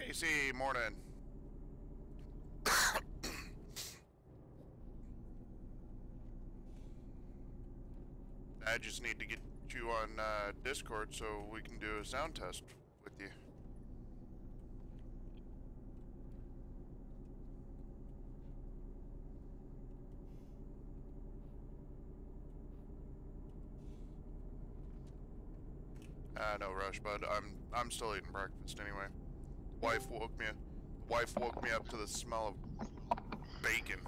Casey, morning. I just need to get you on Discord so we can do a sound test with you. No rush, bud. I'm still eating breakfast anyway. Wife woke me up to the smell of bacon.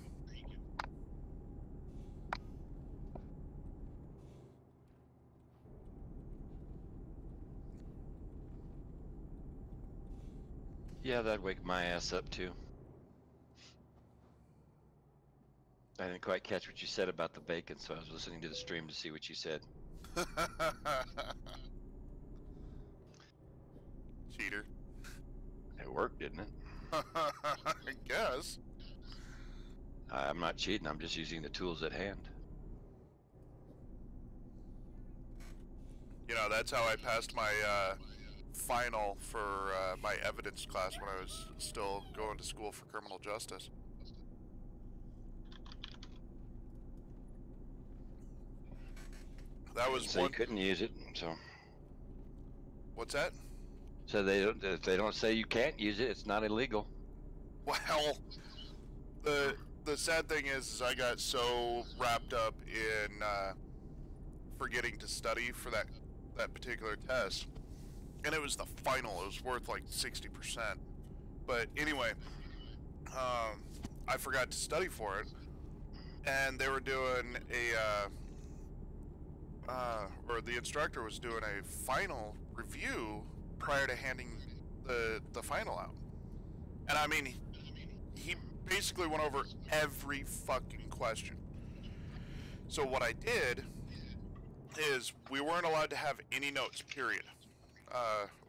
Yeah, that'd wake my ass up too. I didn't quite catch what you said about the bacon, so I was listening to the stream to see what you said. Cheater. It worked, didn't it? I guess. I'm not cheating, I'm just using the tools at hand. You know, that's how I passed my final for my evidence class when I was still going to school for criminal justice. That was so one. You couldn't use it, so. What's that? So if they don't say you can't use it, it's not illegal. Well, the sad thing is I got so wrapped up in forgetting to study for that particular test, and it was the final. It was worth like 60%. But anyway, I forgot to study for it, and they were doing or the instructor was doing a final review prior to handing the final out. And I mean, he basically went over every fucking question. So what I did is we weren't allowed to have any notes, period.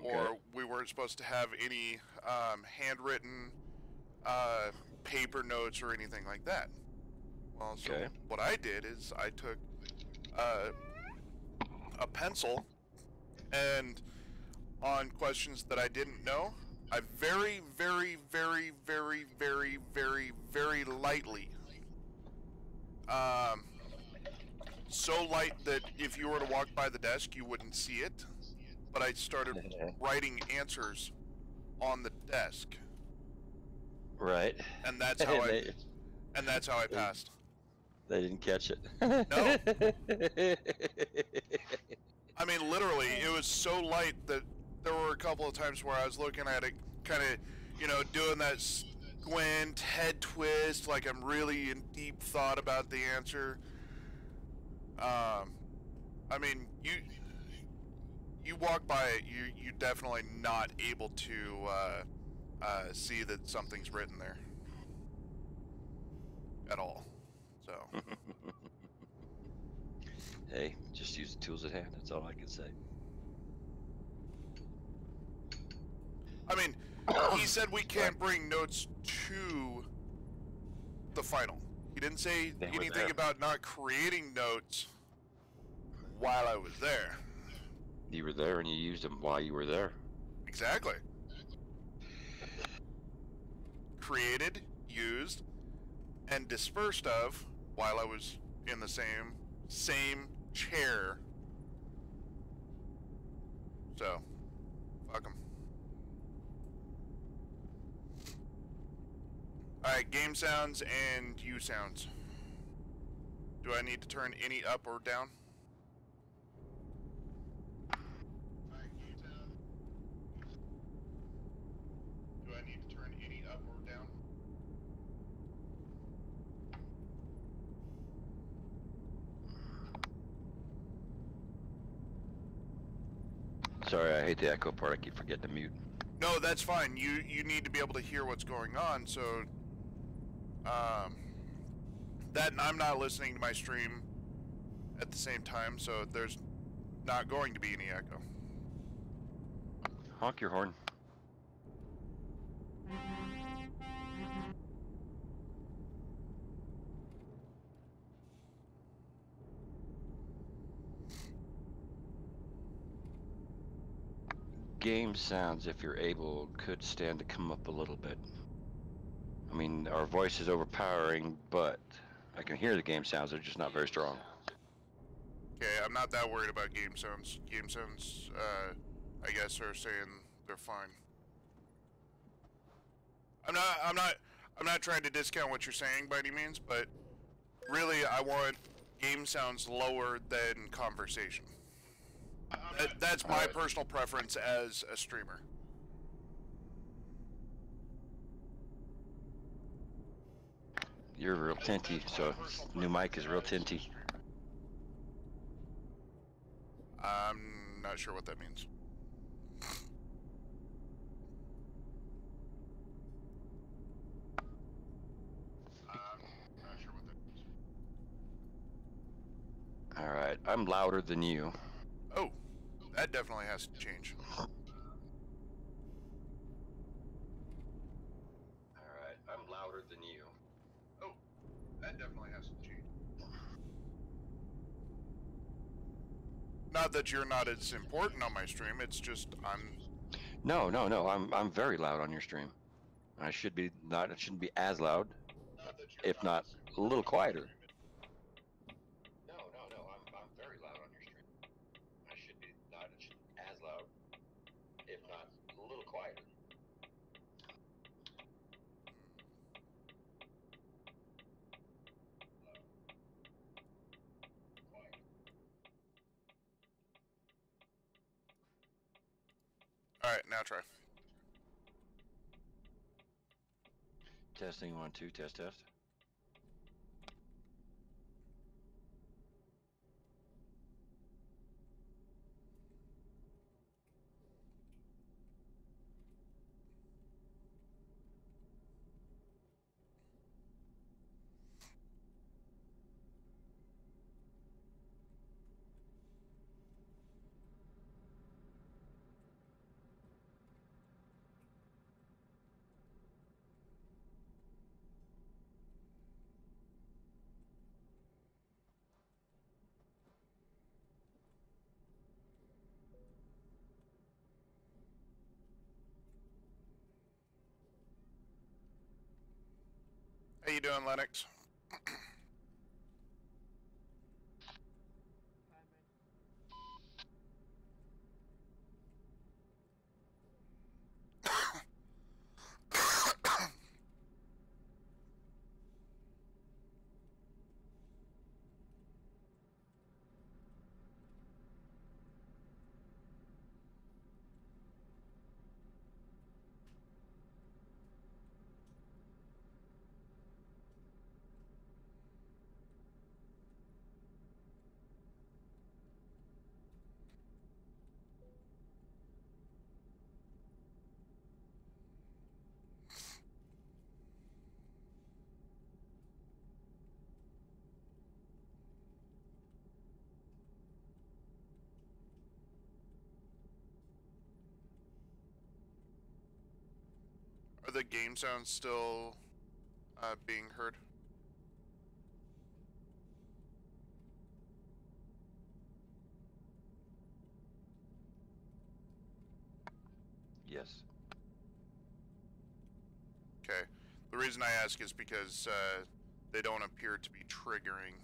Or we weren't supposed to have any handwritten paper notes or anything like that. Well, so what I did is I took a pencil, and on questions that I didn't know, I very, very, very, very, very, very, very lightly, so light that if you were to walk by the desk, you wouldn't see it, but I started writing answers on the desk. Right. And that's how I passed. They didn't catch it. No. I mean, literally, it was so light that there were a couple of times where I was looking at it, kind of, you know, doing that squint, head twist, like I'm really in deep thought about the answer. I mean, you walk by it, you definitely not able to see that something's written there at all. So. Hey, just use the tools at hand. That's all I can say. I mean, he said we can't bring notes to the final. He didn't say anything about not creating notes while I was there. You were there and you used them while you were there. Exactly. Created, used, and dispersed of while I was in the same chair. So, fuck 'em. Alright, game sounds and you sounds. Do I need to turn any up or down? Do I need to turn any up or down? Sorry, I hate the echo part. I keep forgetting to mute. No, that's fine. You need to be able to hear what's going on, so that, and I'm not listening to my stream at the same time, so there's not going to be any echo. Honk your horn. game sounds, if you're able, could stand to come up a little bit. I mean, our voice is overpowering, but I can hear the game sounds. They're just not very strong. Okay, I'm not that worried about game sounds. Game sounds, I guess, are saying they're fine. I'm not trying to discount what you're saying by any means, but really, I want game sounds lower than conversation. That's my personal preference as a streamer. You're real tinty, so new mic is real tinty. I'm not sure what that means. All right, I'm louder than you. Oh, that definitely has to change. All right, I'm louder than you. Oh, that definitely has to change. Not that you're not as important on my stream, it's just I'm... No. I'm very loud on your stream. I should be not. It shouldn't be as loud, if not a little quieter. No. I'm very loud on your stream. I should be not. It shouldn't be as loud, if not a little quieter. Alright, now try. Testing 1 2 test. How you doing, Lennox? Are the game sounds still being heard? Yes. Okay. The reason I ask is because they don't appear to be triggering.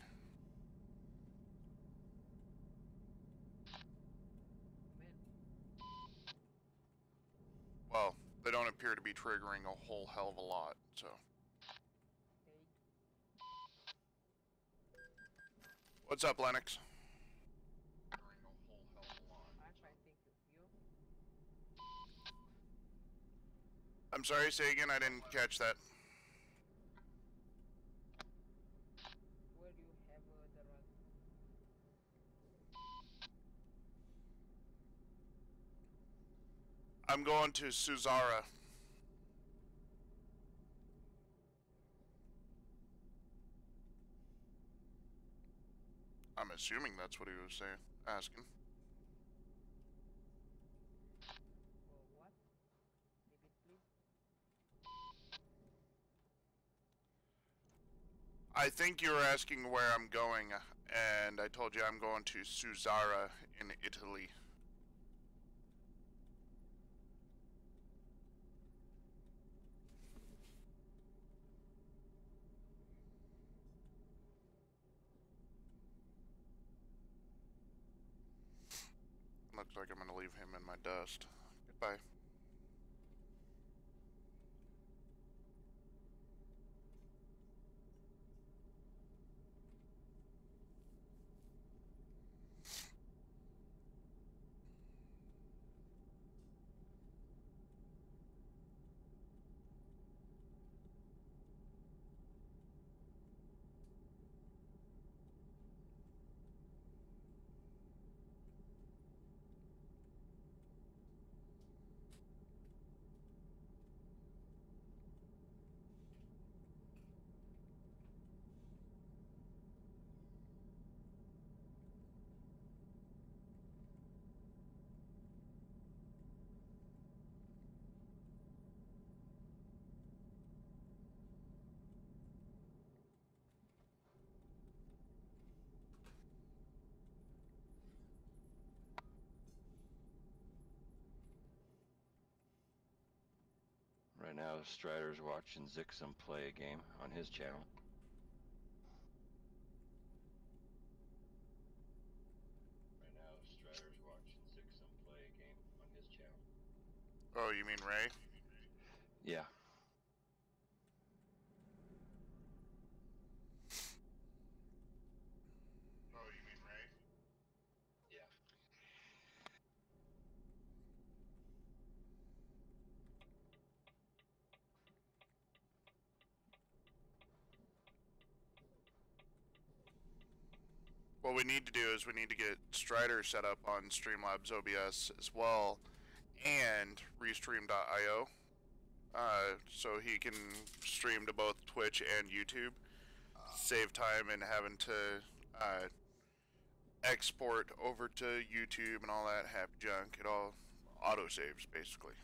Well, they don't appear to be triggering a whole hell of a lot, so. What's up, Lennox? I'm sorry, say again, I didn't catch that. Where you have the rug? I'm going to Suzara. I'm assuming that's what he was saying, asking. Or what? Repeat, please. I think you were asking where I'm going, and I told you I'm going to Suzara in Italy. like I'm gonna leave him in my dust. Goodbye. Right now, Strider's watching Zixum play a game on his channel. Right now, Strider's watching Zixum play a game on his channel. Oh, you mean Ray? Yeah. Oh, you mean Ray? Yeah. What we need to do is we need to get Strider set up on Streamlabs OBS as well, and Restream.io, so he can stream to both Twitch and YouTube. Save time in having to export over to YouTube and all that happy junk. It all auto saves basically.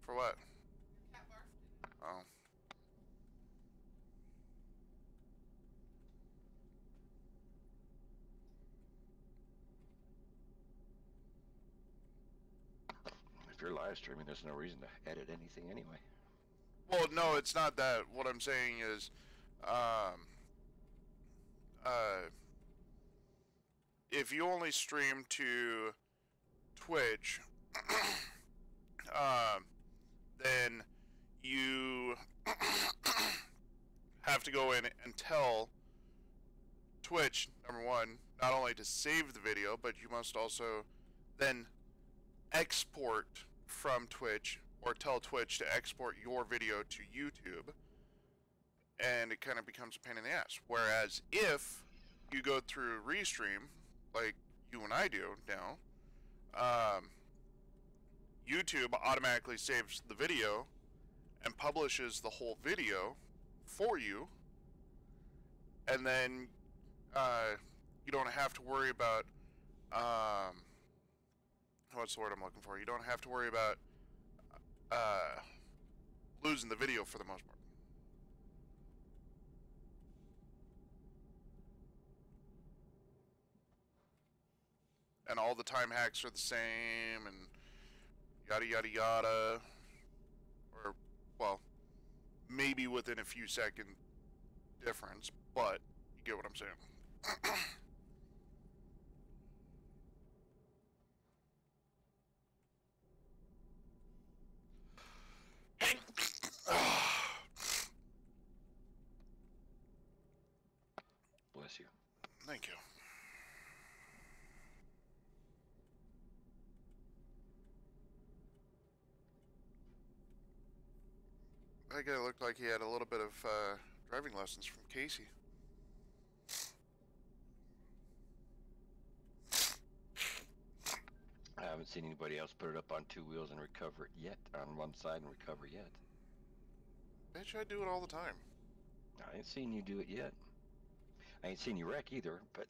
For what? Oh. If you're live streaming, there's no reason to edit anything anyway. Well, no, it's not that. What I'm saying is, if you only stream to Twitch, then you have to go in and tell Twitch, number one, not only to save the video, but you must also then export from Twitch, or tell Twitch to export your video to YouTube, and it kind of becomes a pain in the ass. Whereas if you go through Restream, like you and I do now, YouTube automatically saves the video and publishes the whole video for you, and then you don't have to worry about what's the word I'm looking for? You don't have to worry about losing the video for the most part. And all the time hacks are the same, and yada yada yada. Or, well, maybe within a few second difference, but you get what I'm saying. Bless you. Thank you. That guy looked like he had a little bit of driving lessons from Casey. I haven't seen anybody else put it up on two wheels and recover it yet, on one side and recover yet. Bitch, I do it all the time. I ain't seen you do it yet. I ain't seen you wreck either, but...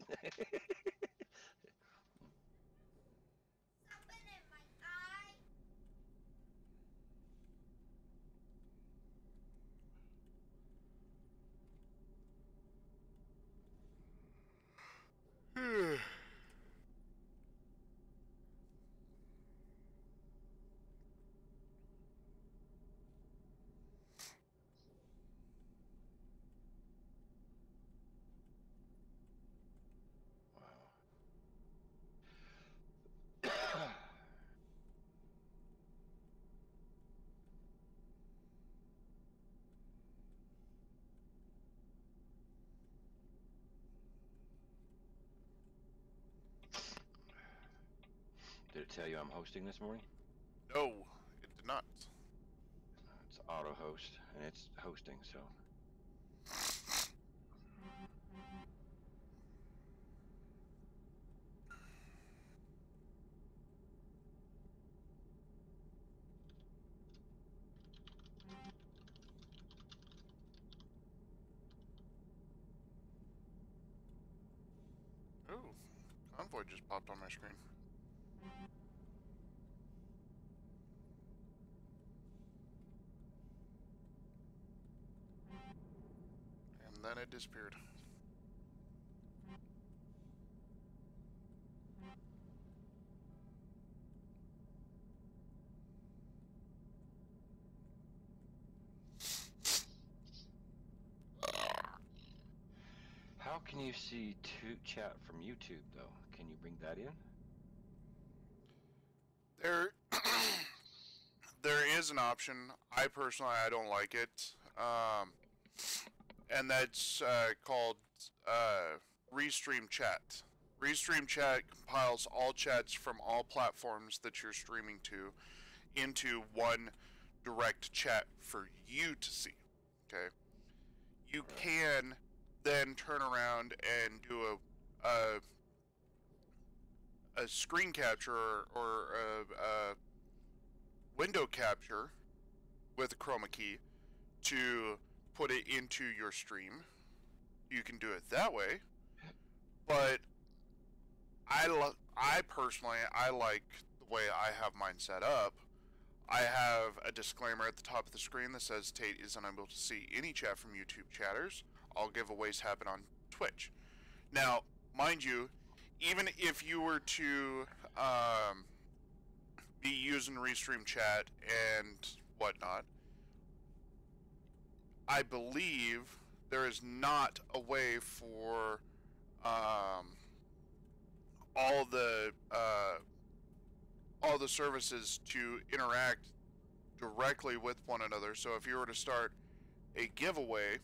tell you I'm hosting this morning? No, it did not. It's auto host, and it's hosting, so. Ooh, Convoy just popped on my screen. And then it disappeared. How can you see chat from YouTube, though? Can you bring that in? There, there is an option. I personally, I don't like it. And that's called Restream Chat. Restream Chat compiles all chats from all platforms that you're streaming to into one direct chat for you to see. Okay? You can then turn around and do a screen capture or a window capture with a chroma key to put it into your stream. You can do it that way, but I personally like the way I have mine set up. I have a disclaimer at the top of the screen that says Tate is unable to see any chat from YouTube chatters. All giveaways happen on Twitch. Now, mind you, even if you were to be using Restream Chat and whatnot, I believe there is not a way for all the services to interact directly with one another. So if you were to start a giveaway,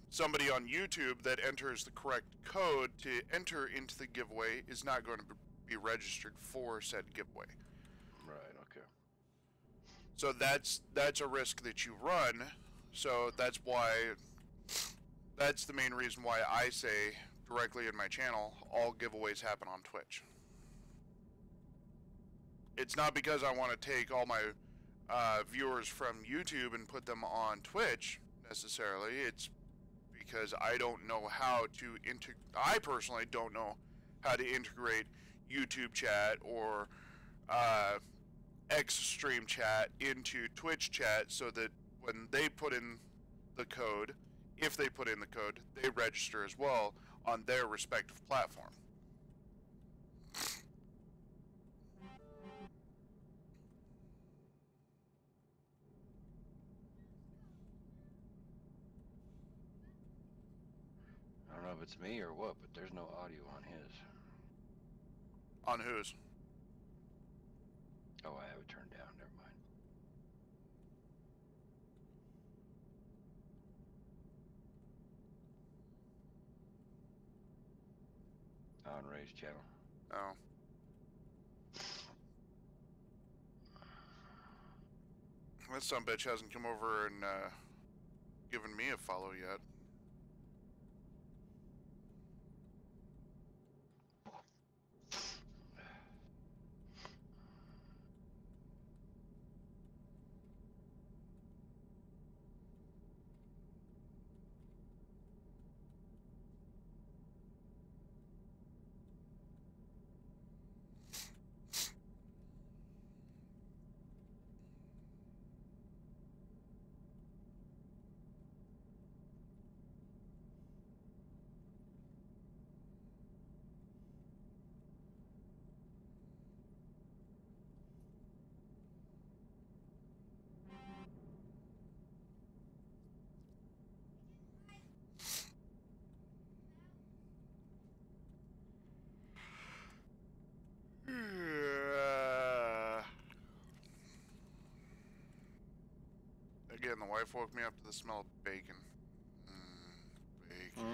somebody on YouTube that enters the correct code to enter into the giveaway is not going to be registered for said giveaway. Right, okay. So that's a risk that you run. So that's the main reason why I say directly in my channel, all giveaways happen on Twitch. It's not because I want to take all my viewers from YouTube and put them on Twitch necessarily. It's because I don't know how to I personally don't know how to integrate YouTube chat or Xstream chat into Twitch chat so that when they put in the code, if they put in the code, they register as well on their respective platform. I don't know if it's me or what, but there's no audio on his. On whose? Oh, I have it turned down. Never mind. On Ray's channel. Oh. That sumbitch hasn't come over and given me a follow yet. Again, the wife woke me up to the smell of bacon. Bacon.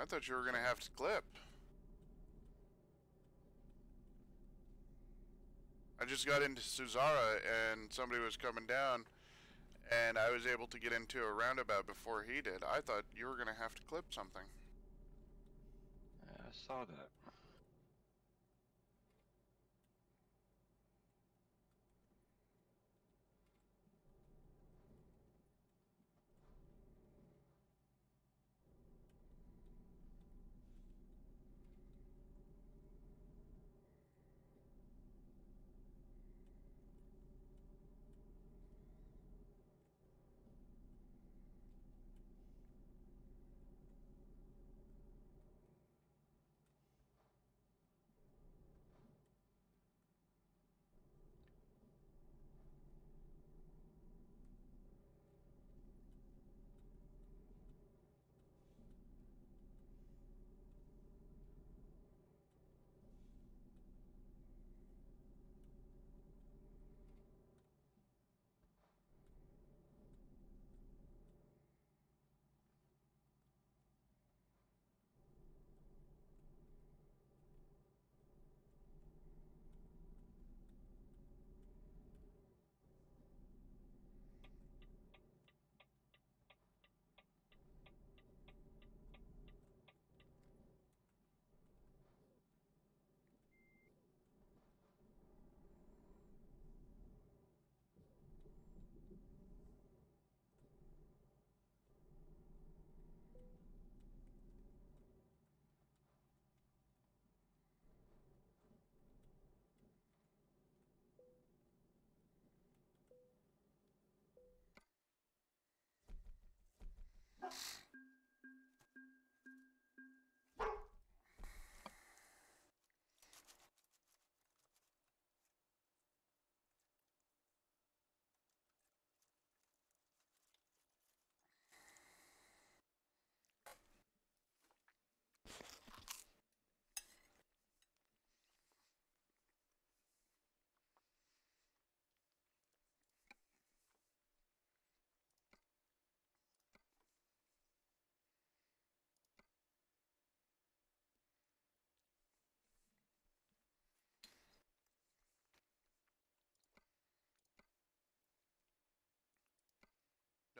I thought you were gonna have to clip. I just got into Suzara and somebody was coming down and I was able to get into a roundabout before he did. I thought you were gonna have to clip something. I saw that.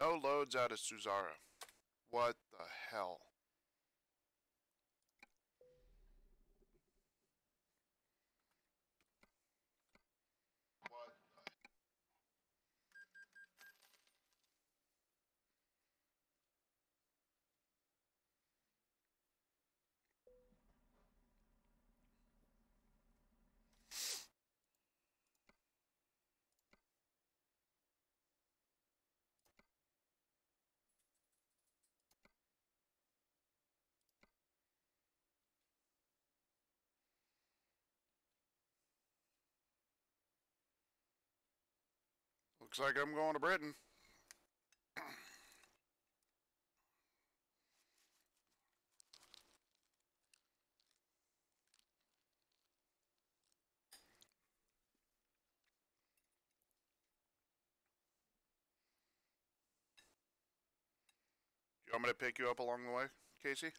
No loads out of Suzara. What the hell? Looks like I'm going to Britain. Do you want me to pick you up along the way, Casey?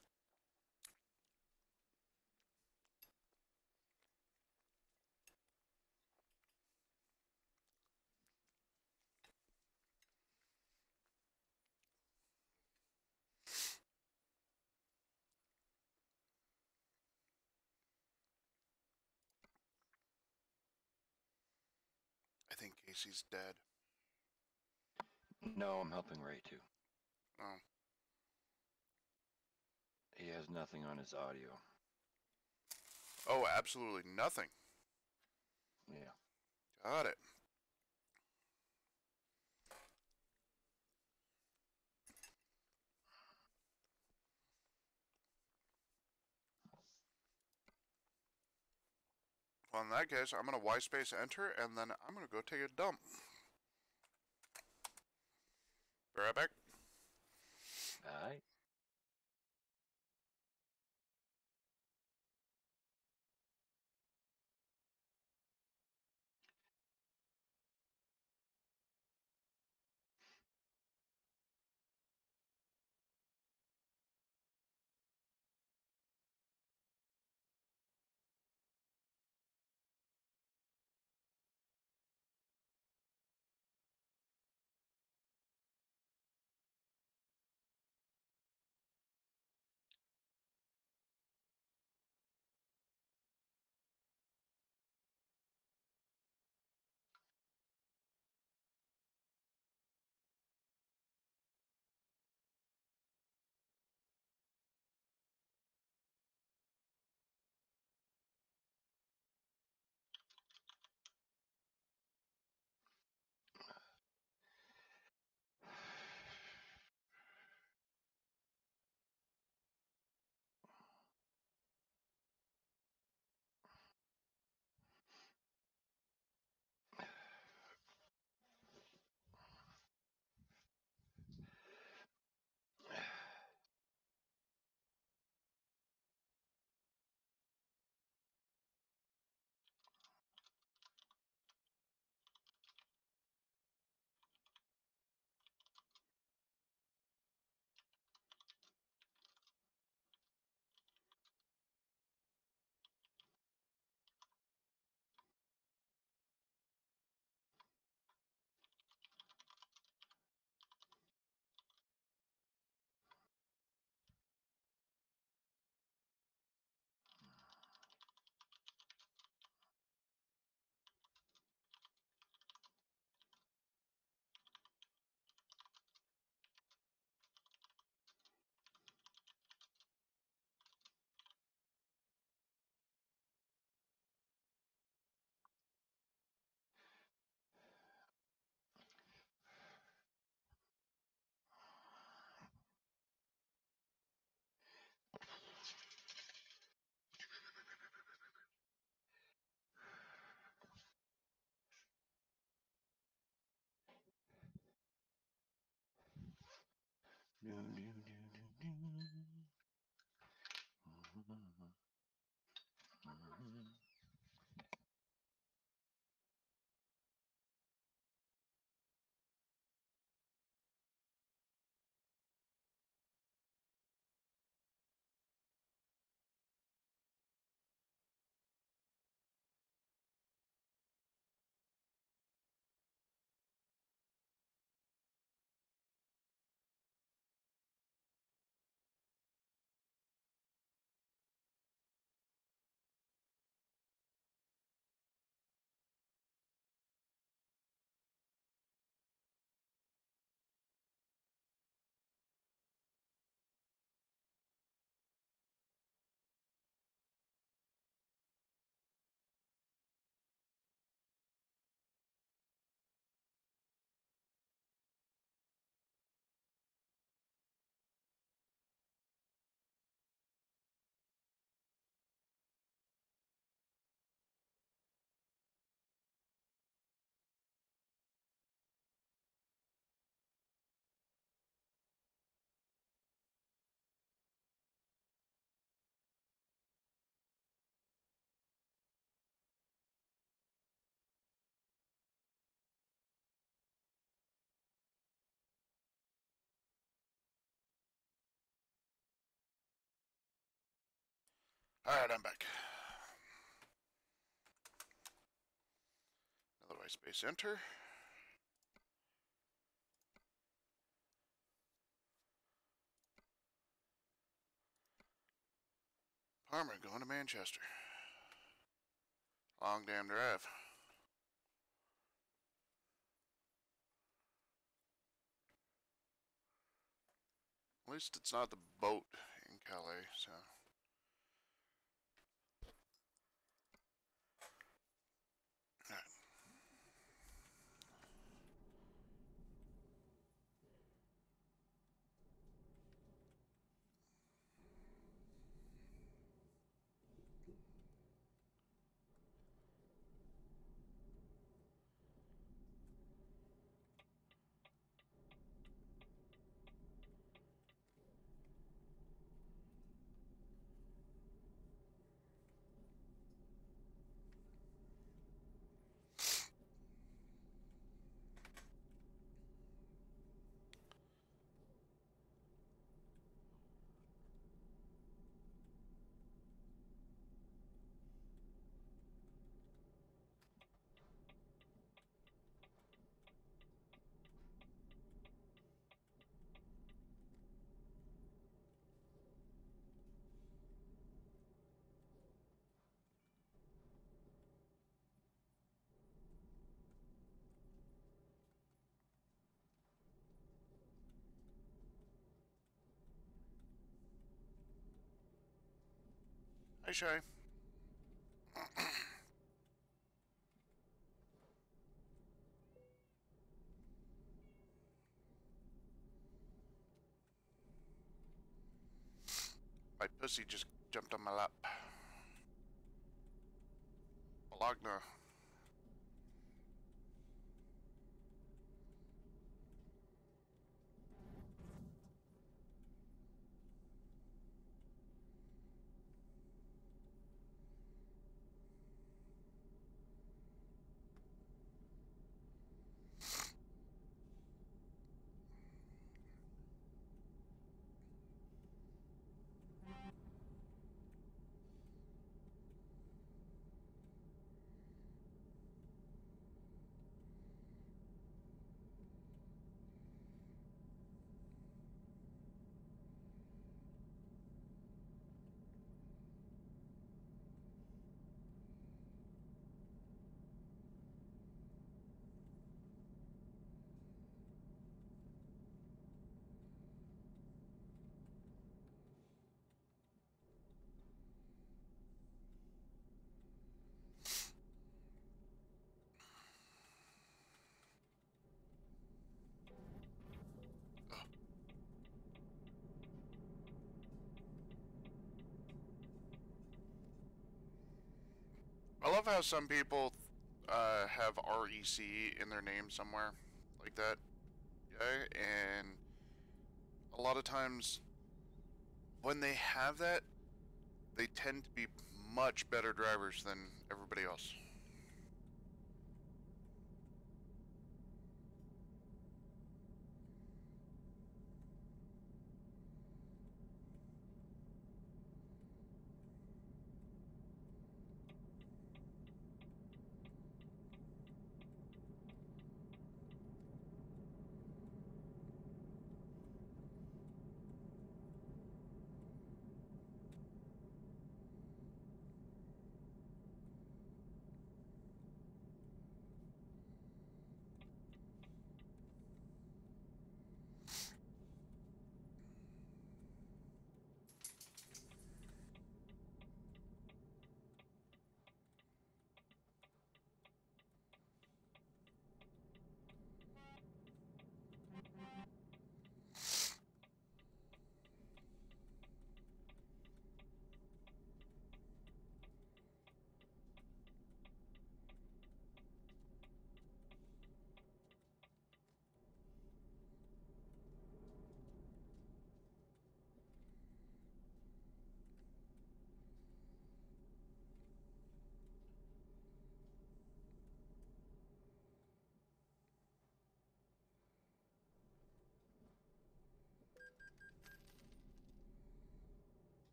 I think Casey's dead. No, I'm helping Ray too. Oh. He has nothing on his audio. Oh, absolutely nothing. Yeah. Got it. Well, in that case, I'm going to Y space enter, and then I'm going to go take a dump. Be right back. All right. Alright, I'm back. Another white space, enter. Palmer going to Manchester. Long damn drive. At least it's not the boat in Calais, so. Alright. Hi, Shy. My pussy just jumped on my lap. Bologna. I love how some people have REC in their name somewhere like that. Yeah, and a lot of times when they have that, they tend to be much better drivers than everybody else.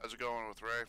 How's it going with Ray?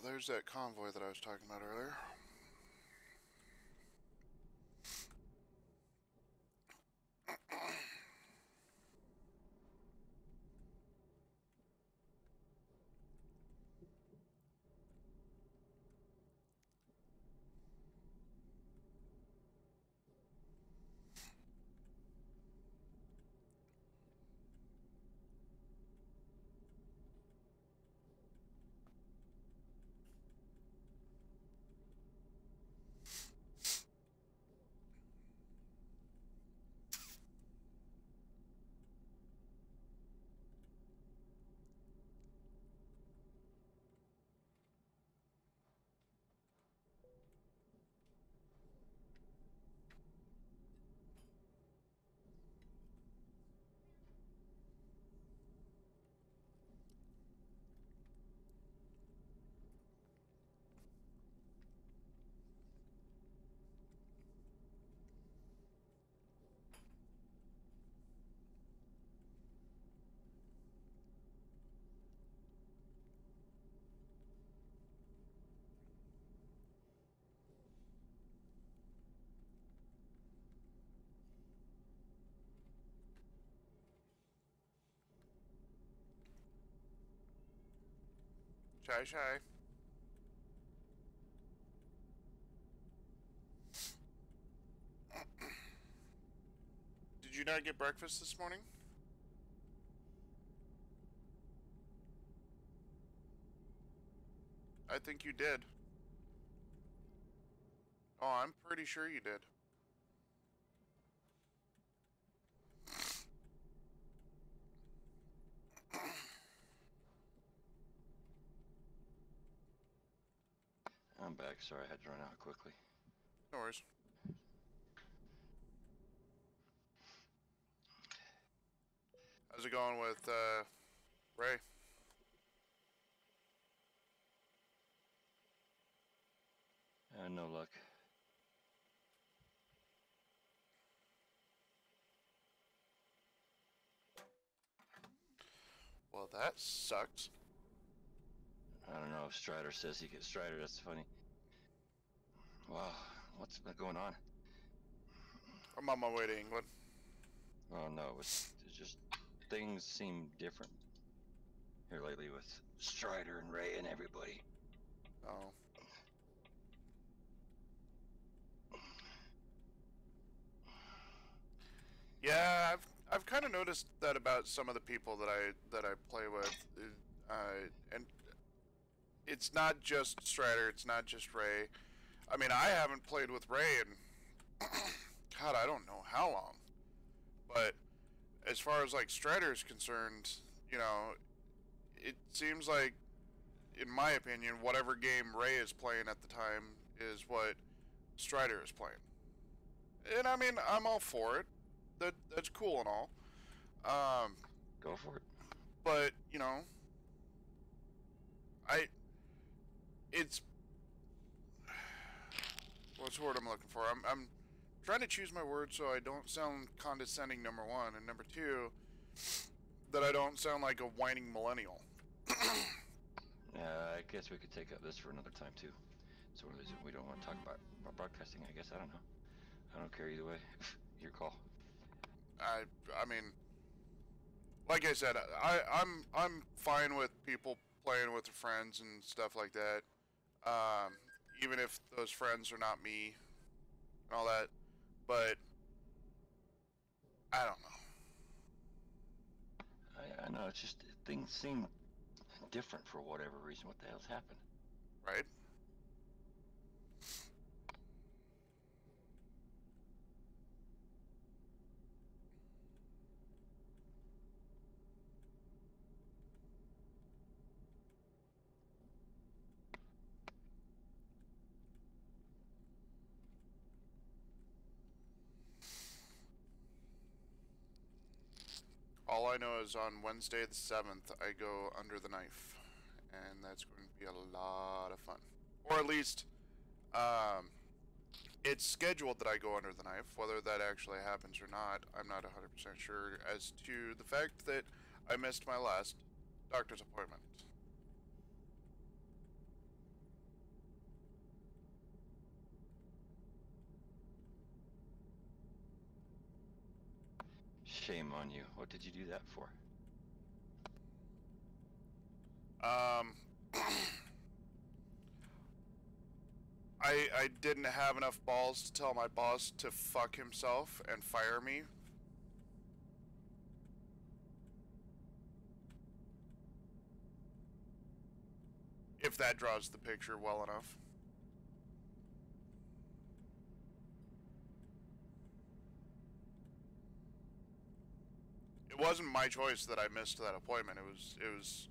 there's that convoy that I was talking about earlier. Shy, shy. Did you not get breakfast this morning? I think you did. Oh, I'm pretty sure you did. I'm back. Sorry, I had to run out quickly. No worries. How's it going with Ray? No luck. Well, that sucks. I don't know if Strider says he gets Strider. That's funny. Wow, what's going on? I'm on my way to England. Oh no, it's just things seem different here lately with Strider and Ray and everybody. Oh. Yeah, I've kind of noticed that about some of the people that I play with, and it's not just Strider, it's not just Ray. I mean, I haven't played with Ray in God, I don't know how long. But as far as like Strider is concerned, you know, it seems like, in my opinion, whatever game Ray is playing at the time is what Strider is playing. And I mean, I'm all for it. That's cool and all. Go for it. But you know, I it's what's the word I'm looking for? I'm trying to choose my words so I don't sound condescending. Number one, and number two, that I don't sound like a whining millennial. I guess we could take up this for another time too. So we don't want to talk about broadcasting. I guess I don't know. I don't care either way. Your call. I mean, like I said, I'm fine with people playing with their friends and stuff like that. Even if those friends are not me and all that. But I don't know. I know it's just things seem different for whatever reason. What the hell's happened? Right? All I know is on Wednesday the 7th, I go under the knife. And that's going to be a lot of fun. Or at least, it's scheduled that I go under the knife. Whether that actually happens or not, I'm not 100% sure as to the fact that I missed my last doctor's appointment. on you. What did you do that for? I didn't have enough balls to tell my boss to fuck himself and fire me. If that draws the picture well enough. It wasn't my choice that I missed that appointment. It was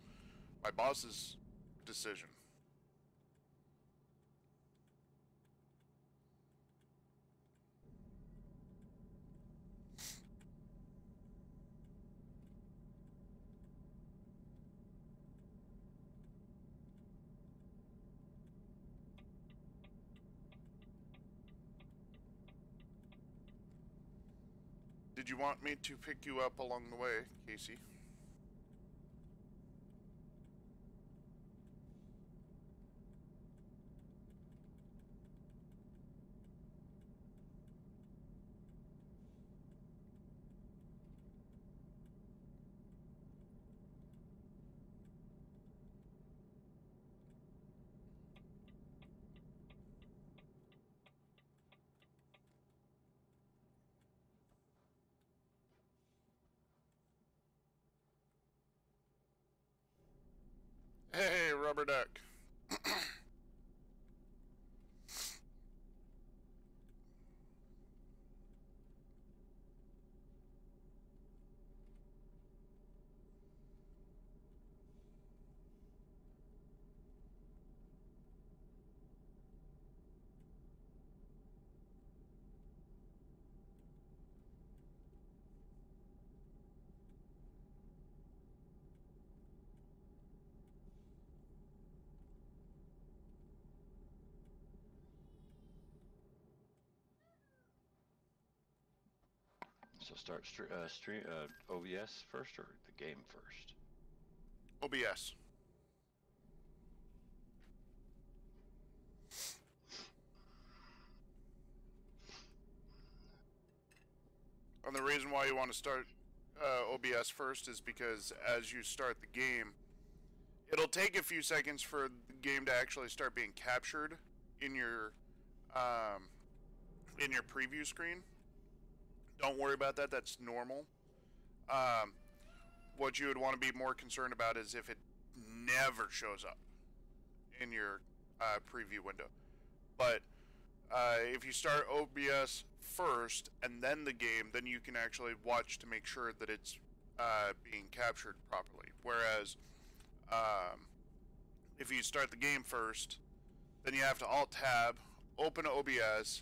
my boss's decision. Did you want me to pick you up along the way, Casey? Hey, Rubber Duck. So start OBS first or the game first? OBS. And the reason why you want to start OBS first is because as you start the game, it'll take a few seconds for the game to actually start being captured in your preview screen. Don't worry about that. That's normal. What you would want to be more concerned about is if it never shows up in your preview window. But if you start OBS first and then the game, then you can actually watch to make sure that it's being captured properly. Whereas if you start the game first, then you have to Alt-Tab, open OBS,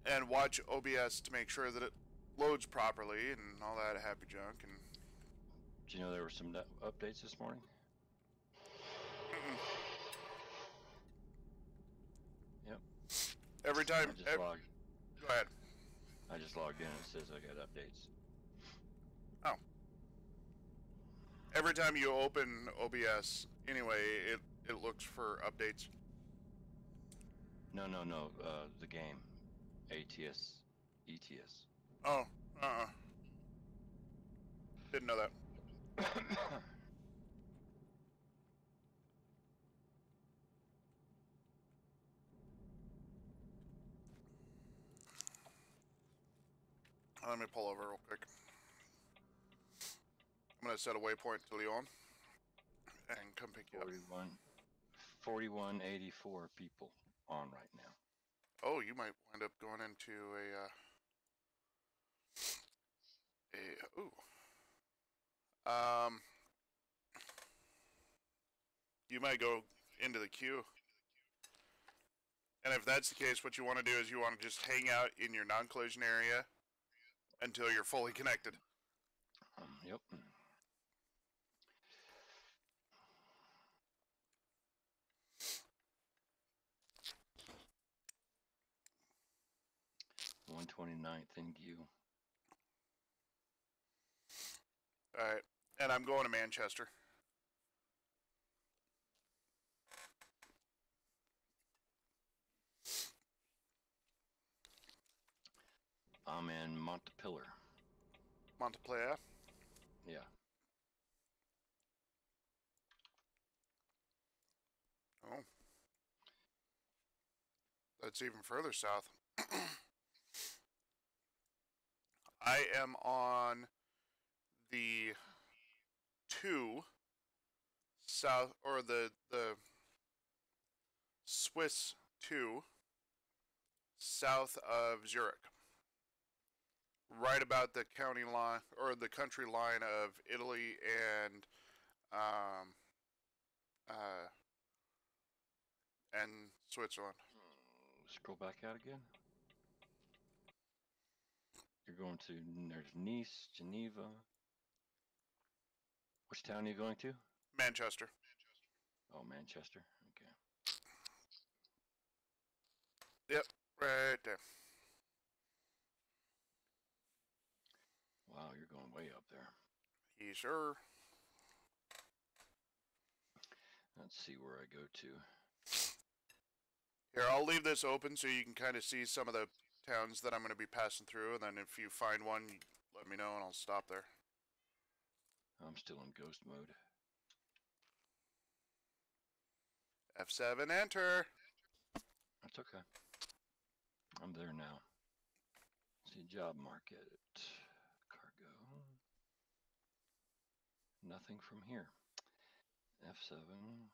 and watch OBS to make sure that it loads properly and all that happy junk. And do you know there were some updates this morning? Yep. Every time. Go ahead. I just logged in and it says I got updates. Oh. Every time you open OBS, anyway, it looks for updates. No. The game. ATS. ETS. Oh. Didn't know that. Let me pull over real quick. I'm going to set a waypoint to Leon and come pick you up. 4184 people on right now. Oh, you might wind up going into you might go into the queue. And if that's the case, what you want to do is you want to just hang out in your non-collision area until you're fully connected. Yep. $129th in queue. Alright, and I'm going to Manchester. I'm in Montpelier. Montpellier. Yeah. Oh. That's even further south. I am on the 2 south, or the Swiss 2 south of Zurich. Right about the county line, or the country line of Italy and um, and Switzerland. Scroll back out again. You're going to, there's Nice, Geneva. Which town are you going to? Manchester. Oh, Manchester. Okay. Yep, right there. Wow, you're going way up there. Yes, sir. Let's see where I go to. Here, I'll leave this open so you can kind of see some of the towns that I'm going to be passing through, and then if you find one, you let me know and I'll stop there. I'm still in ghost mode. F7, enter. That's okay. I'm there now. See, job market, cargo. Nothing from here. F7.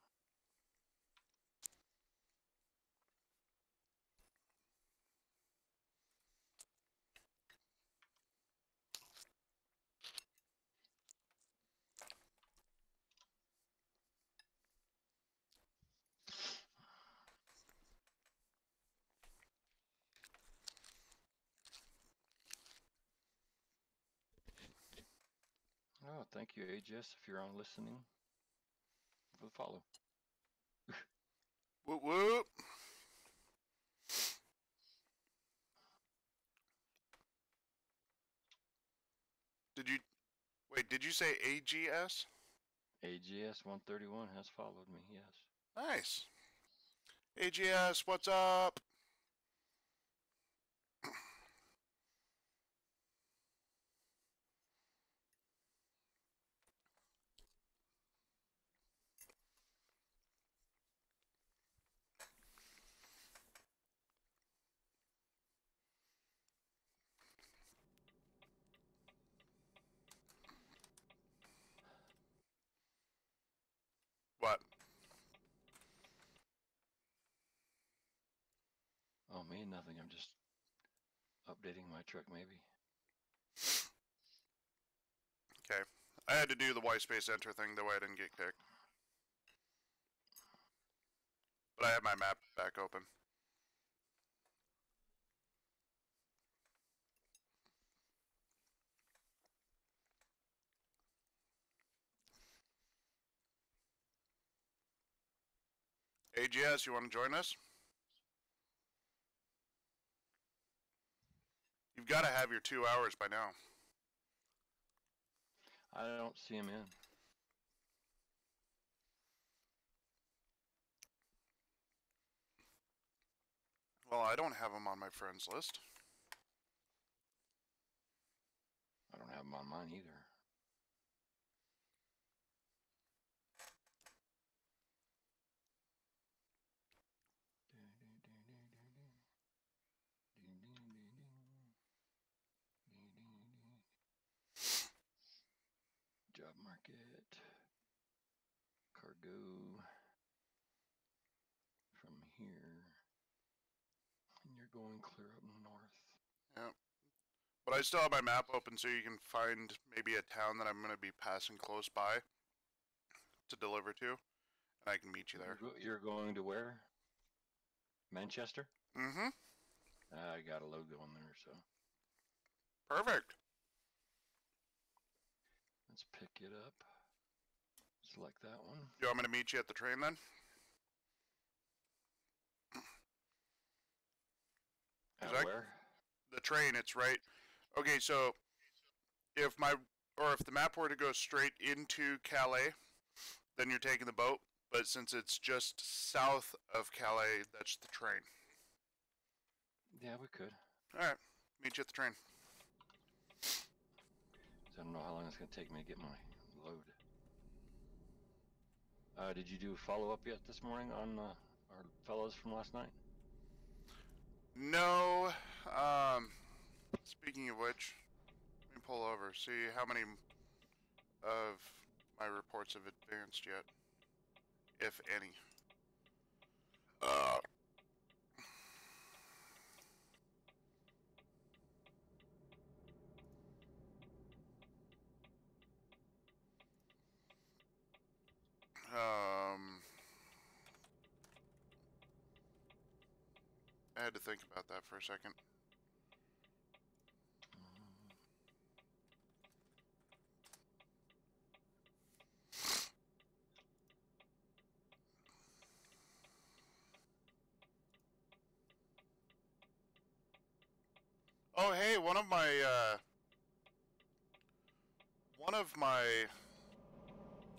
Oh, thank you, AGS, if you're on listening. For the follow. Whoop whoop. Did you say AGS? AGS 131 has followed me, yes. Nice. AGS, what's up? What? Oh, me, nothing. I'm just updating my truck, maybe. Okay. I had to do the white space enter thing, that way I didn't get kicked. But I have my map back open. AGS, you want to join us? You've got to have your 2 hours by now. I don't see him in. Well, I don't have him on my friends list. I don't have him on mine either. Job market, cargo, from here, and you're going clear up north. Yeah. But I still have my map open so you can find maybe a town that I'm going to be passing close by to deliver to, and I can meet you there. You're going to where? Manchester? Mm-hmm. I got a logo on there, so. Perfect. Let's pick it up. Select that one. You want me to meet you at the train then? At where? The train, it's right. Okay, so if the map were to go straight into Calais, then you're taking the boat. But since it's just south of Calais, that's the train. Yeah, we could. All right, meet you at the train. I don't know how long it's going to take me to get my load. Did you do follow-up yet this morning on our fellows from last night? No. Speaking of which, let me pull over, see how many of my reports have advanced yet, if any. I had to think about that for a second. Oh, hey, one of my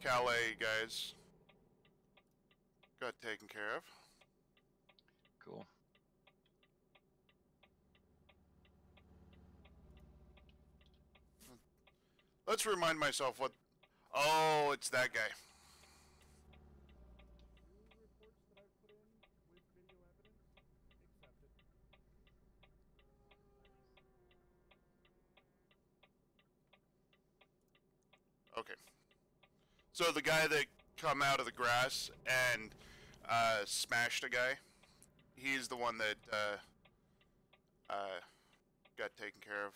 Calais guys got taken care of. Cool. Let's remind myself what... Oh, it's that guy. Reports that I've put in with video evidence accepted. Okay. So the guy that come out of the grass and smashed a guy, he's the one that got taken care of.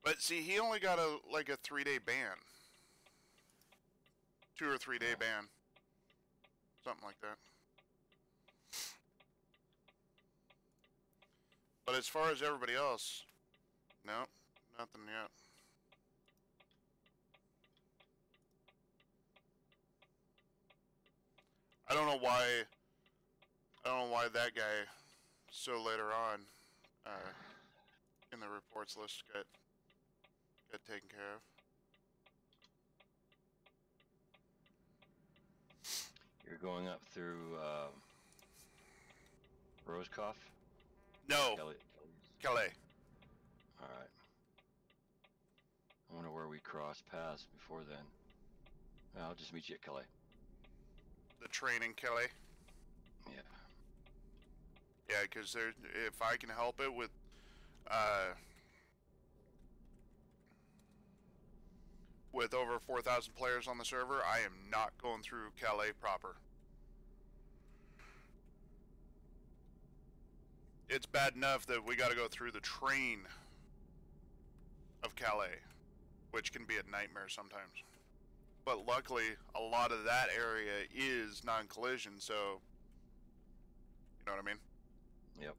But see, he only got a 3-day ban. 2 or 3 day ban. Something like that. But as far as everybody else, no, nothing yet. I don't know why that guy so later on in the reports list got taken care of. You're going up through Roscoff? No, Calais. All right. I wonder where we cross paths before then. I'll just meet you at Calais. The train in Calais. Yeah. Yeah, because if I can help it with over 4,000 players on the server, I am not going through Calais proper. It's bad enough that we got to go through the train of Calais, which can be a nightmare sometimes. But luckily, a lot of that area is non-collision, so you know what I mean? Yep.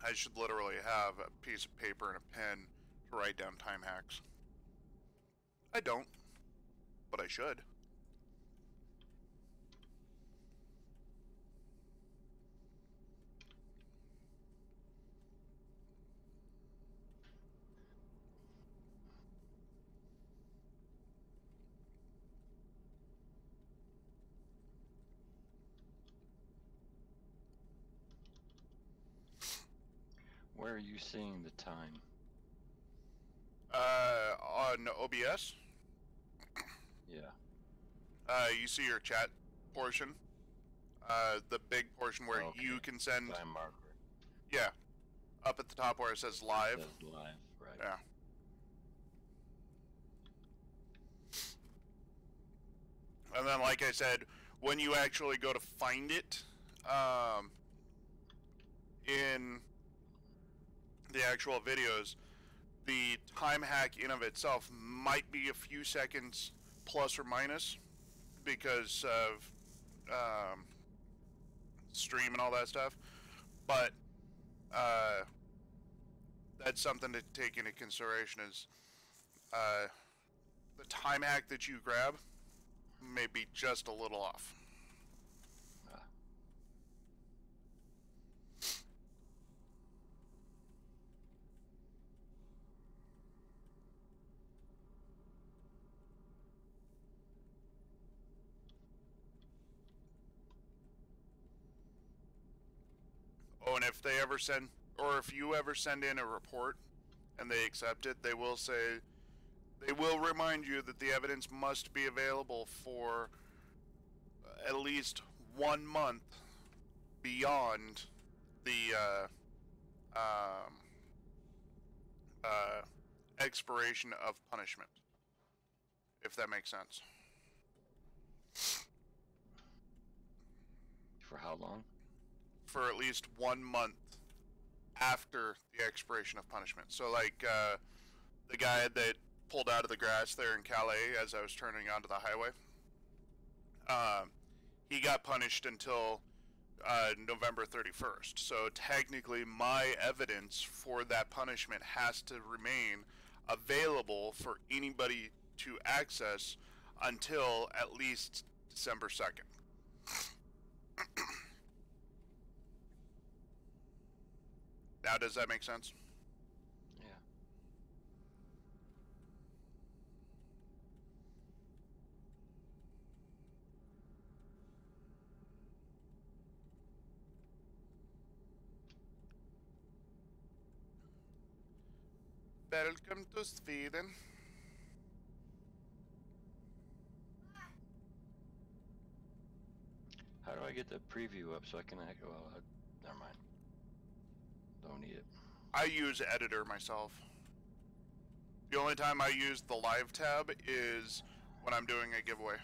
I should literally have a piece of paper and a pen to write down time hacks. I don't, but I should. Where are you seeing the time? On OBS, Yeah. you see your chat portion, the big portion where Okay. you can send, Time marker. yeah, up at the top where it says live. It says live, right. Yeah. And then, like I said, when you actually go to find it, in the actual videos, the time hack in of itself might be a few seconds plus or minus because of stream and all that stuff, but that's something to take into consideration is the time hack that you grab may be just a little off. Oh, and if they ever send, or if you ever send in a report and they accept it, they will say, they will remind you that the evidence must be available for at least 1 month beyond the expiration of punishment, if that makes sense. For how long? For at least 1 month after the expiration of punishment. So, like, the guy that pulled out of the grass there in Calais as I was turning onto the highway, he got punished until November 31st. So technically, my evidence for that punishment has to remain available for anybody to access until at least December 2nd. Now, does that make sense? Yeah. Welcome to Sweden. How do I get the preview up so I can well, never mind. Don't need it. I use Editor myself. The only time I use the Live tab is when I'm doing a giveaway.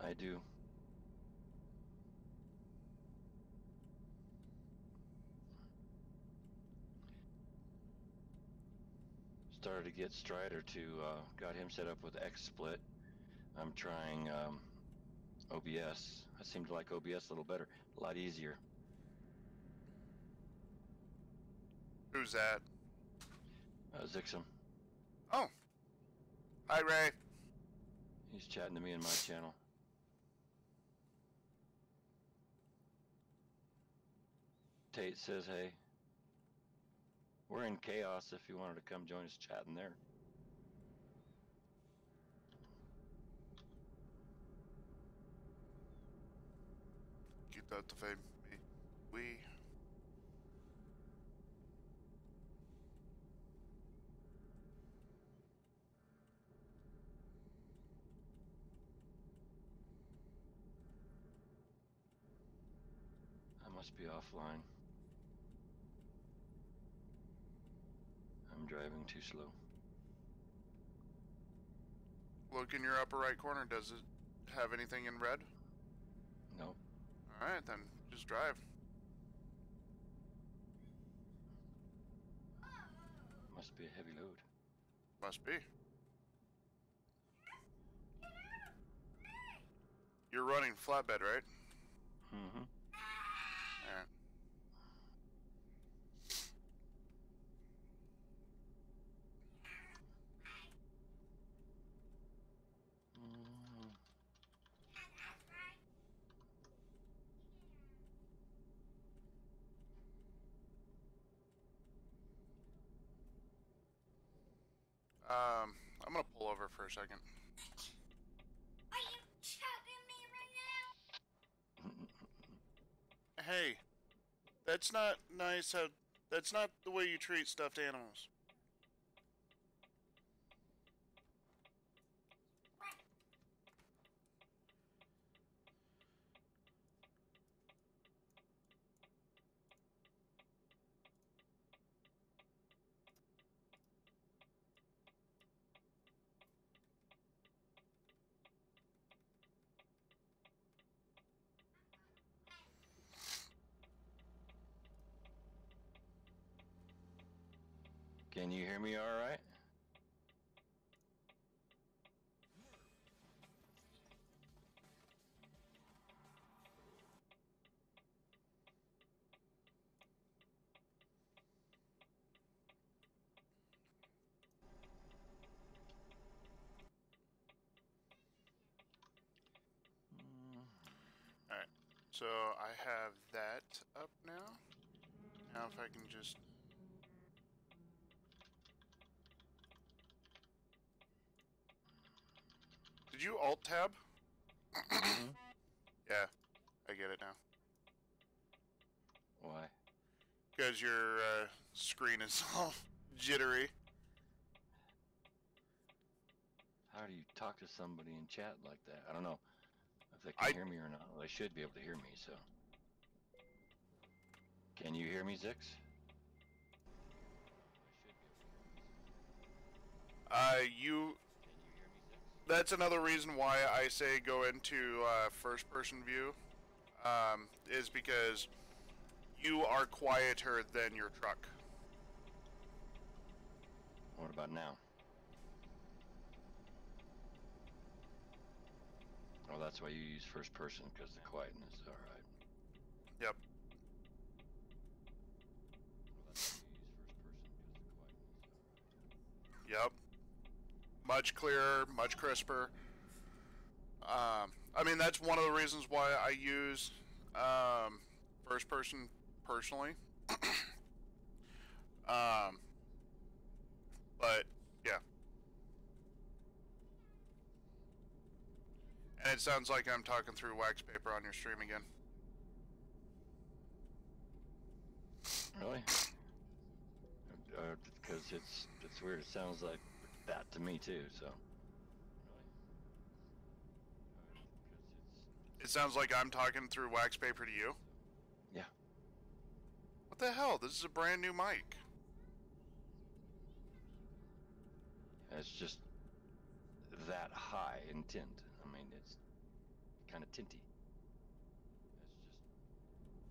I do. Started to get Strider to, got him set up with XSplit. I'm trying OBS. I seem to like OBS a little better, a lot easier. Who's that? Zixum. Oh. Hi, Ray. He's chatting to me in my channel. Tate says, hey. We're in chaos if you wanted to come join us chatting there. Get that to fame me. We. I must be offline. I'm driving too slow. Look in your upper right corner. Does it have anything in red? Nope. Alright, then just drive. Must be a heavy load. Must be. You're running flatbed, right? Mm-hmm. Alright. I'm gonna pull over for a second. Are you choking me right now? Hey, that's not nice. That's not the way you treat stuffed animals. Can you hear me all right? Alright, so I have that up now. Now if I can just... Did you Alt-Tab Yeah, I get it now. Why? Because your screen is all jittery. How do you talk to somebody in chat like that? I don't know if they I- can hear me or not. Well, they should be able to hear me, so. Can you hear me, Zix? You. Can you hear me, Zix? That's another reason why I say go into first-person view, is because you are quieter than your truck. What about now? Oh, that's why you use first person, because the quietness. All right. Yep. Well, that's why you use first person, because the quietness. Yep. Much clearer, much crisper. I mean, that's one of the reasons why I use first person personally. But yeah. And it sounds like I'm talking through wax paper on your stream again. Really? Because it's weird. It sounds like that to me too. So. It sounds like I'm talking through wax paper to you. Yeah. What the hell? This is a brand new mic. It's just that high in tint. I mean, it's kind of tinty.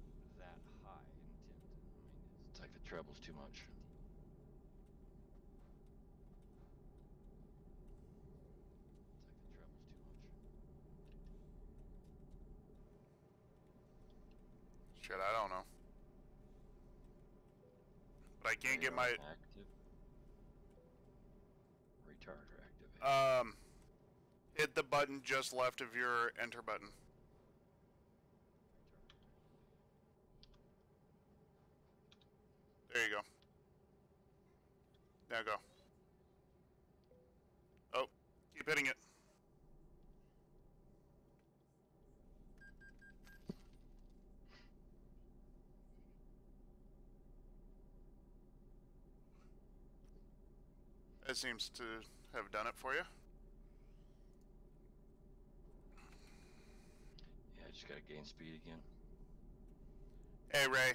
It's just that high in tint. I mean, it's like the treble's too much. Shit, I don't know. But I can't get my active. Retard active. hit the button just left of your enter button. There you go. Now go. Oh, keep hitting it. That seems to have done it for you. Yeah, I just gotta gain speed again. Hey, Ray.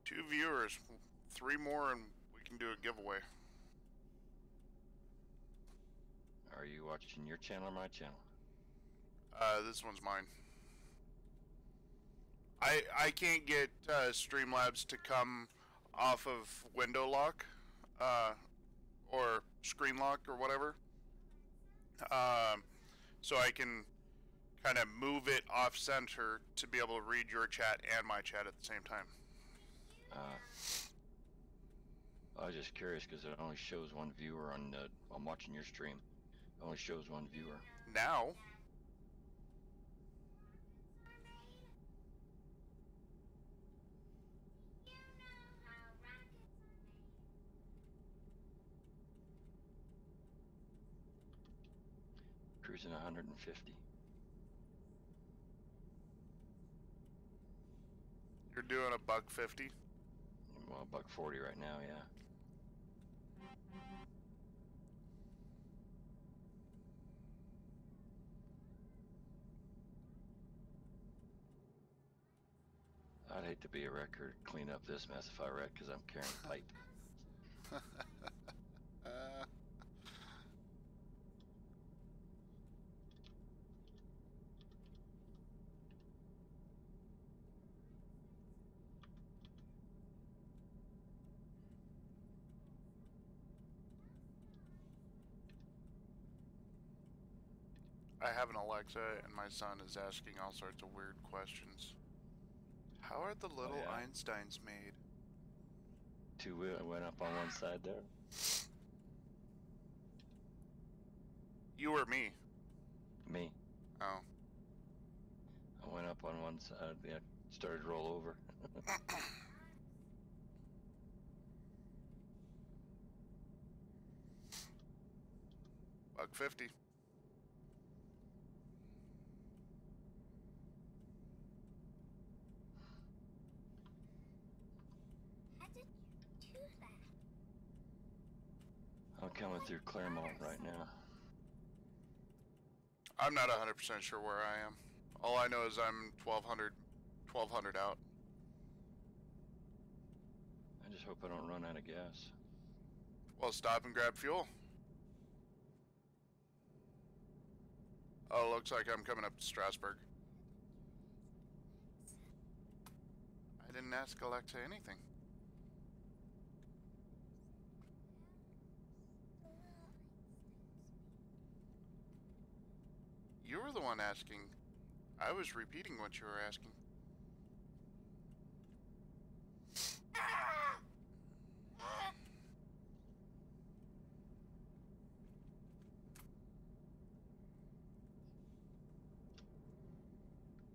Two viewers, 3 more, and we can do a giveaway. Are you watching your channel or my channel? This one's mine. I can't get Streamlabs to come off of window lock, or screen lock or whatever. So I can kind of move it off center to be able to read your chat and my chat at the same time. I was just curious because it only shows one viewer on. I'm watching your stream. It only shows one viewer. Now. Cruising 150. You're doing a $1.50. Well, $1.40 right now, yeah. I'd hate to be a wreck or clean up this mess if I wreck because I'm carrying pipe. I have an Alexa, and my son is asking all sorts of weird questions. How are the little yeah. Einsteins made? Two went up on one side there. You or me? Me. Oh. I went up on one side. Yeah, started to roll over. $1.50. How did you do that? I'm coming through Claremont right now. I'm not 100% sure where I am. All I know is I'm 1200 out. I just hope I don't run out of gas. Well, stop and grab fuel. Oh, looks like I'm coming up to Strasbourg. I didn't ask Alexa anything. You were the one asking. I was repeating what you were asking.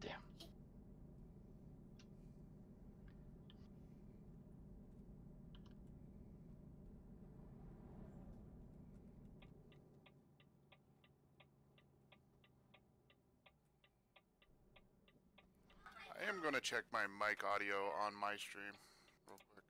Damn. I am going to check my mic audio on my stream real quick.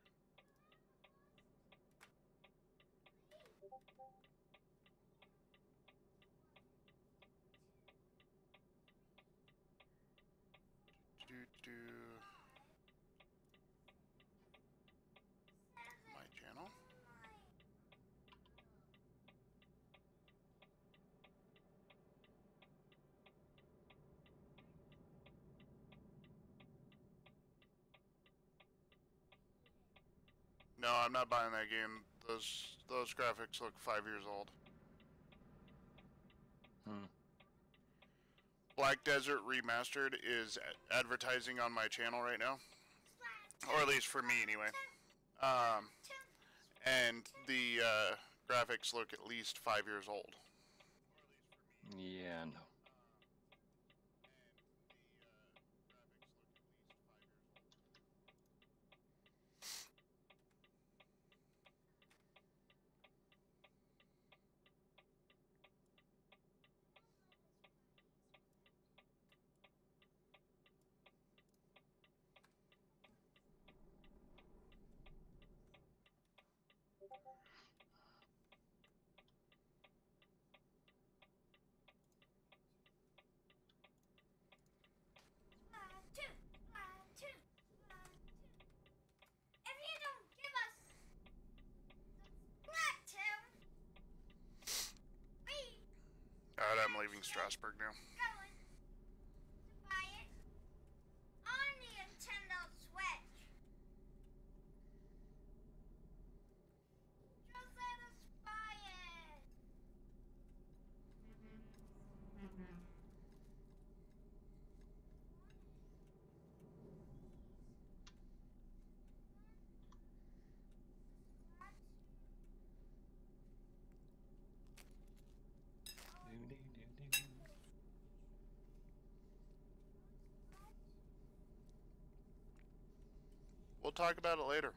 My channel. No, I'm not buying that game. Those graphics look 5 years old. Black Desert Remastered is advertising on my channel right now, or at least for me anyway. And the graphics look at least 5 years old. Yeah, no. If you don't give us the Splatoon, we Alright, I'm leaving Strasbourg now. going to buy it on the Nintendo Switch. Just let us buy it. We'll talk about it later.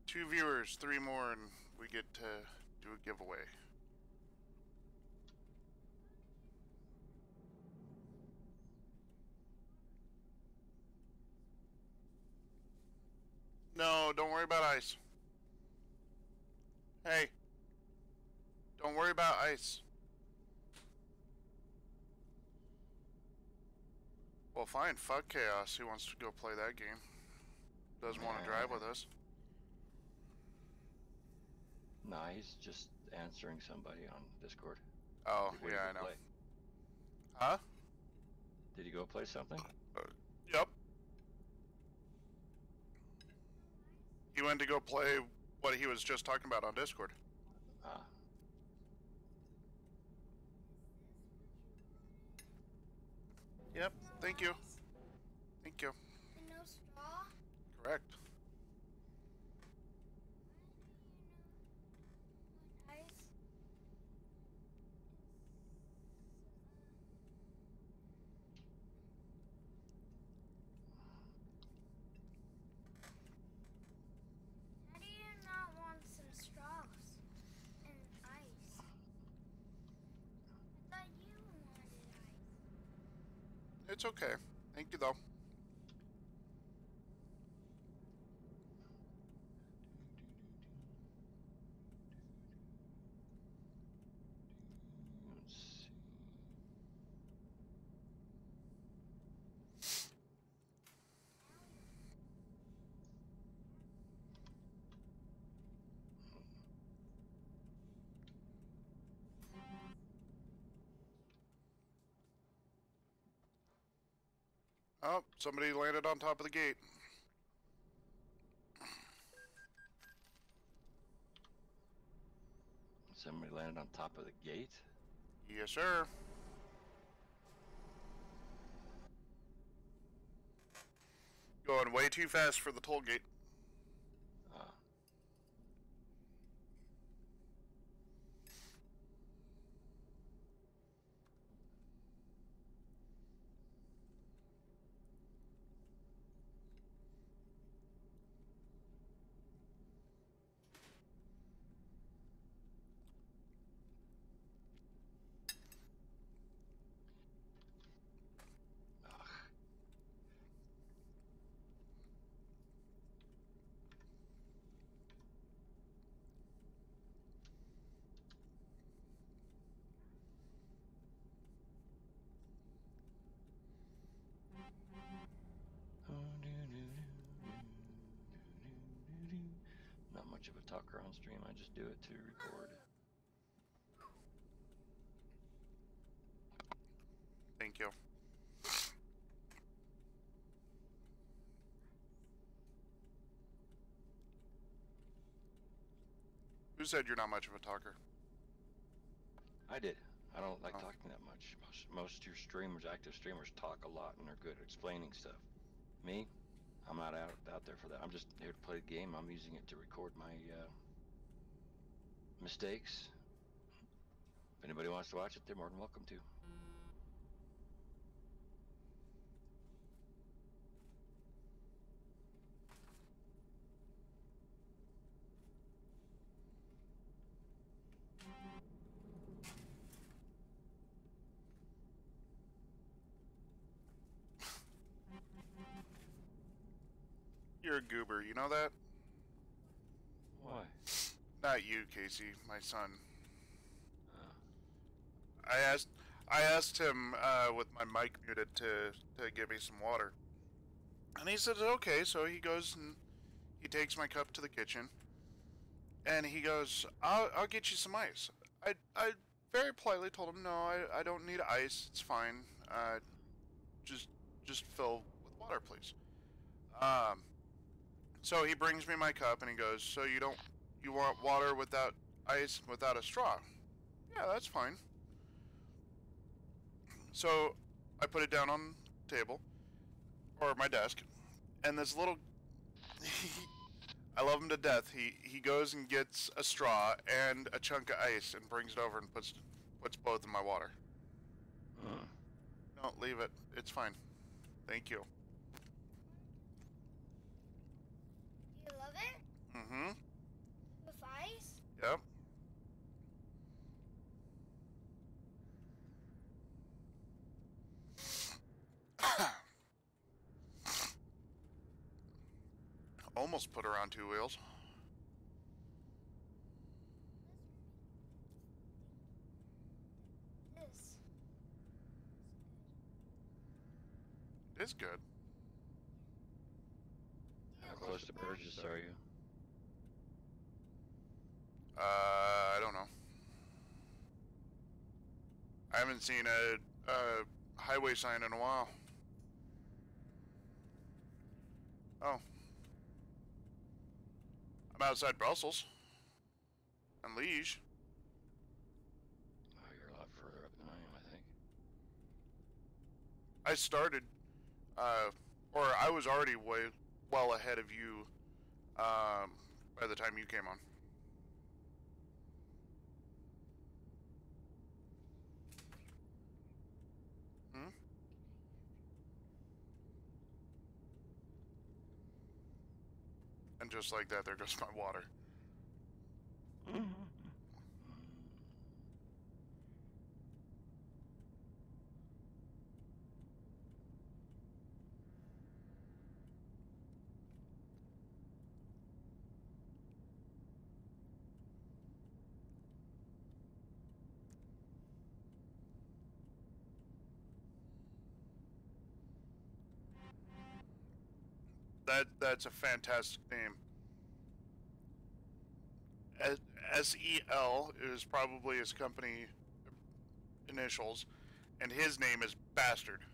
Two viewers, 3 more, and we get to do a giveaway. don't worry about ice. Hey, don't worry about ice. Well, fine. Fuck Chaos. He wants to go play that game. Doesn't want to drive with us. Nah, he's just answering somebody on Discord. Oh, Where'd he yeah, I go know. play? Huh? Did he go play something? Yep. He went to go play what he was just talking about on Discord. Ah. Yep. Thank you. Thank you. And no straw? Correct. What ice? How do you not want some straws and ice? I thought you wanted ice. It's okay. Thank you, though. Let's see. Oh, somebody landed on top of the gate. Somebody landed on top of the gate. Yes, sir. Going way too fast for the toll gate. Ah. Ugh. Not much of a talker on stream. I just do it to record. Thank you. Who said you're not much of a talker? I did. I don't like Oh. talking that much. Most of your streamers, active streamers, talk a lot and they're good at explaining stuff. Me, I'm not out there for that. I'm just here to play the game. I'm using it to record my mistakes. If anybody wants to watch it, they're more than welcome to. You're a goober, you know that? Why? Not you, Casey, my son. Uh, I asked him with my mic muted to give me some water. And he said, okay, so he goes and he takes my cup to the kitchen. And he goes, I'll get you some ice. I very politely told him, no, I don't need ice. It's fine. Just fill with water, please. So he brings me my cup and he goes, so you want water without ice, without a straw? Yeah, that's fine. So I put it down on the table, or my desk, and this little, I love him to death. He goes and gets a straw and a chunk of ice and brings it over and puts both in my water. Don't leave it. It's fine. Thank you. Do you love it? Mm-hmm. With ice? Yep. Almost put her on two wheels. This. It is good. How close to Burgess are you? I don't know. I haven't seen a highway sign in a while. Oh. I'm outside Brussels. And Liège. Oh, you're a lot further up than I am, I think. I started, or I was already way well ahead of you by the time you came on. Hmm? And just like that, there goes my water. That's a fantastic name. SEL is probably his company initials, and his name is Bastard.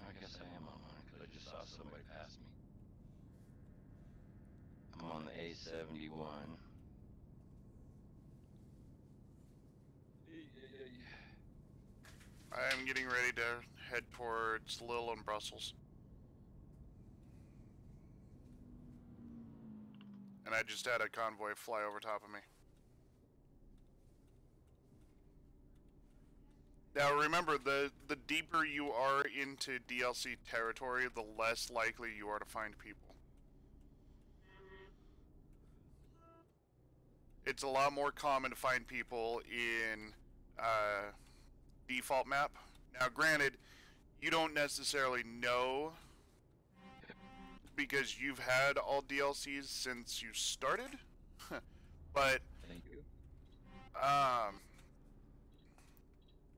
I guess I am on mine because I just saw somebody pass me. I'm on the A71. I am getting ready to head towards Lille and Brussels. And I just had a convoy fly over top of me. Now remember, the deeper you are into DLC territory, the less likely you are to find people. It's a lot more common to find people in default map. Now granted, you don't necessarily know because you've had all DLCs since you started, but Thank you.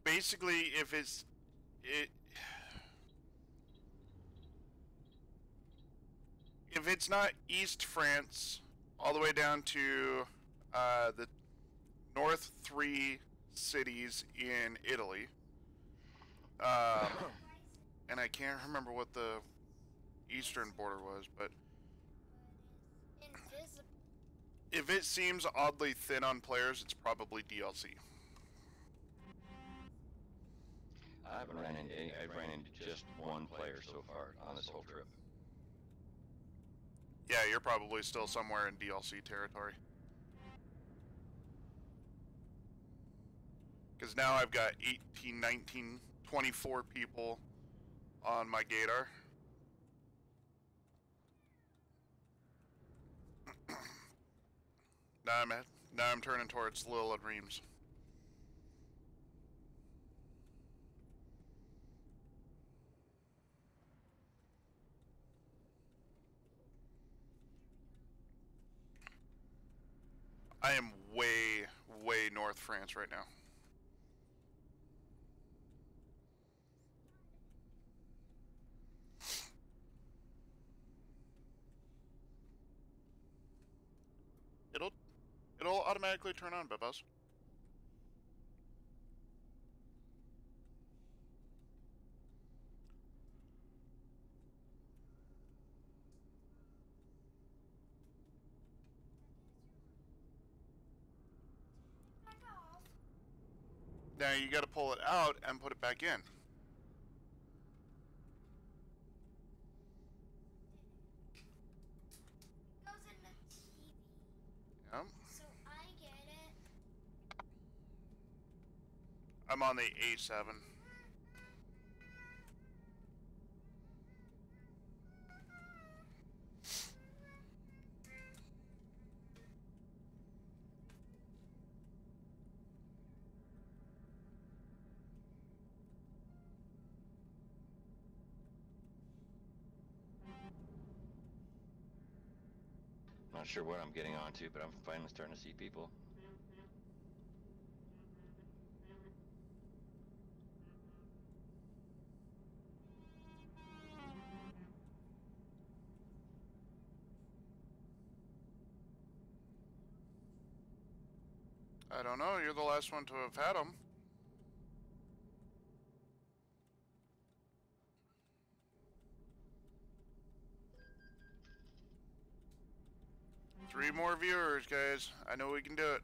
basically if it's not East France all the way down to the north 3 cities in Italy, and I can't remember what the eastern border was, but Invisible. if it seems oddly thin on players, it's probably DLC. I haven't ran into any. I ran into just one player so far on this whole trip. Yeah, you're probably still somewhere in DLC territory. Because now I've got 18, 19, 24 people on my Gator. Now I'm turning towards Lille and Reims. I am way, way North France right now. It'll automatically turn on, Bebas. Back off. Now you gotta pull it out and put it back in. It goes in the TV. Yep. So I get it. I'm on the A7. Not sure what I'm getting onto, but I'm finally starting to see people. I don't know, you're the last one to have had them. Three more viewers, guys. I know we can do it.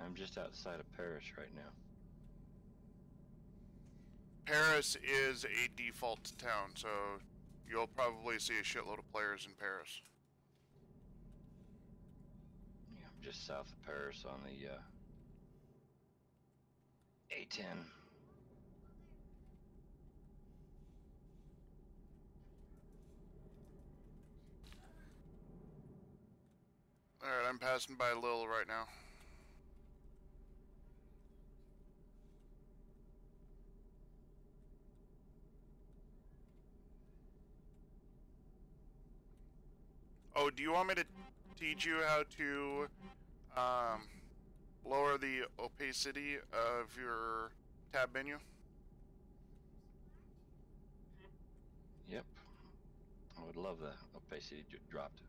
I'm just outside of Paris right now. Paris is a default town, so you'll probably see a shitload of players in Paris. Yeah, I'm just south of Paris on the A10. Alright, I'm passing by Lille right now. Oh, do you want me to teach you how to lower the opacity of your tab menu? Yep. I would love the opacity dropped.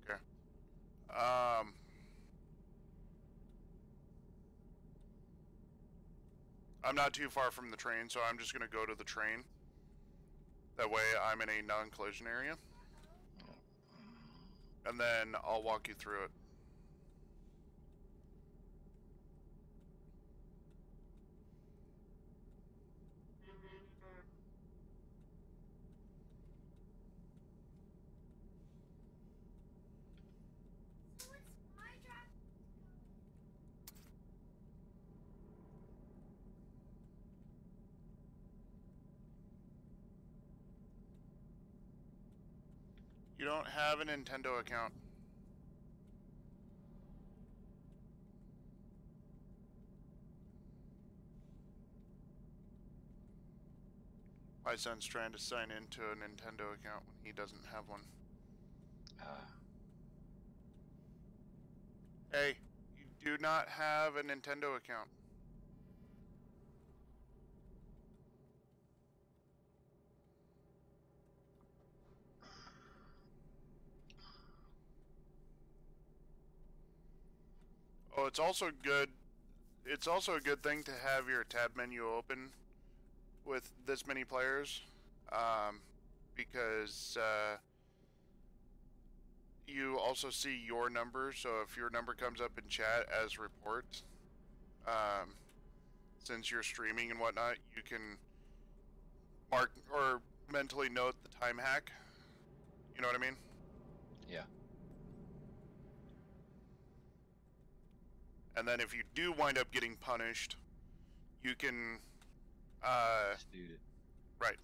Okay. I'm not too far from the train, so I'm just going to go to the train. That way I'm in a non-collision area. And then I'll walk you through it. So it's my job. You don't have a Nintendo account. My son's trying to sign into a Nintendo account when he doesn't have one. Hey, you do not have a Nintendo account. Oh, it's also good. It's also a good thing to have your tab menu open with this many players, because you also see your number. So if your number comes up in chat as report, since you're streaming and whatnot, you can mark or mentally note the time hack. You know what I mean? Yeah. And then if you do wind up getting punished, you can, Dispute it. right.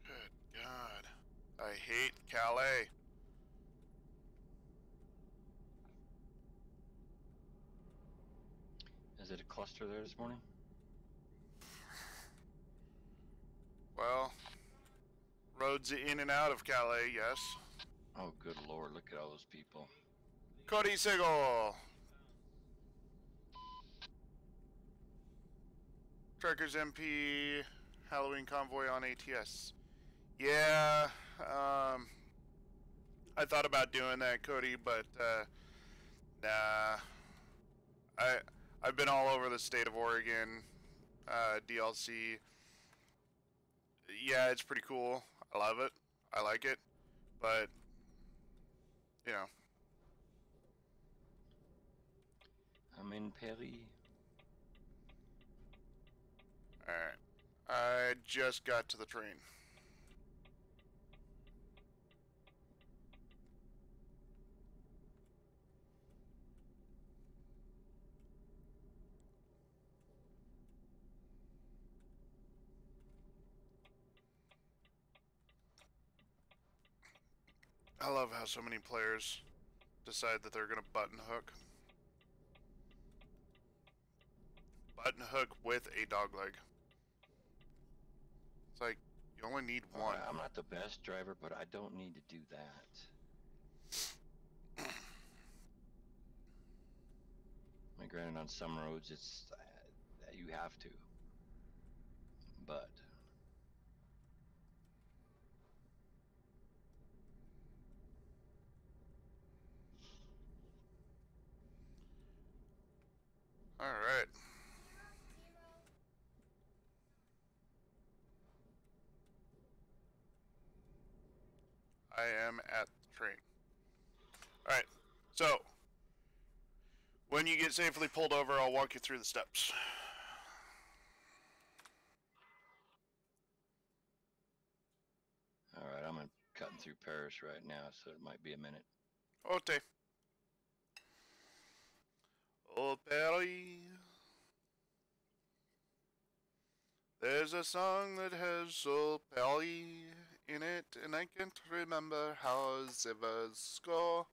Good God. I hate Calais. Is it a cluster there this morning? Well, roads in and out of Calais, yes. Oh, good lord, look at all those people. Cody Sigel. Trekkers MP, Halloween convoy on ATS. Yeah, I thought about doing that, Cody, but nah. I've been all over the state of Oregon. DLC. Yeah, it's pretty cool. I love it. I like it. But, you know, I'm in Paris. alright. I just got to the train. I love how so many players decide that they're gonna button hook. Button hook with a dog leg. It's like, you only need one. I'm not the best driver, but I don't need to do that. I mean, granted, on some roads, it's you have to, but Alright. I am at the train. Alright, so when you get safely pulled over, I'll walk you through the steps. all right, I'm cutting through Paris right now, so it might be a minute. Ote. Oh, Paris. There's a song that has Oh, Paris in it, and I can't remember how it was go.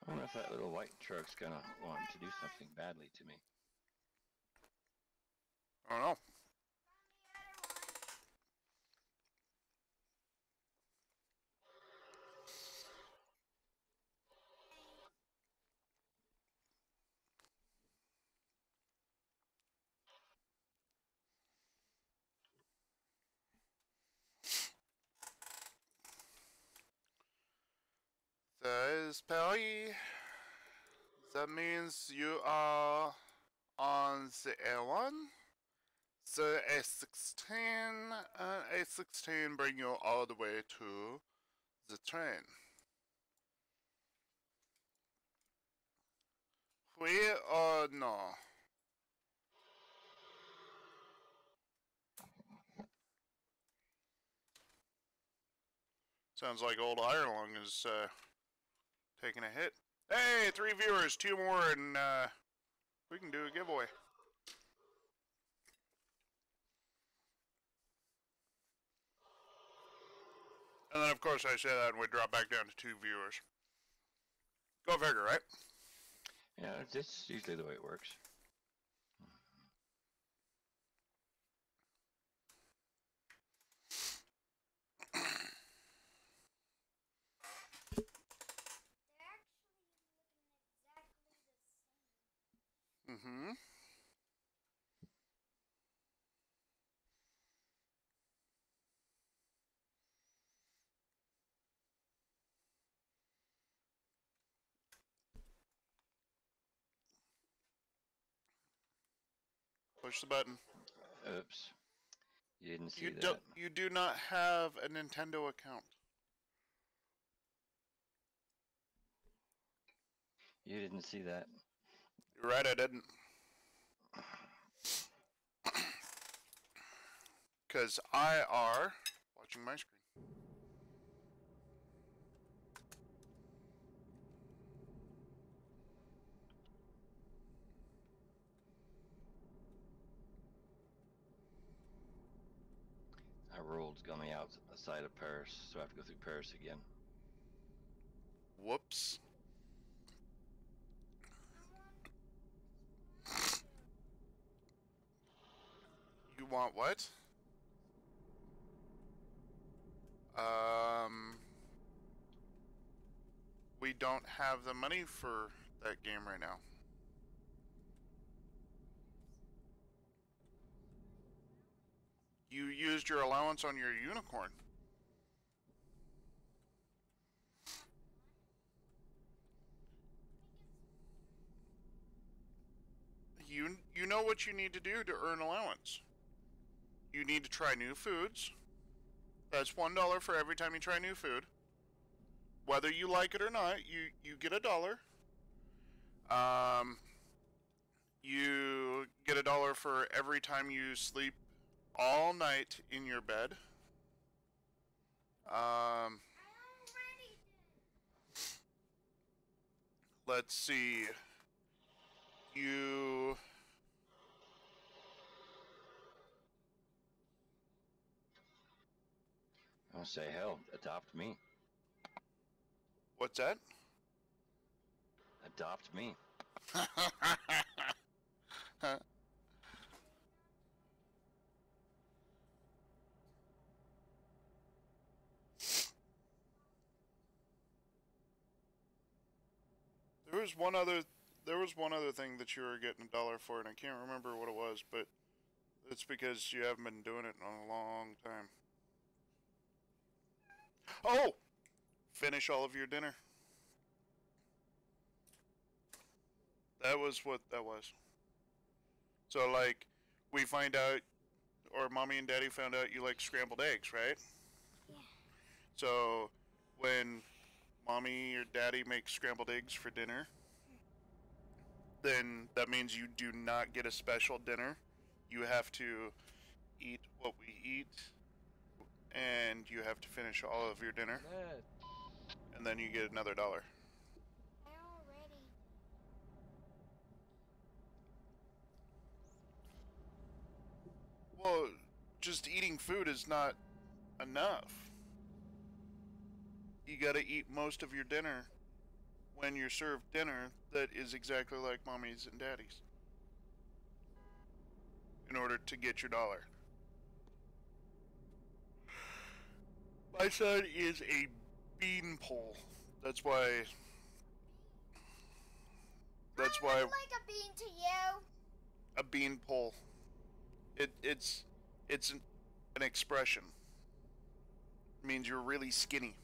I wonder if that little white truck's gonna want to do something badly to me. I don't know. There's Paris. That means you are on the A1. The A16 and A16 bring you all the way to the train. Oui or no? Sounds like old Ireland is taking a hit. Hey, 3 viewers, 2 more, and we can do a giveaway. And then, of course, I say that and we drop back down to 2 viewers. Go figure, right? Yeah, that's usually the way it works. They're actually looking exactly the same. Mm-hmm. Push the button. Oops. You didn't see You that. you do not have a Nintendo account. You didn't see that. You're right, I didn't. Because I are watching my screen. That road's got me outside of Paris, so I have to go through Paris again. Whoops. You want what? We don't have the money for that game right now. You used your allowance on your unicorn. You know what you need to do to earn allowance. You need to try new foods. That's $1 for every time you try new food. Whether you like it or not, you get $1. You get $1 for every time you sleep all night in your bed. Let's see. You I'll say, hell, adopt me. What's that? Adopt me. There was one other thing that you were getting $1 for, and I can't remember what it was, but it's because you haven't been doing it in a long time. Oh! Finish all of your dinner. That was what that was. So, like, we find out, or mommy and daddy found out you like scrambled eggs, right? Yeah. So, when mommy or daddy makes scrambled eggs for dinner, then that means you do not get a special dinner. You have to eat what we eat, and you have to finish all of your dinner, Dad. and then you get another $1. I already. Well, just eating food is not enough. You gotta eat most of your dinner when you're served dinner that is exactly like mommy's and daddy's in order to get your $1. My son is a beanpole. That's why I would like a bean to you. a beanpole. It's an expression. It means you're really skinny.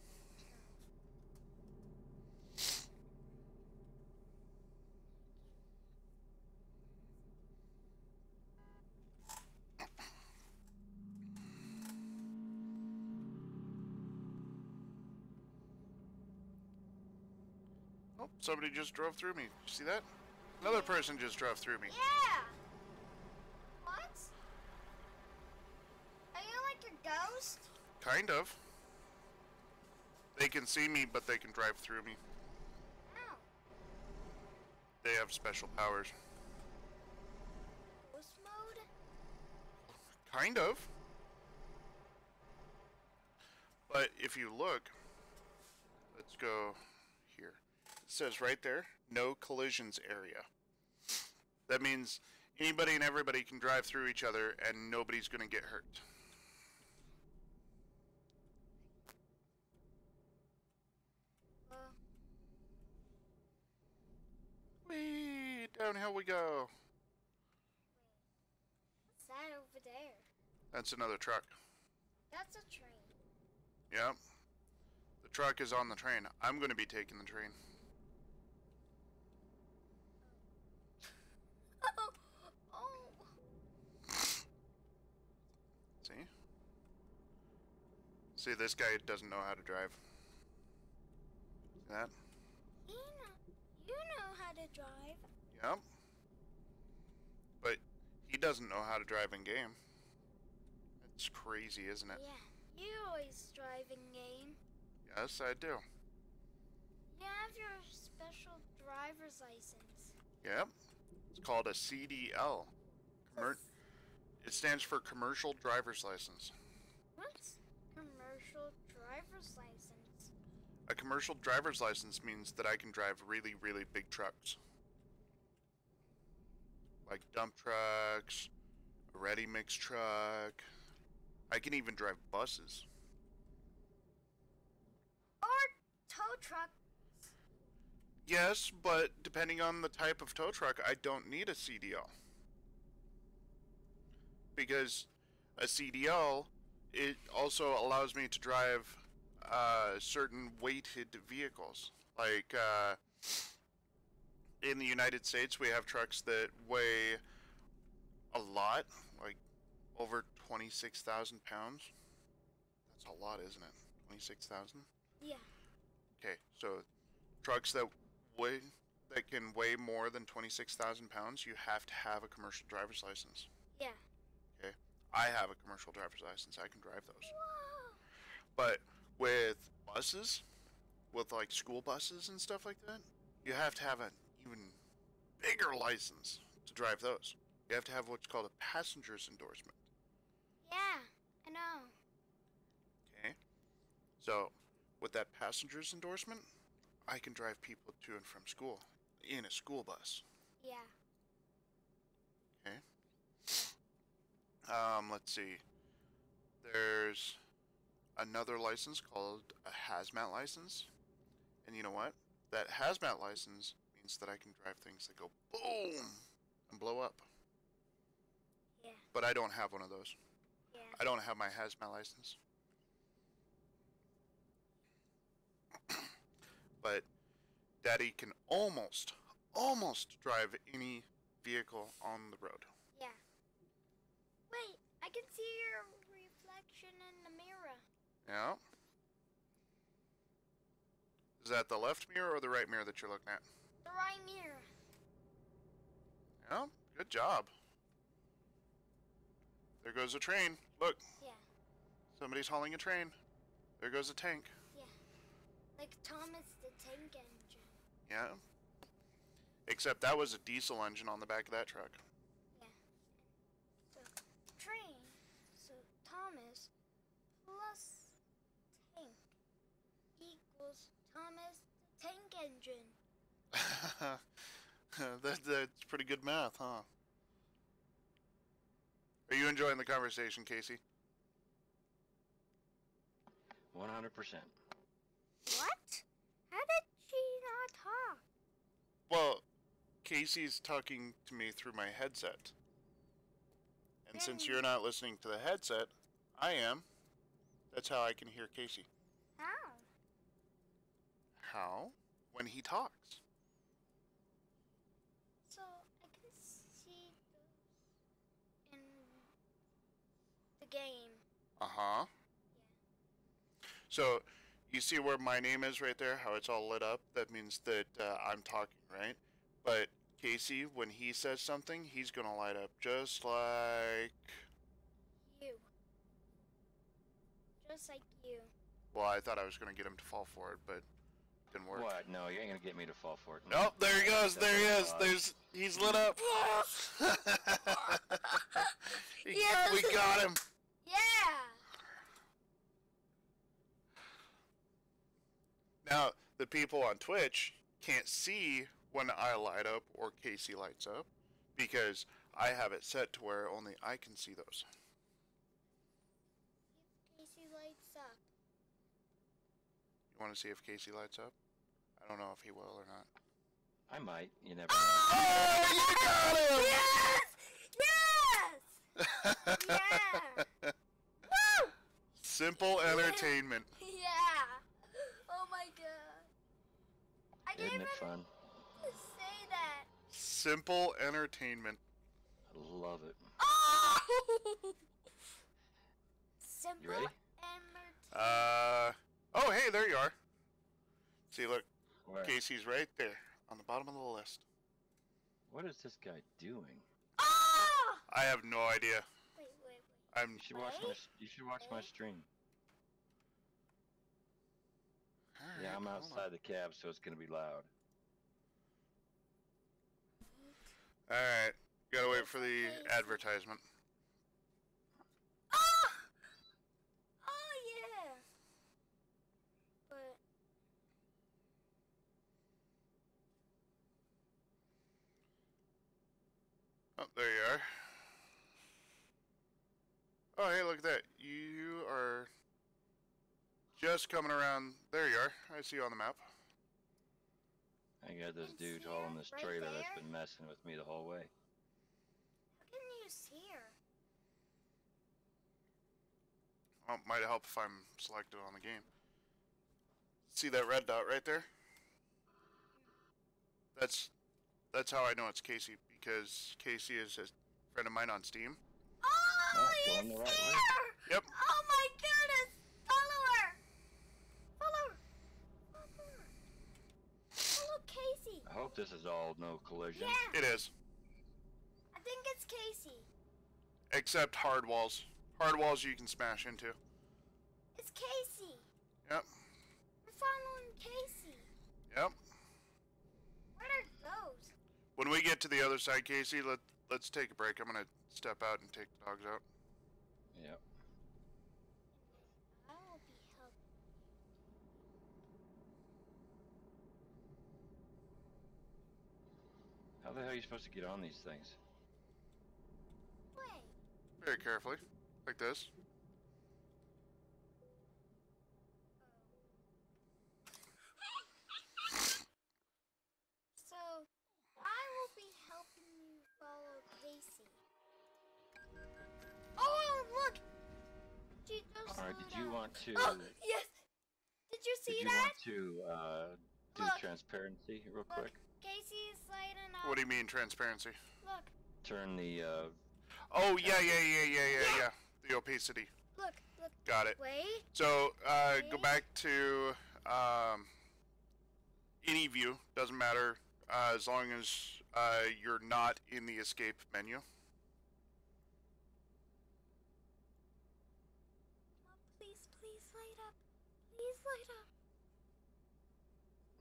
Oh, somebody just drove through me. You see that? Another person just drove through me. Yeah. What? Are you like a ghost? Kind of. They can see me, but they can drive through me. No. They have special powers. Ghost mode? Kind of. But if you look, let's go here. It says right there, no collisions area. That means anybody and everybody can drive through each other and nobody's going to get hurt. Whee! Downhill we go. What's that over there? That's another truck. That's a train. Yep. The truck is on the train. I'm going to be taking the train. Oh. Oh. See? See, this guy doesn't know how to drive. See that? You know how to drive. Yep. But he doesn't know how to drive in game. It's crazy, isn't it? Yeah. You always drive in game. Yes, I do. You have your special driver's license. Yep. It's called a CDL. It stands for Commercial Driver's License. What's commercial driver's license? A commercial driver's license means that I can drive really, really big trucks. Like dump trucks, a ready mix truck. I can even drive buses. Or tow truck. Yes, but depending on the type of tow truck, I don't need a CDL. Because a CDL, it also allows me to drive certain weighted vehicles. Like in the United States, we have trucks that weigh a lot, like over 26,000 pounds. That's a lot, isn't it? 26,000? Yeah. Okay, so trucks that can weigh more than 26,000 pounds, you have to have a commercial driver's license. Yeah. Okay, I have a commercial driver's license. I can drive those. Whoa. But with buses, with like school buses and stuff like that, you have to have an even bigger license to drive those. You have to have what's called a passenger's endorsement. Yeah, I know. Okay, so with that passenger's endorsement, I can drive people to and from school in a school bus. Yeah. Okay. Let's see. There's another license called a hazmat license. And you know what? That hazmat license means that I can drive things that go boom and blow up. Yeah. But I don't have one of those. Yeah. I don't have my hazmat license. But Daddy can almost drive any vehicle on the road. Yeah. Wait, I can see your reflection in the mirror. Yeah. Is that the left mirror or the right mirror that you're looking at? The right mirror. Yeah, good job. There goes a train. Look, Yeah. somebody's hauling a train. There goes a tank. Yeah. Like Thomas the Tank Engine. Yeah. Except that was a diesel engine on the back of that truck. Yeah. So train. So Thomas plus tank equals Thomas the Tank Engine. That's pretty good math, huh? Are you enjoying the conversation, Casey? 100%. What? How did she not talk? Well, Casey's talking to me through my headset. And since you're not listening to the headset, I am. That's how I can hear Casey. How? How? When he talks. So I can see those in the game. Uh-huh. So, you see where my name is right there? How it's all lit up? That means that I'm talking, right? But Casey, when he says something, he's gonna light up just like... You. Just like you. Well, I thought I was gonna get him to fall for it, but didn't work. What? No, you ain't gonna get me to fall for it. Nope, there he goes. There he is. He's lit up. Yes. We got him. Yeah. Now, the people on Twitch can't see when I light up or Casey lights up because I have it set to where only I can see those. If Casey lights up. You want to see if Casey lights up? I don't know if he will or not. I might. You never know. Oh, you got him! Yes! Yes! Yeah! Woo! Simple entertainment. Yeah! Oh my god. I Isn't didn't it even fun? say that. Simple entertainment. I love it. Oh! Simple You ready? Oh, hey, there you are. See, look, Where? Casey's right there on the bottom of the list. What is this guy doing? Oh! I have no idea. Wait. I'm. You should watch my. You should watch my stream. Yeah, I'm Alright, hold on. outside the cab, so it's gonna be loud. Alright, gotta wait for the advertisement. Oh! Oh yeah. But Oh, there you are. Oh, hey, look at that. You are just coming around. There you are. I see you on the map. I got this It's dude here, hauling this right trailer that's there. been messing with me the whole way. How can you see her? Well, might help if I'm selected on the game. See that red dot right there? That's how I know it's Casey, because Casey is a friend of mine on Steam. Oh, Oh, he's going the right way. here! Yep. Oh my goodness! Follow her! Follow her! Follow her! Follow Casey! I hope this is all no collision. Yeah! It is, I think it's Casey. except hard walls. Hard walls you can smash into. It's Casey. Yep. We're following Casey. Yep. Where are those? When we get to the other side, Casey, let's take a break. I'm gonna step out and take the dogs out. Yep. I will be helping. How the hell are you supposed to get on these things? Wait. Very carefully, like this. So, I will be helping you follow Casey. Oh, look! She just All right. slowed Did you down. want to? Oh, yes! Did you see Did you that? want to do Look. transparency real Look, quick? Casey is sliding up. What do you mean transparency? Look, Turn the Oh yeah. The opacity. look, look. Got it. Wait. So go back to any view. Doesn't matter as long as you're not in the escape menu. Mom, please, please light up. Please light up.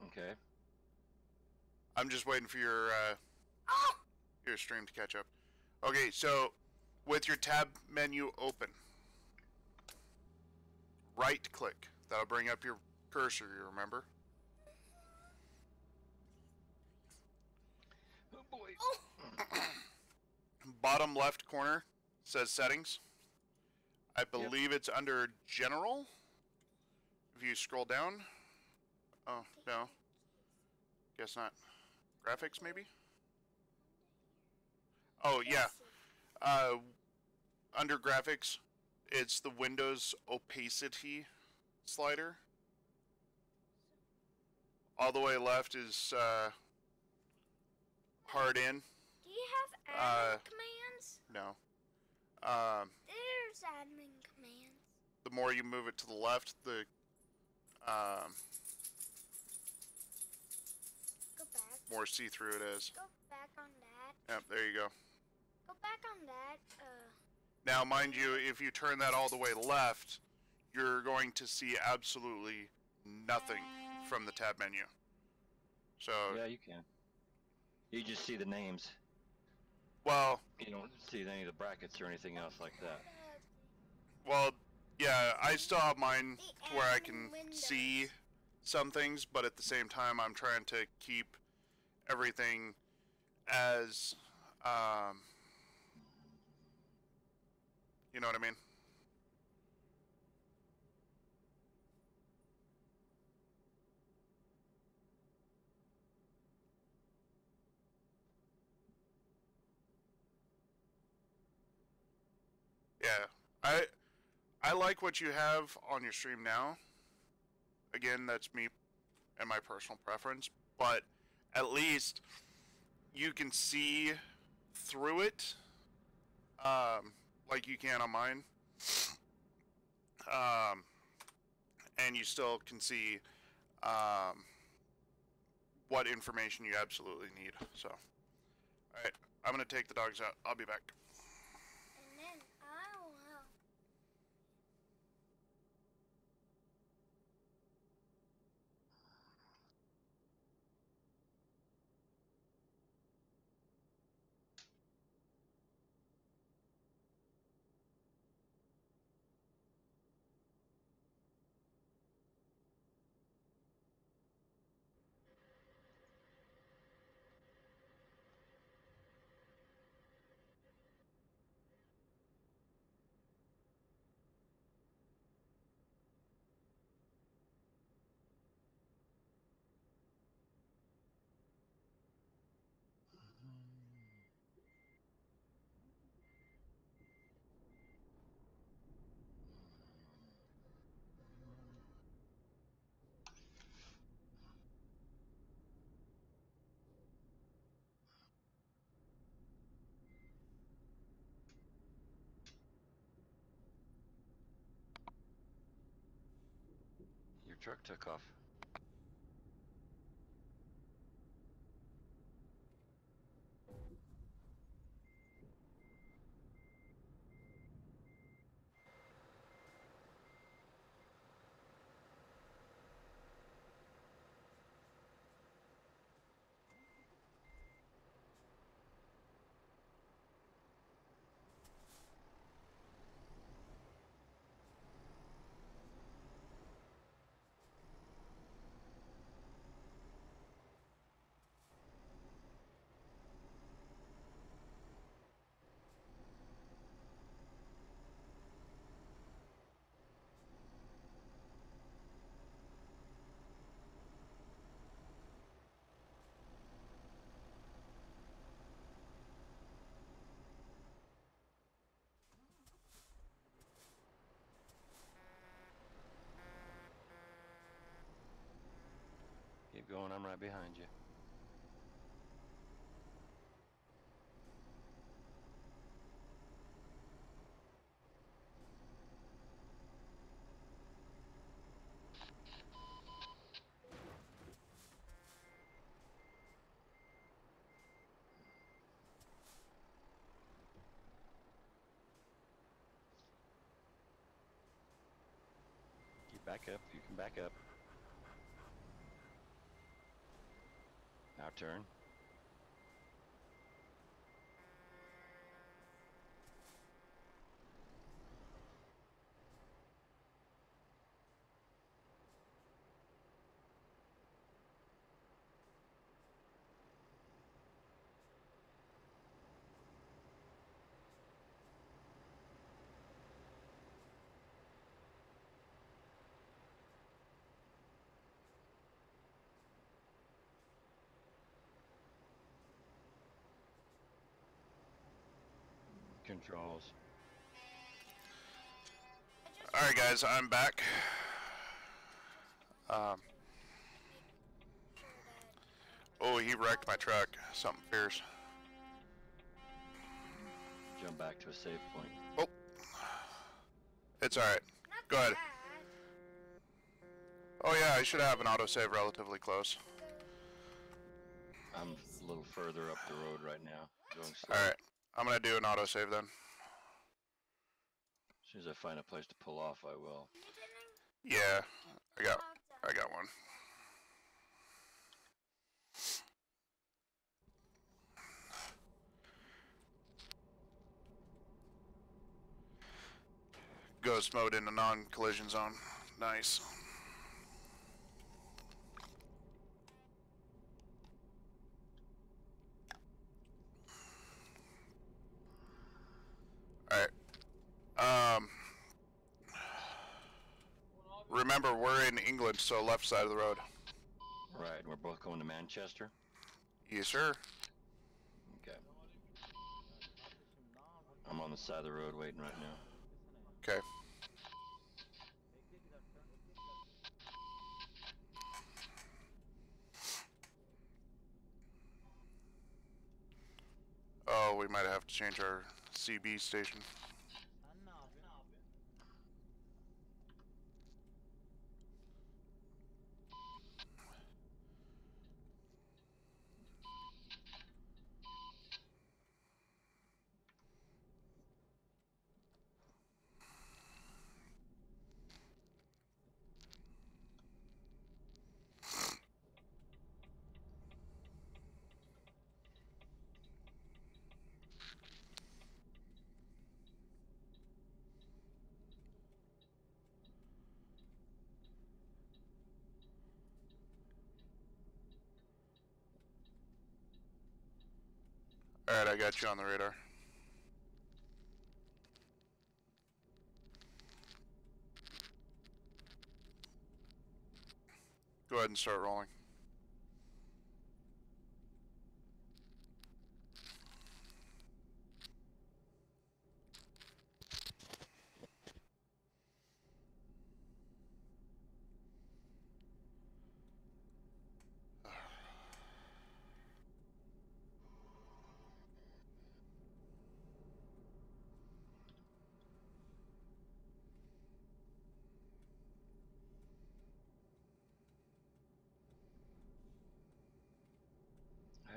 okay. I'm just waiting for Oh! your stream to catch up. Okay, so with your tab menu open, right click. That'll bring up your cursor, you remember? Oh boy. Oh! Bottom left corner says settings. I believe it's under general. If you scroll down. Oh, no. Guess not. Graphics, maybe? Oh, yeah. Casey. Under graphics, it's the Windows opacity slider. All the way left is hard in. Do you have admin uh, commands? No. There's admin commands. The more you move it to the left, the Go back. more see-through it is. Go back on that. Yep, there you go. Go back on that. Now, mind you, if you turn that all the way left, you're going to see absolutely nothing from the tab menu. So, Yeah, you can. You just see the names. well, You don't see any of the brackets or anything else like that. well, yeah, I still have mine The to where I admin can windows. see some things, but at the same time, I'm trying to keep everything as, you know what I mean? Yeah, I like what you have on your stream now. Again, that's me and my personal preference, but at least you can see through it, like you can on mine, and you still can see what information you absolutely need. So, all right, I'm gonna take the dogs out. I'll be back. And then I will help. truck took off. Keep going, I'm right behind you. Keep back up, you can back up. Now turn. Controls. All right, guys, I'm back. Oh, he wrecked my truck. Something fierce. Jump back to a save point. Oh, it's all right. Not Go ahead. bad. Oh yeah, I should have an autosave relatively close. I'm a little further up the road right now. Going slow. All right, I'm gonna do an autosave then. As soon as I find a place to pull off, I will. Yeah, I got one. Ghost mode into non-collision zone. Nice. Alright. Remember, we're in England, so left side of the road. Right, we're both going to Manchester. Yes, sir. Okay. I'm on the side of the road waiting right now. Okay. Oh, we might have to change our CB station. Alright, I got you on the radar. Go ahead and start rolling.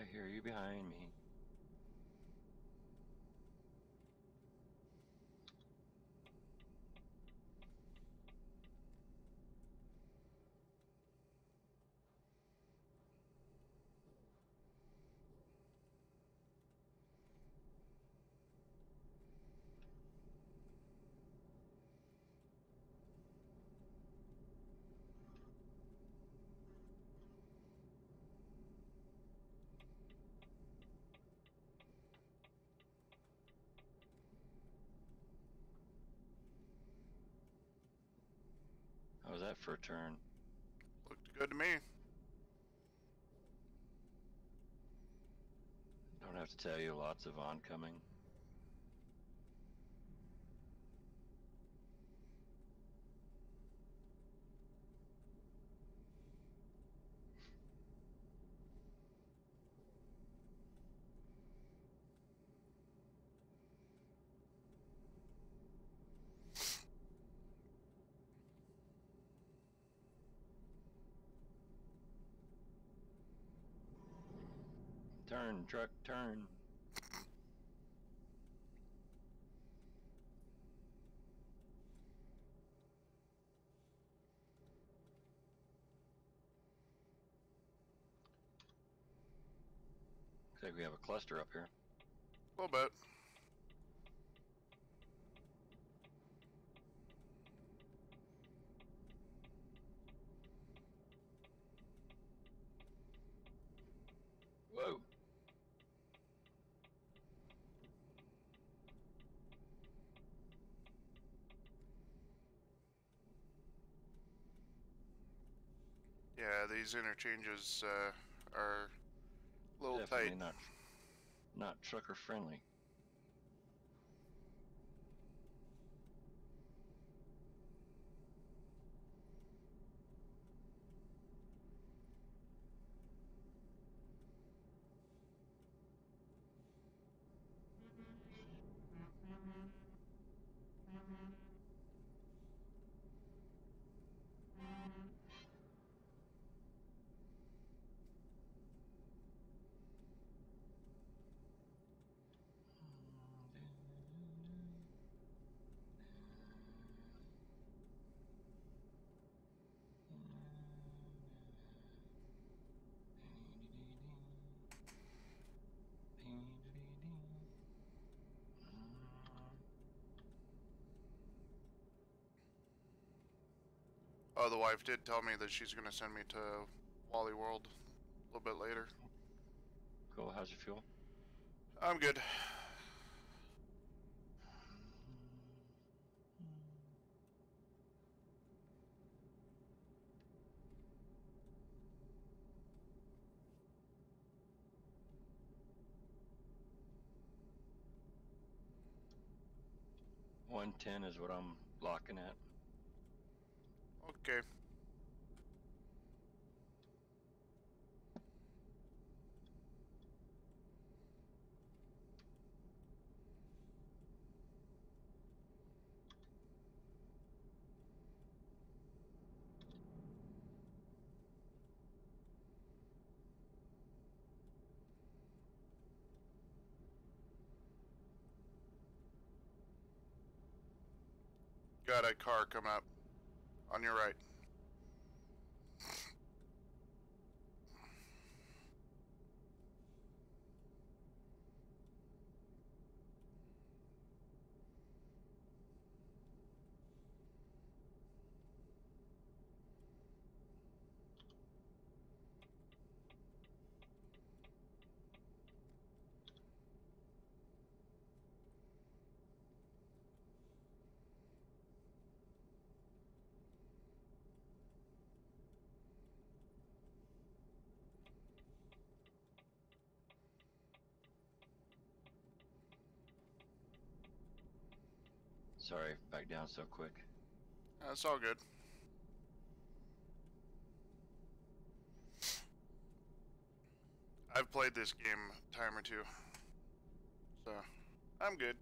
I hear you behind me. How was that for a turn? Looked good to me. Don't have to tell you, lots of oncoming. Turn, truck, turn. Looks like we have a cluster up here. A little bit. Whoa. Yeah, these interchanges are a little Definitely tight. not trucker friendly. Oh, the wife did tell me that she's gonna send me to Wally World a little bit later. Cool, how's your fuel? I'm good. $110 is what I'm locking at. Okay. Got a car coming up on your right. Sorry, back down so quick. That's all good. I've played this game a time or two, so I'm good.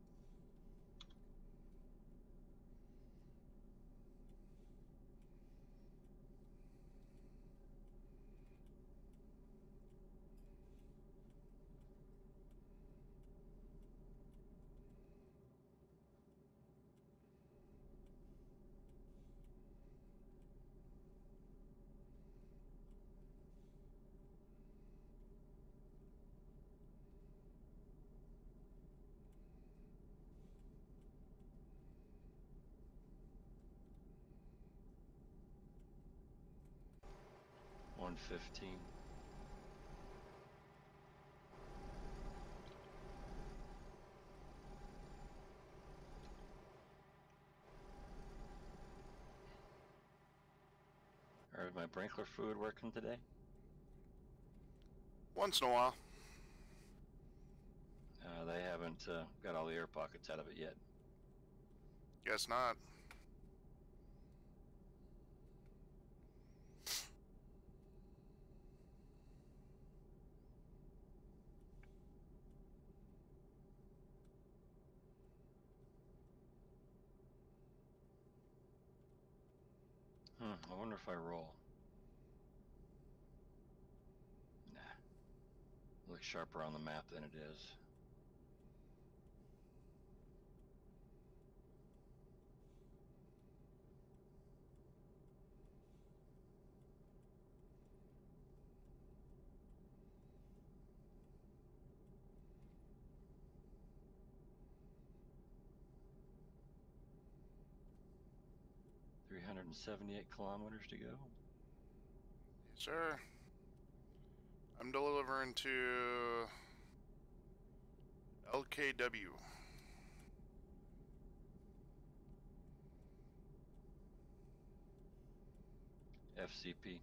115. Are my Brinkler fluid working today? Once in a while. They haven't got all the air pockets out of it yet. Guess not. I wonder if I roll. Nah. It looks sharper on the map than it is. $378 kilometers to go. Yes, sir. I'm delivering to LKW. FCP.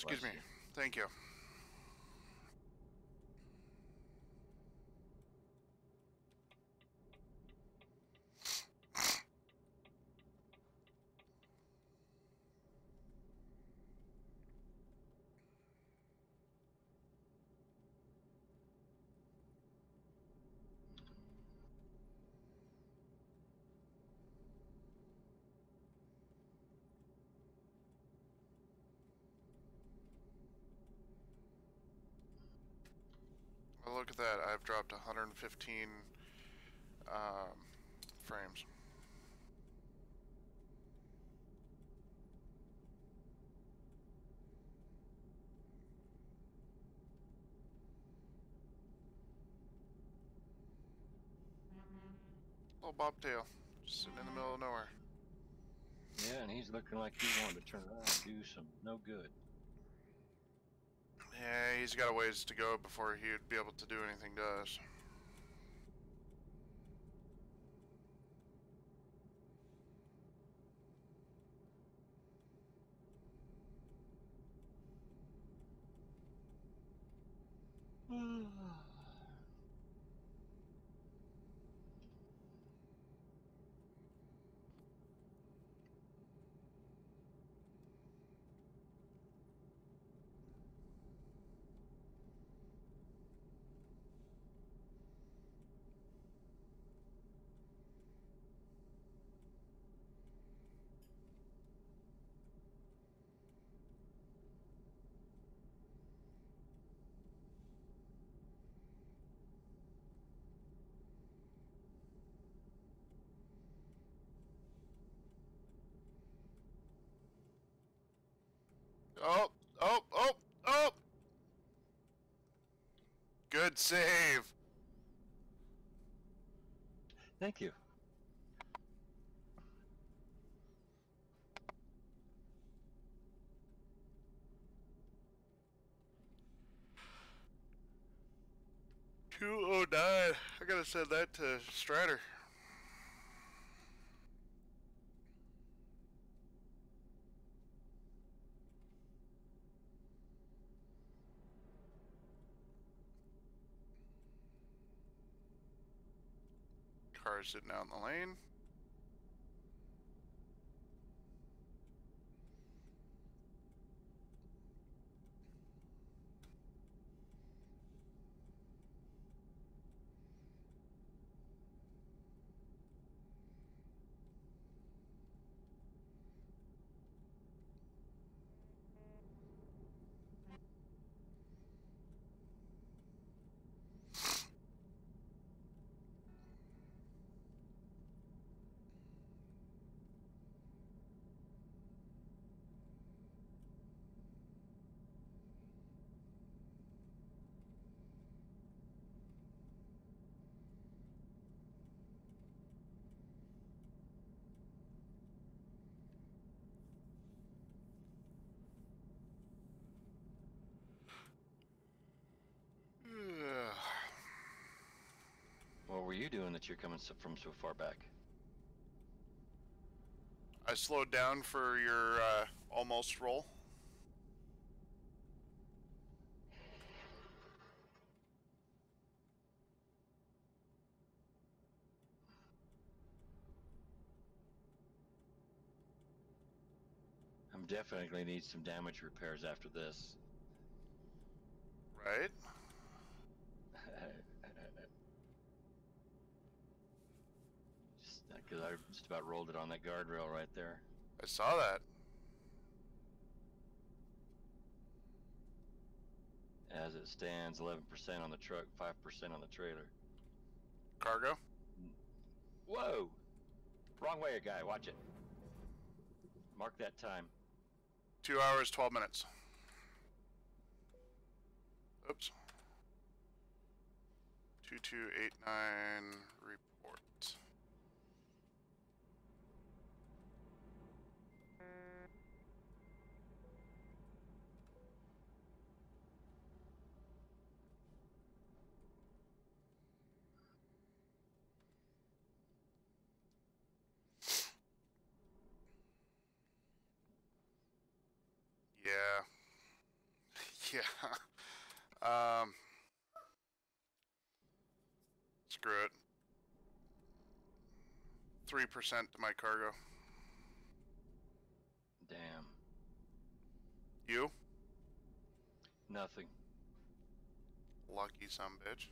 Excuse me. Bless you. Thank you. Well, look at that. I've dropped 115 frames. Little bobtail, just sitting in the middle of nowhere. Yeah, and he's looking like he wanted to turn around and do some no good. Yeah, he's got a ways to go before he'd be able to do anything to us. Oh, oh, oh, oh! Good save. Thank you. $209. I gotta send that to Strider. Cars sitting out in the lane. What were you doing that you're coming from so far back? I slowed down for your almost roll. I'm definitely need some damage repairs after this. Right? Just because I just about rolled it on that guardrail right there. I saw that. As it stands, 11% on the truck, 5% on the trailer. Cargo? Whoa! Wrong way, guy. Watch it. Mark that time. 2 hours, 12 minutes. Oops. 2289 report. Yeah. Yeah. Screw it. 3% to my cargo. Damn. You? Nothing. Lucky some bitch.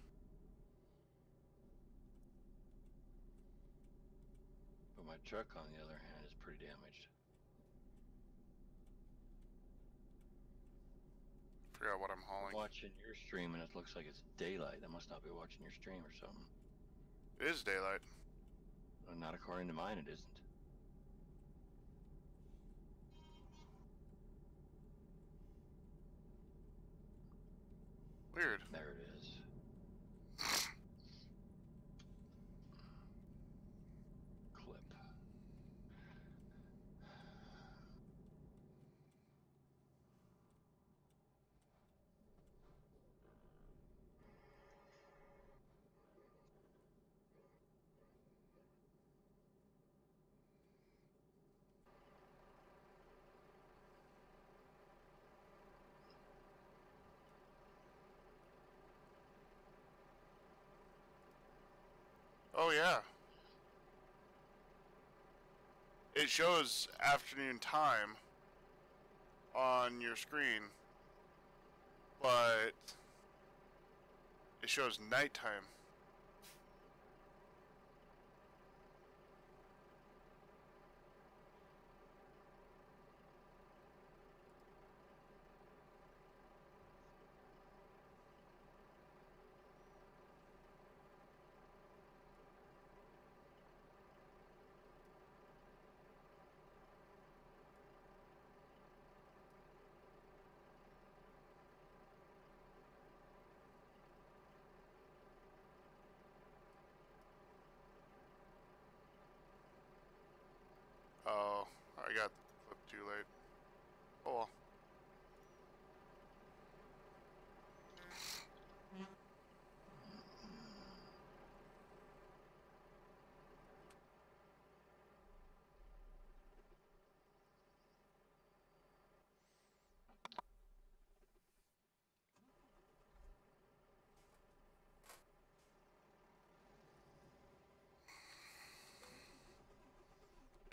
But my truck, on the other hand, is pretty damaged. Forgot what I'm hauling. I'm watching your stream and it looks like it's daylight. I must not be watching your stream or something. It is daylight. Well, not according to mine, it isn't. Weird. There it is. Clip. Oh yeah. It shows afternoon time on your screen, but it shows nighttime. Oh, I got the clip too late. Oh well.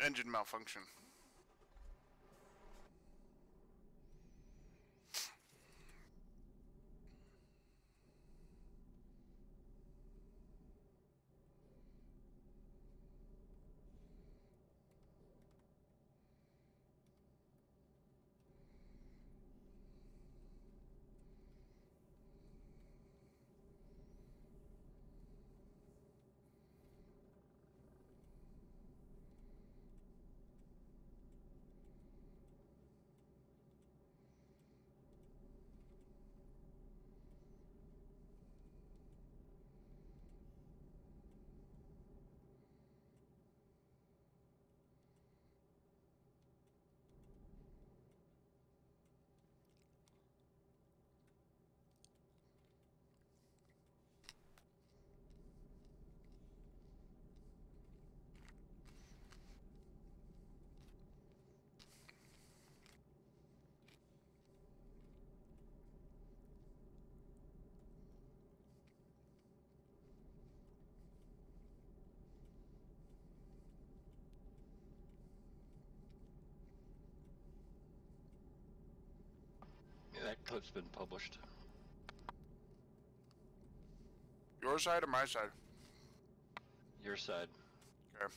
engine malfunction. Yeah, that clip's been published. Your side or my side? Your side. Okay.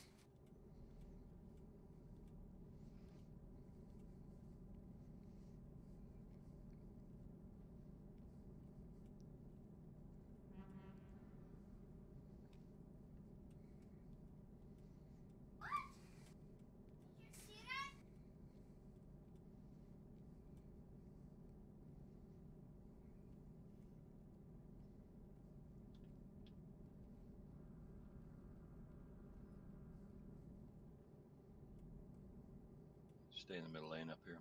Did you see that? Stay in the middle lane up here.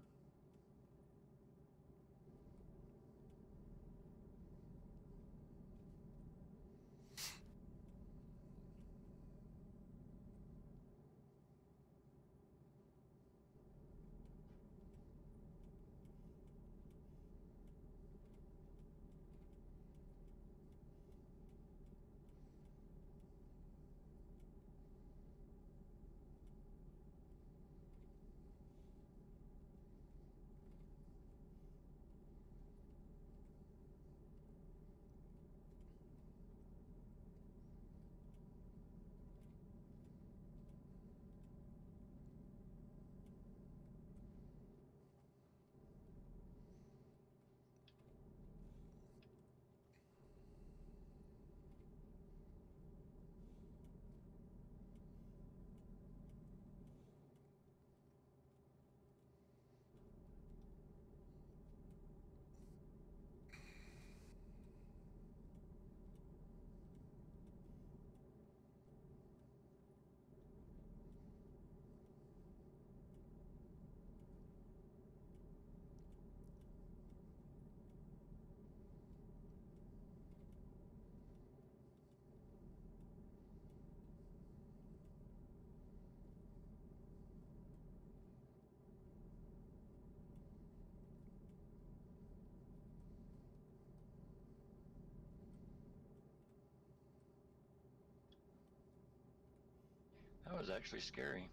That was actually scary.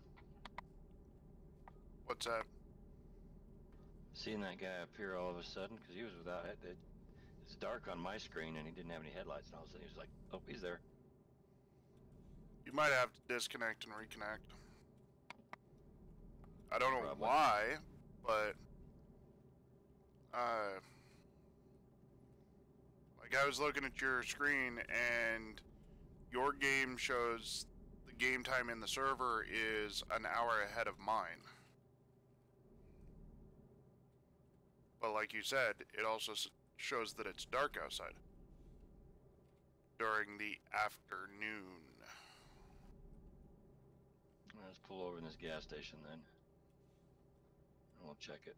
What's that? Seeing that guy appear all of a sudden, because he was without it. It's dark on my screen, and he didn't have any headlights, and all of a sudden he was like, "Oh, he's there." You might have to disconnect and reconnect. I don't know Probably. why, but like I was looking at your screen and your game shows the game time in the server is an hour ahead of mine. But like you said, it also shows that it's dark outside during the afternoon. Let's pull over in this gas station then, and we'll check it.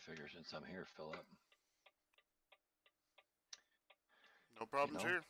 figure since I'm here, fill up. No problems know. here.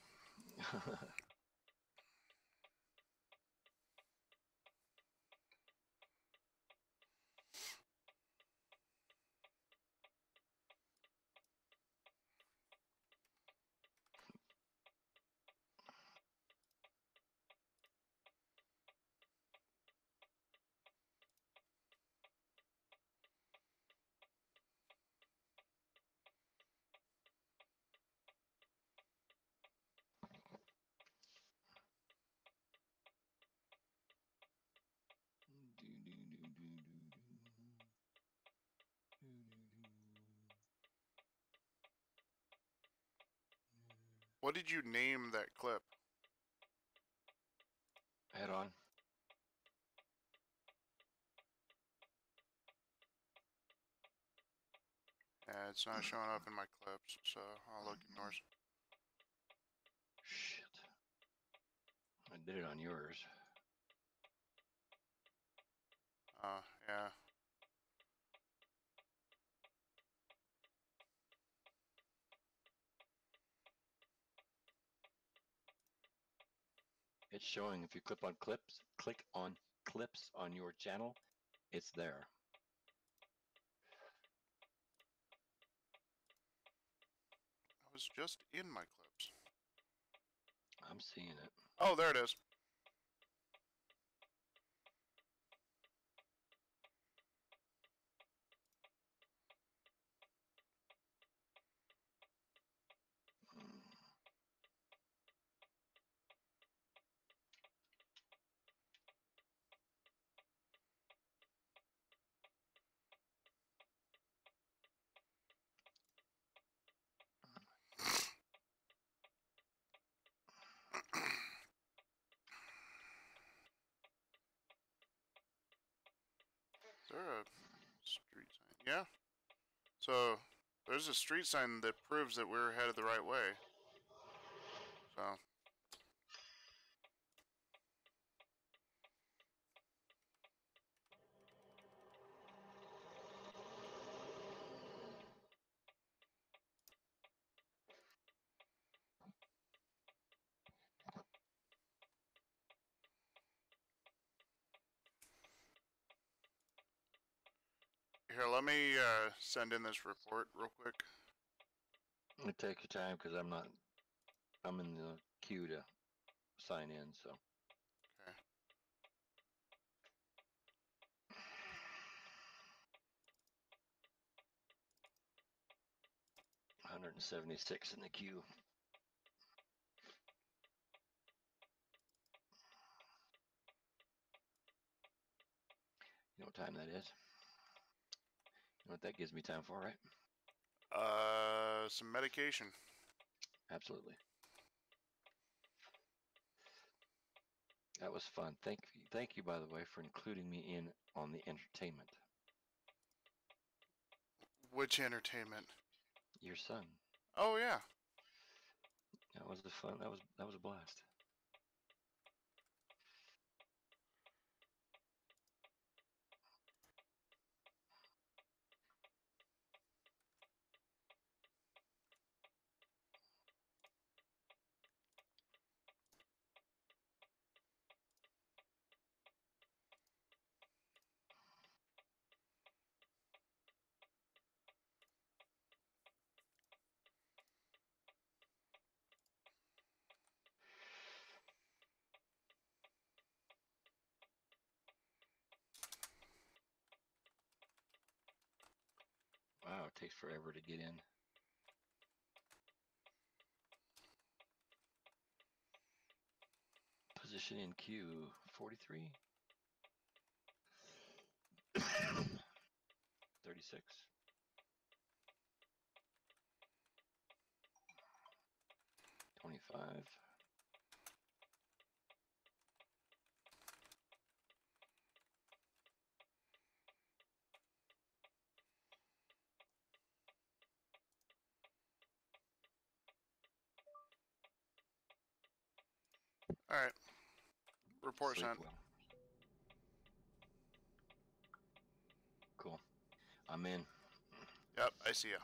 What did you name that clip? Head on. Yeah, it's not showing up in my clips, so I'll look in yours. Shit. I did it on yours. Yeah. It's showing if you click on clips on your channel, it's there. I was just in my clips. I'm seeing it. Oh, there it is. Is there a street sign? Yeah. So there's a street sign that proves that we're headed the right way. So here, let me send in this report real quick. You take your time because I'm in the queue to sign in, so. Okay. $176 in the queue. You know what time that is? You know what that gives me time for, right? Some medication. Absolutely. That was fun. Thank you, by the way, for including me in on the entertainment. Which entertainment? Your son. Oh yeah. That was the fun. That was a blast. Wow, it takes forever to get in. Position in queue 43. 36. 25. All right. Report Sleep sent. well. Cool. I'm in. Yep, I see ya.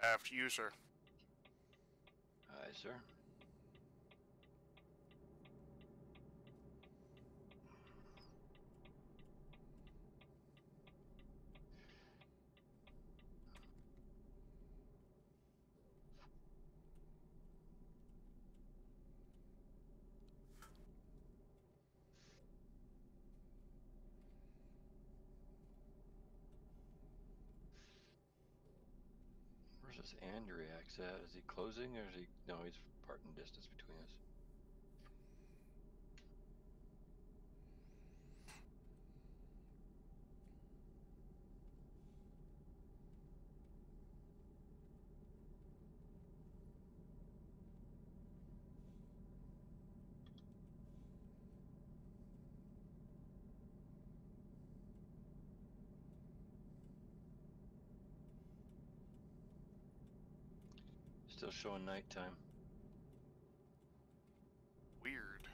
After you, sir. Aye, sir. Where's this Andriax at? Is he closing or is he? No, he's parting distance between us. Still showing nighttime. Weird.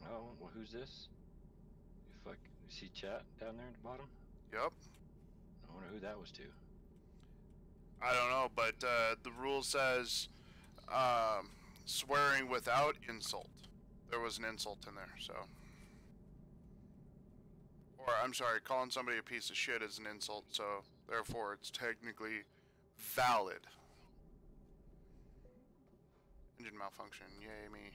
Oh, well, who's this? You see chat down there at the bottom? Yep. I wonder who that was to. I don't know, but the rule says swearing without insult. There was an insult in there, so. Or, I'm sorry, calling somebody a piece of shit is an insult, so therefore it's technically valid. Engine malfunction, yay me.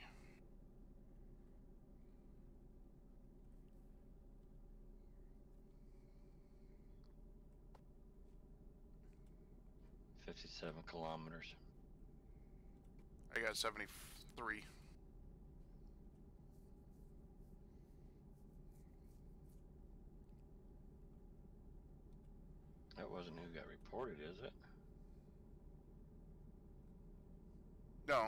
$57 kilometers. I got 73. That wasn't who got reported, is it? No.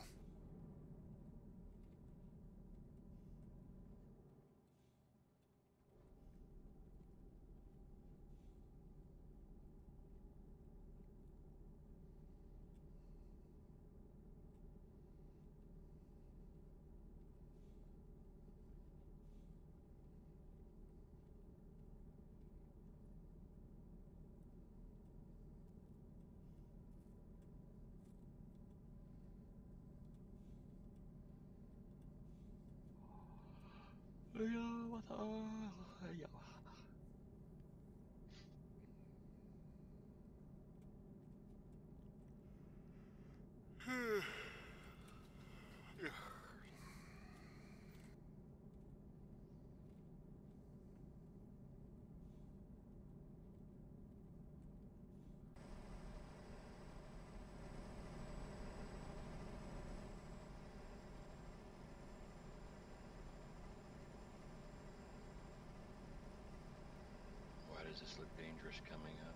Why does this look dangerous coming up?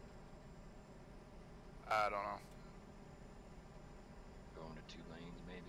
I don't know. Going to 2 lanes, maybe?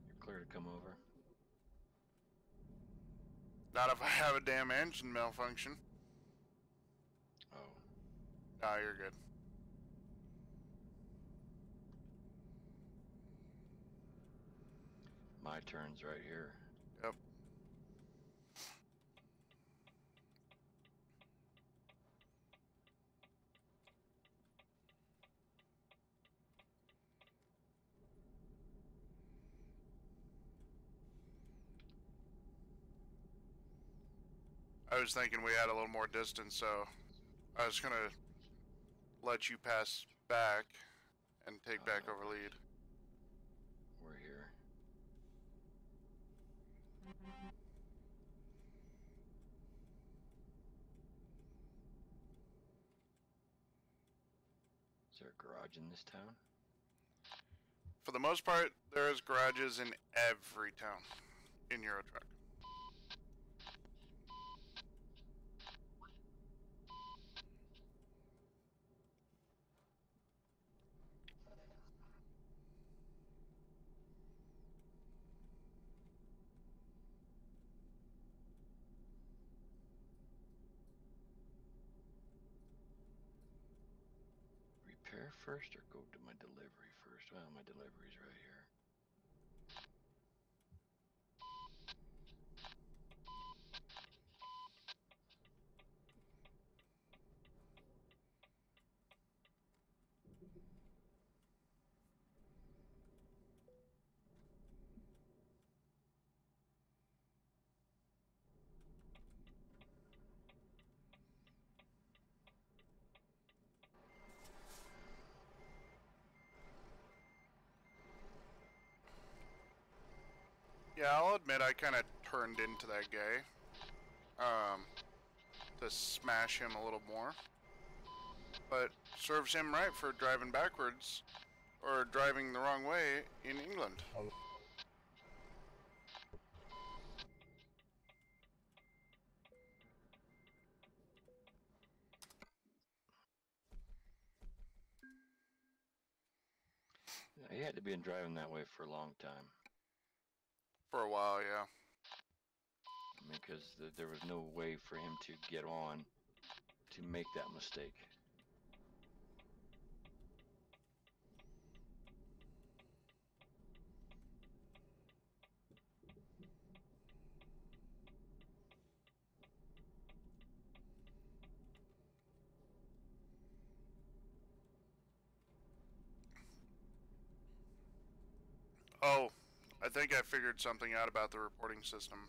You're clear to come over. Not if I have a damn engine malfunction. Oh, Nah, you're good. my turn's right here. Yep. I was thinking we had a little more distance, so I was gonna let you pass back and take back over lead. We're here. Is there a garage in this town? For the most part, there's garages in every town in Euro Truck. Repair first or go to my delivery first? Well, my delivery's right here. Yeah, I'll admit I kind of turned into that guy. To smash him a little more. But serves him right for driving backwards or driving the wrong way in England. Yeah, he had to be driving that way for a long time. For a while, yeah. I mean, because there was no way for him to get on to make that mistake. Oh, I think I figured something out about the reporting system.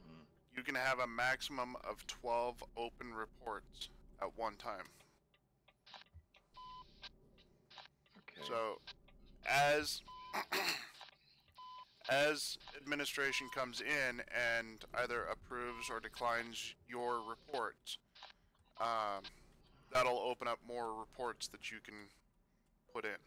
Mhm. You can have a maximum of 12 open reports at one time. Okay. So, as as administration comes in and either approves or declines your reports, that'll open up more reports that you can put in.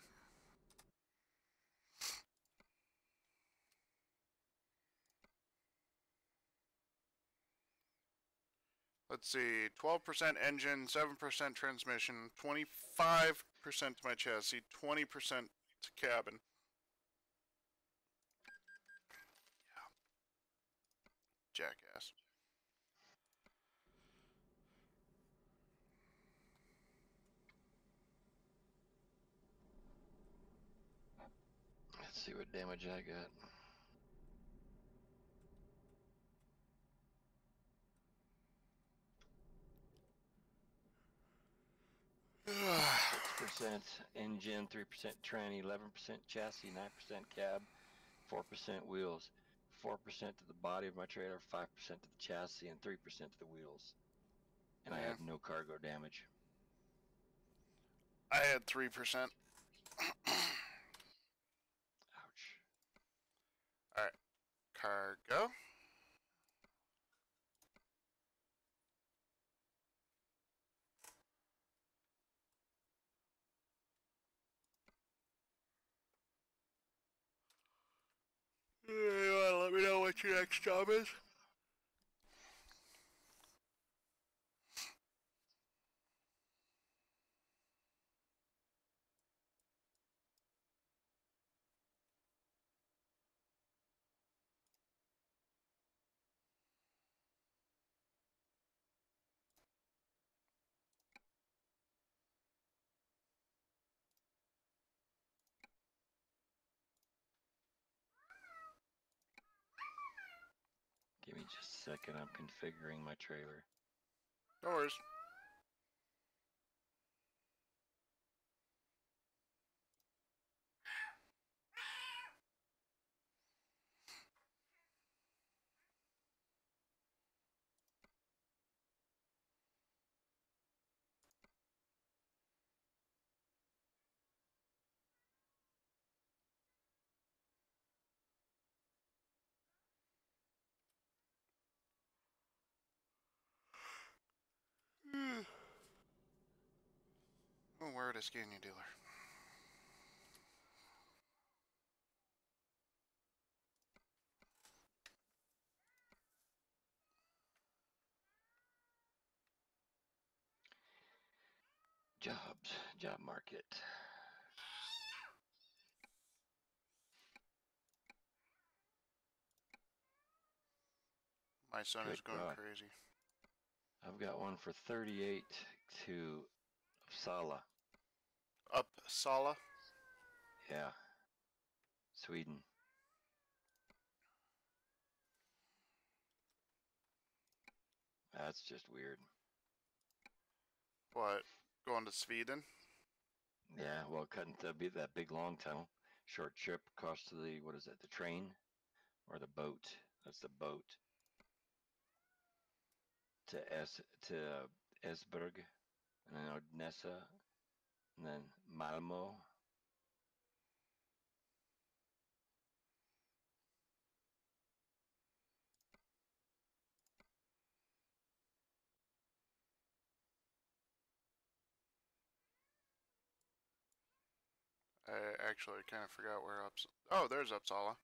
Let's see, 12% engine, 7% transmission, 25% to my chassis, 20% to cabin. Jackass. Let's see what damage I got. Percent engine, 3% tranny, 11% chassis, 9% cab, 4% wheels, 4% to the body of my trailer, 5% to the chassis, and 3% to the wheels. And I Yeah. have no cargo damage. I had 3%. Ouch. Alright, cargo. You wanna let me know what your next job is? Give me just a second. I'm configuring my trailer. No worries. Oh, where it is, Scania dealer. Jobs, job market. My son is Good going God. crazy. I've got one for 38 to Uppsala. Uppsala? Yeah. Sweden. That's just weird. What? Going to Sweden? Yeah, well, couldn't be that big long tunnel. Short trip across to the, what is that, the train or the boat? That's the boat. To Esbjerg, and then Odessa, and then Malmo. I actually kind of forgot where Oh, there's Uppsala.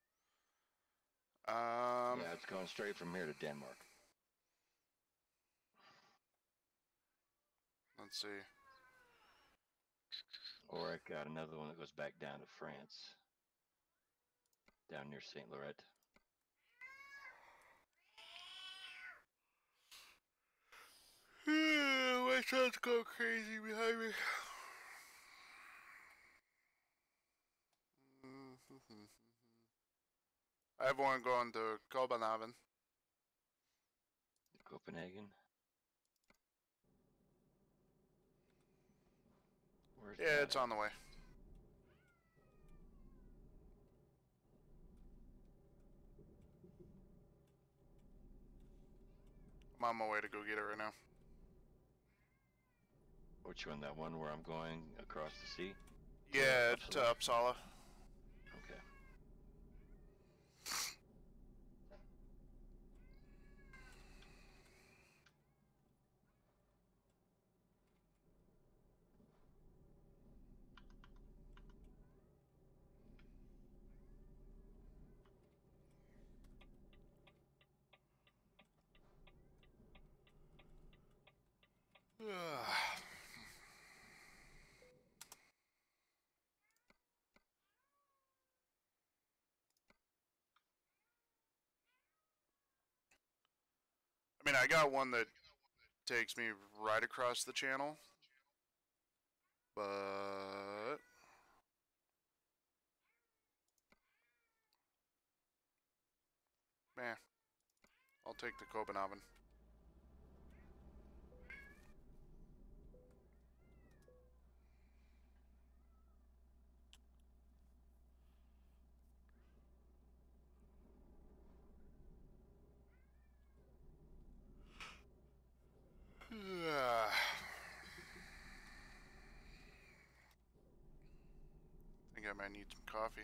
Yeah, it's going straight from here to Denmark. Let's see. Or I got another one that goes back down to France, down near Saint Laurent. My son's going crazy behind me. I have one going to Copenhagen. Copenhagen. Where's Yeah, that it's at? on the way. I'm on my way to go get it right now. Which one? That one where I'm going across the sea? Yeah, to Uppsala? Uppsala. Okay. I mean, I got one that takes me right across the channel, but man, I'll take the Copenhagen. Think I might need some coffee.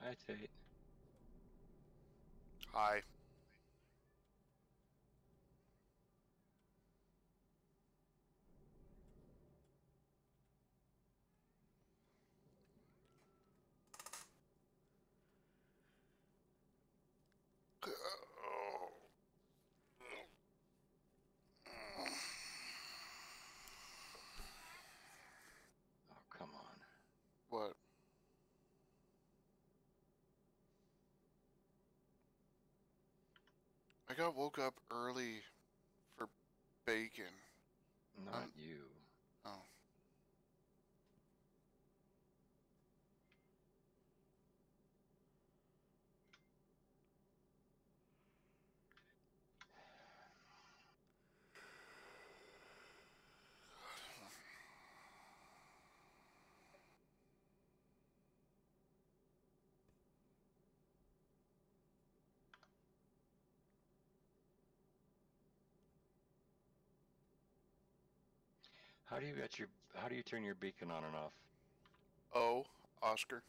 Hi, Tate. Hi. Oh, come on. What? I got woke up early for bacon. Not you. Oh. How do you get your? How do you turn your beacon on and off? Oh, Oscar.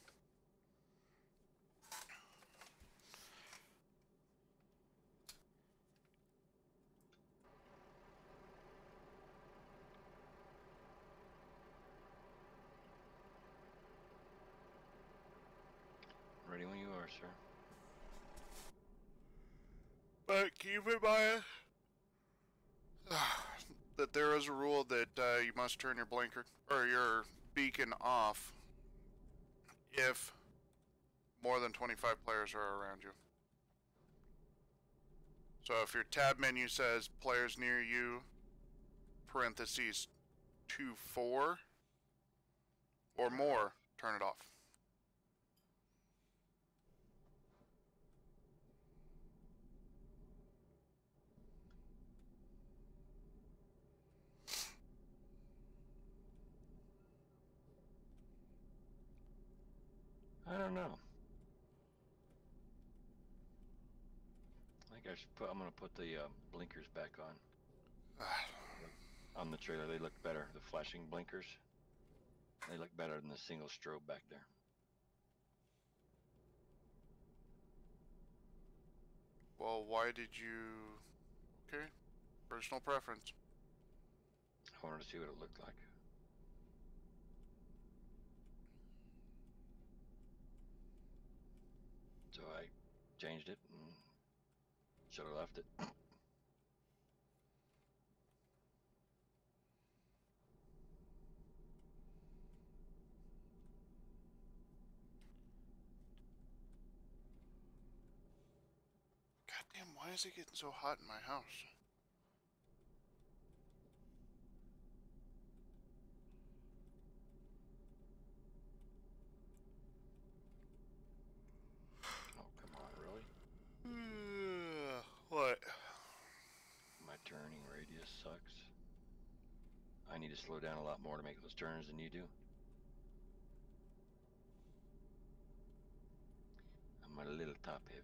Ready when you are, sir. But keep in mind that there is a rule that you must turn your blinker or your beacon off if more than 25 players are around you. So if your tab menu says players near you, parentheses 2-4 or more, turn it off. I don't know. I think I should put. I'm gonna put the blinkers back on the trailer. They look better. The flashing blinkers. They look better than the single strobe back there. Well, why did you... Okay, personal preference. I wanted to see what it looked like. So I changed it and should have left it. Goddamn, why is it getting so hot in my house? Oh, come on, really? What? My turning radius sucks. I need to slow down a lot more to make those turns than you do. I'm a little top heavy.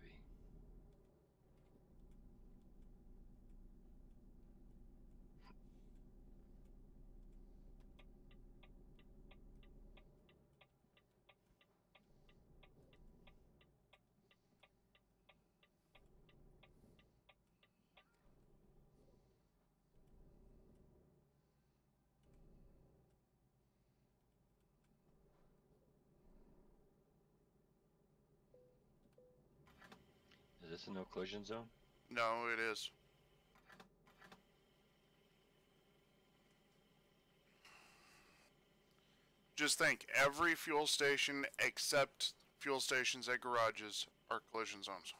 Is this a no collision zone? No, it is. Just think, every fuel station except fuel stations at garages are collision zones.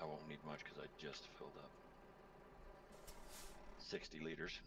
I won't need much because I just filled up 60 liters.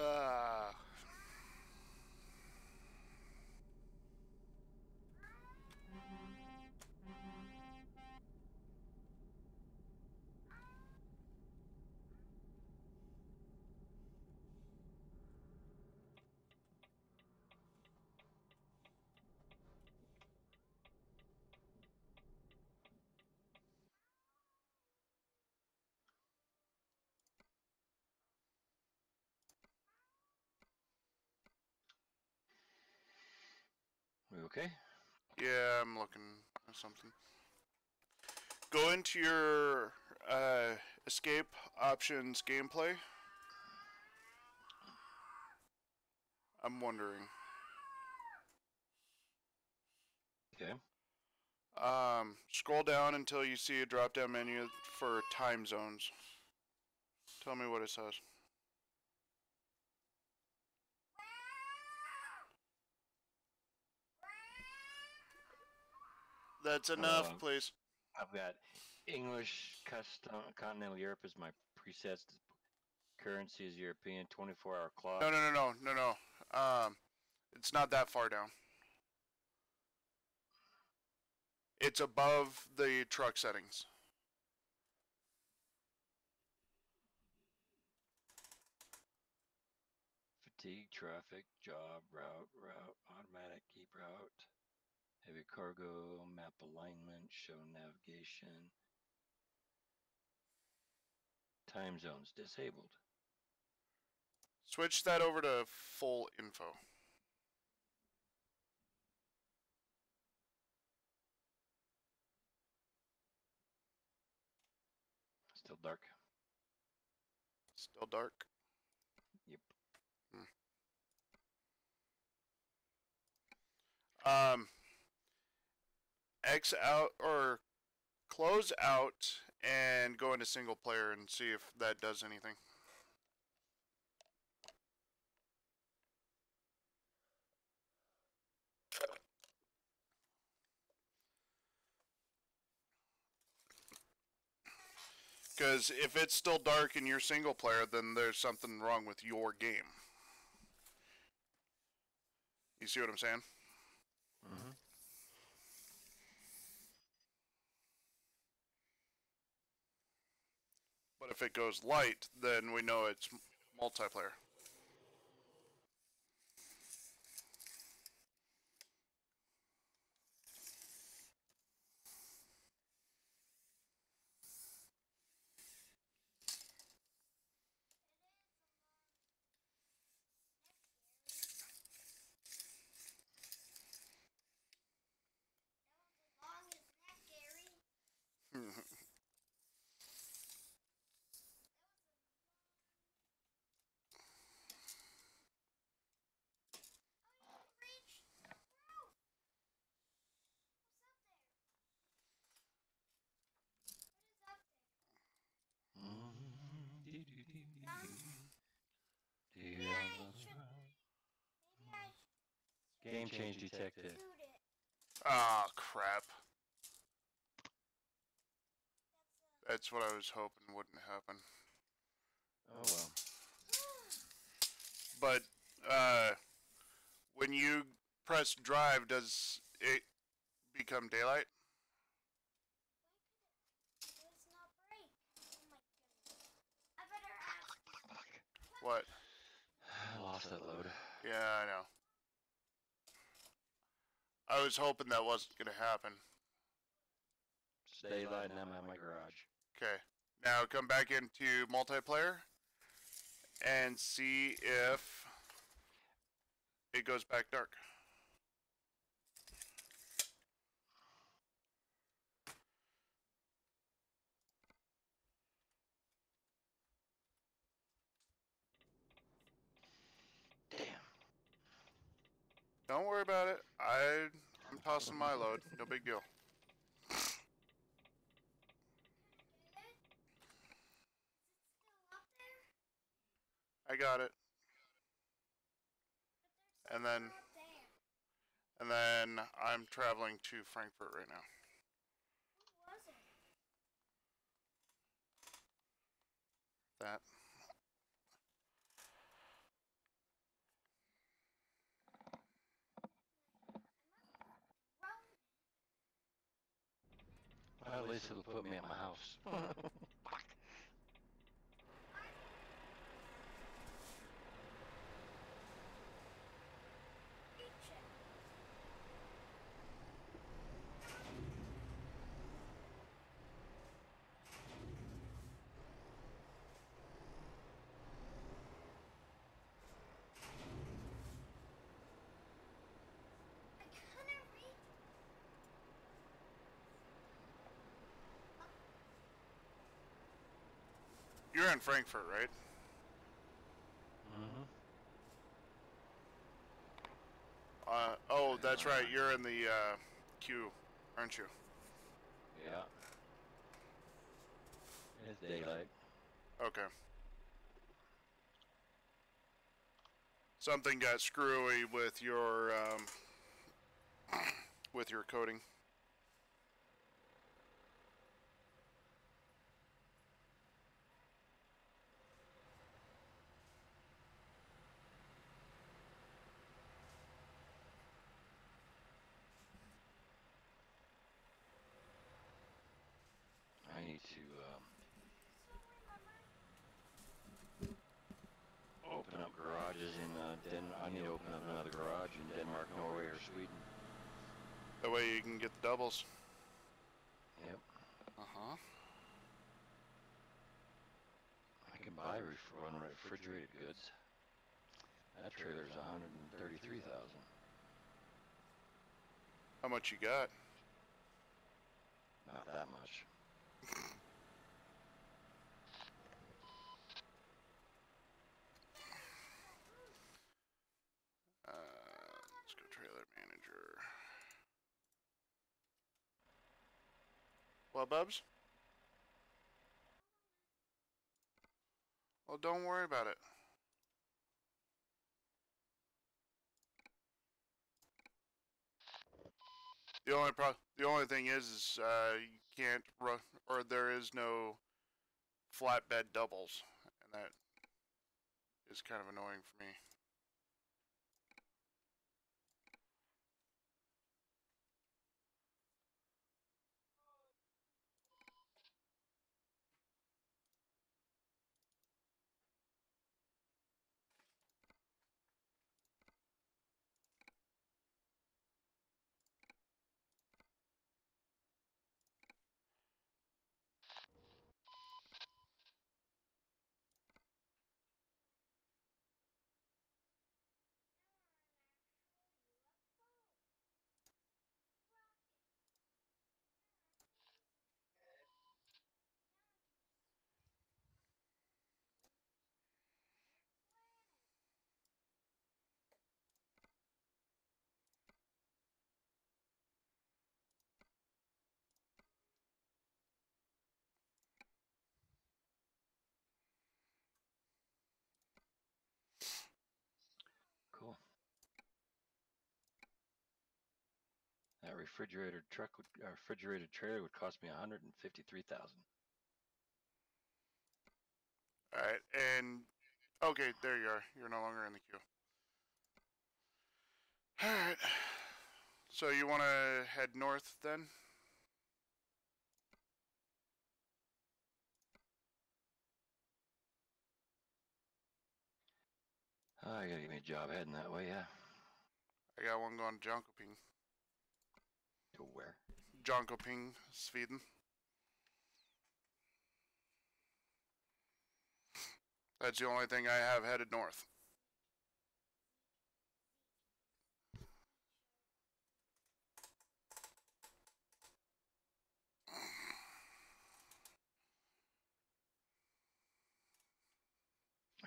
Ah. We okay? Yeah, I'm looking at something. Go into your escape options gameplay. I'm wondering. Okay. Scroll down until you see a drop-down menu for time zones. Tell me what it says. That's enough, please. I've got English, custom, continental Europe is my presets. Currency is European. 24-hour clock. No. It's not that far down. It's above the truck settings. Fatigue, traffic, job, route, automatic, keep route, heavy cargo, map alignment, show navigation, time zones disabled. Switch that over to full info. Still dark. Still dark. Yep. X out or close out and go into single player and see if that does anything. Because if it's still dark in your single player, then there's something wrong with your game. You see what I'm saying? Mm-hmm. But if it goes light, then we know it's multiplayer. Long as that, Gary. Reach the roof. What's up there? What is up there? Maybe I should Game change detected. shoot it. Ah, crap. That's That's what I was hoping wouldn't happen. Oh well. But when you press drive, does it become daylight? Let's not break. Oh my goodness. I better ask. What? I lost that load. Yeah, I know. I was hoping that wasn't going to happen. It's daylight and I'm at my garage. Okay. Now come back into multiplayer and see if it goes back dark. Damn. Don't worry about it. I'm tossing my load. No big deal. Get it? Is it still up there? I got it. But And there's then- something up there. And then I'm traveling to Frankfurt right now. Who was it? That. Run. Well, at least it'll put me at my house. Reach it. I couldn't reach. You're in Frankfurt, right? Mm-hmm. Oh, that's right. You're in the queue, aren't you? Yeah. It's daylight. Okay. Something got screwy with your coding. I need to open up garages in I need to open up another garage in Denmark, Norway, or Sweden. That way you can get the doubles. Yep. Uh-huh. I can buy refrigerated goods. That trailer's 133,000. How much you got? Not that much. Let's go trailer manager. Well, Bubs? Well, don't worry about it. The only thing is you can't run, or there is no flatbed doubles, and that is kind of annoying for me. Cool. That refrigerated trailer would cost me 153,000. All right, and okay, there you are. You're no longer in the queue. All right. So you want to head north then? I gotta get me a job heading that way, yeah. I got one going to Jonkoping. To where? Jonkoping, Sweden. That's the only thing I have headed north.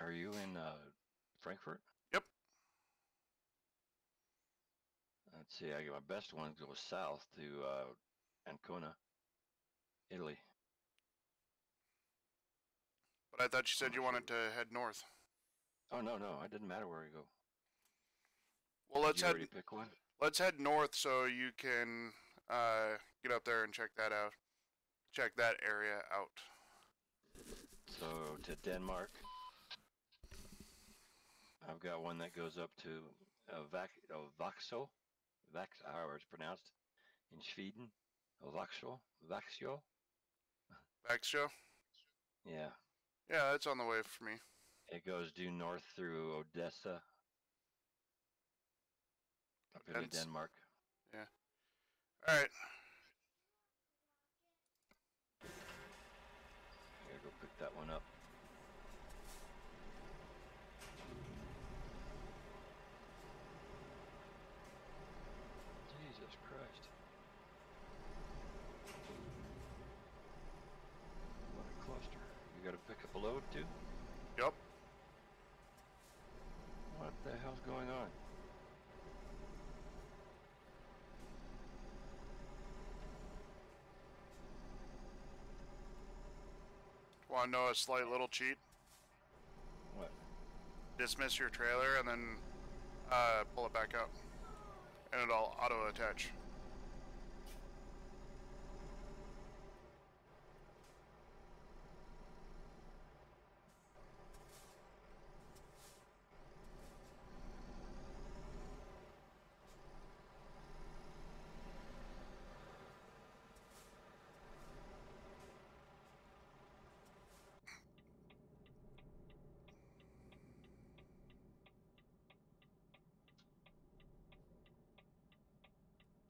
Are you in Frankfurt? Yep. Let's see, I get my best one goes south to Ancona, Italy. But I thought you said you wanted to head north. Oh no, it didn't matter where I go. Well, Did you already pick one? Let's head north so you can get up there and check that out. Check that area out. So to Denmark. I've got one that goes up to Vaxo, however it's pronounced, in Sweden. Vaxo. Baxio? Yeah. Yeah, that's on the way for me. It goes due north through Odessa, up into Denmark. Yeah. All right. I gotta go pick that one up. Jesus Christ. What a cluster. You gotta pick up a load too? Yep. What the hell's going on? Want to know a slight little cheat? What? dismiss your trailer and then pull it back up, and it'll auto attach.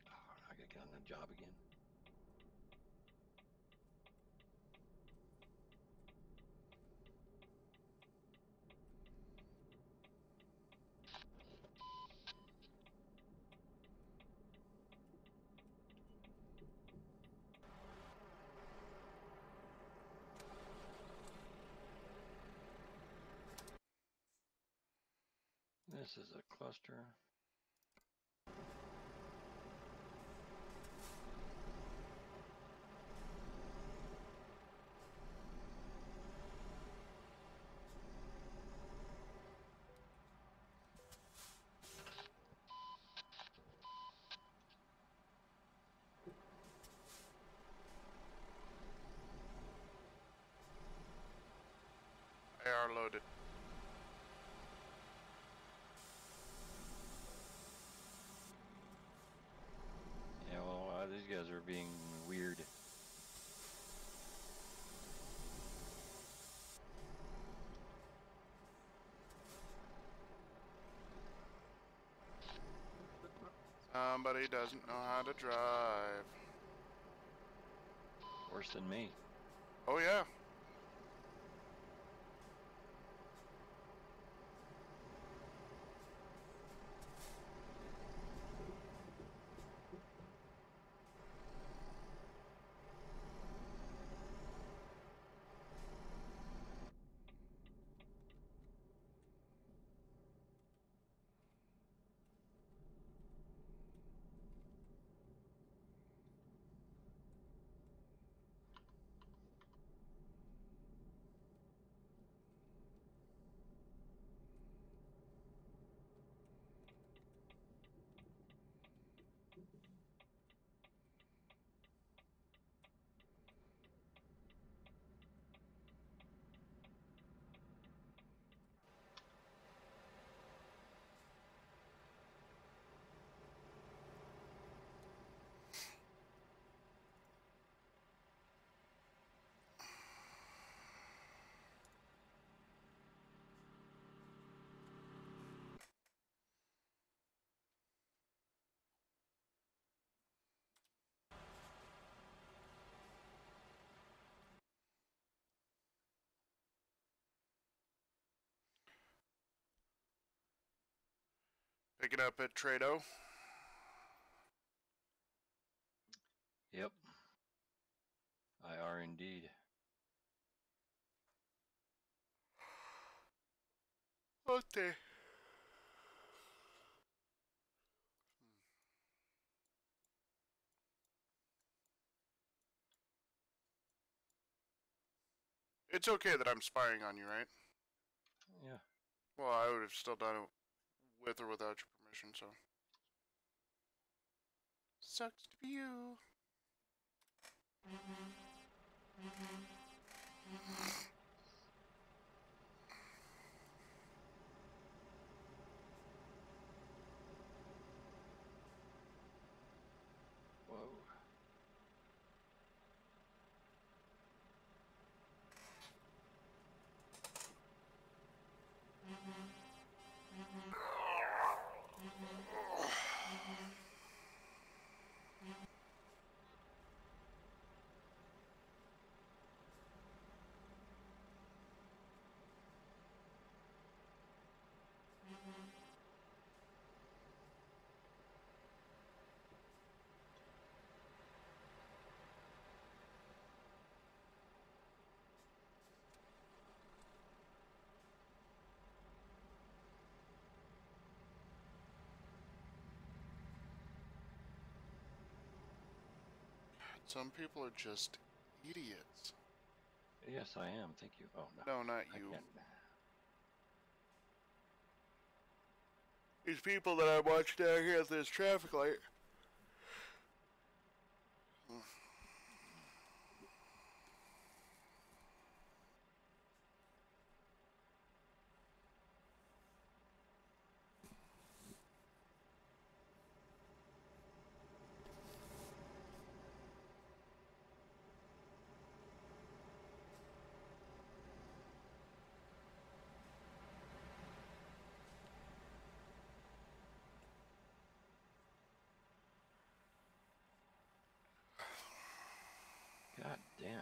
Oh, I gotta get on the job again. This is a cluster. AR loaded. Yeah, well, these guys are being weird. Somebody doesn't know how to drive. Worse than me. Oh yeah. Pick it up at Trado. Yep. I are indeed. Okay. It's okay that I'm spying on you, right? Yeah. Well, I would have still done it with or without your permission, so. Sucks to be you. Whoa. Some people are just idiots. Yes, I am. Thank you. Oh, no. No, not I you. can't. These people that I watched down here at this traffic light. God damn.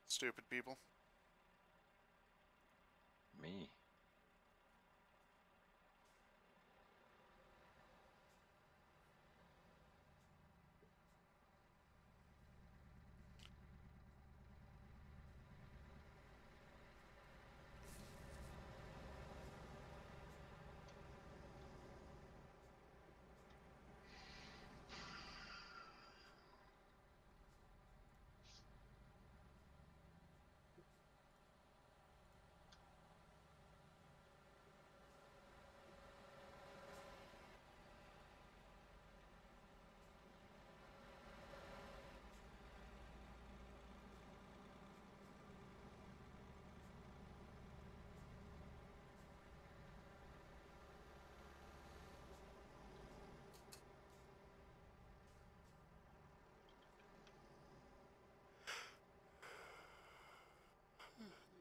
Stupid people. Me.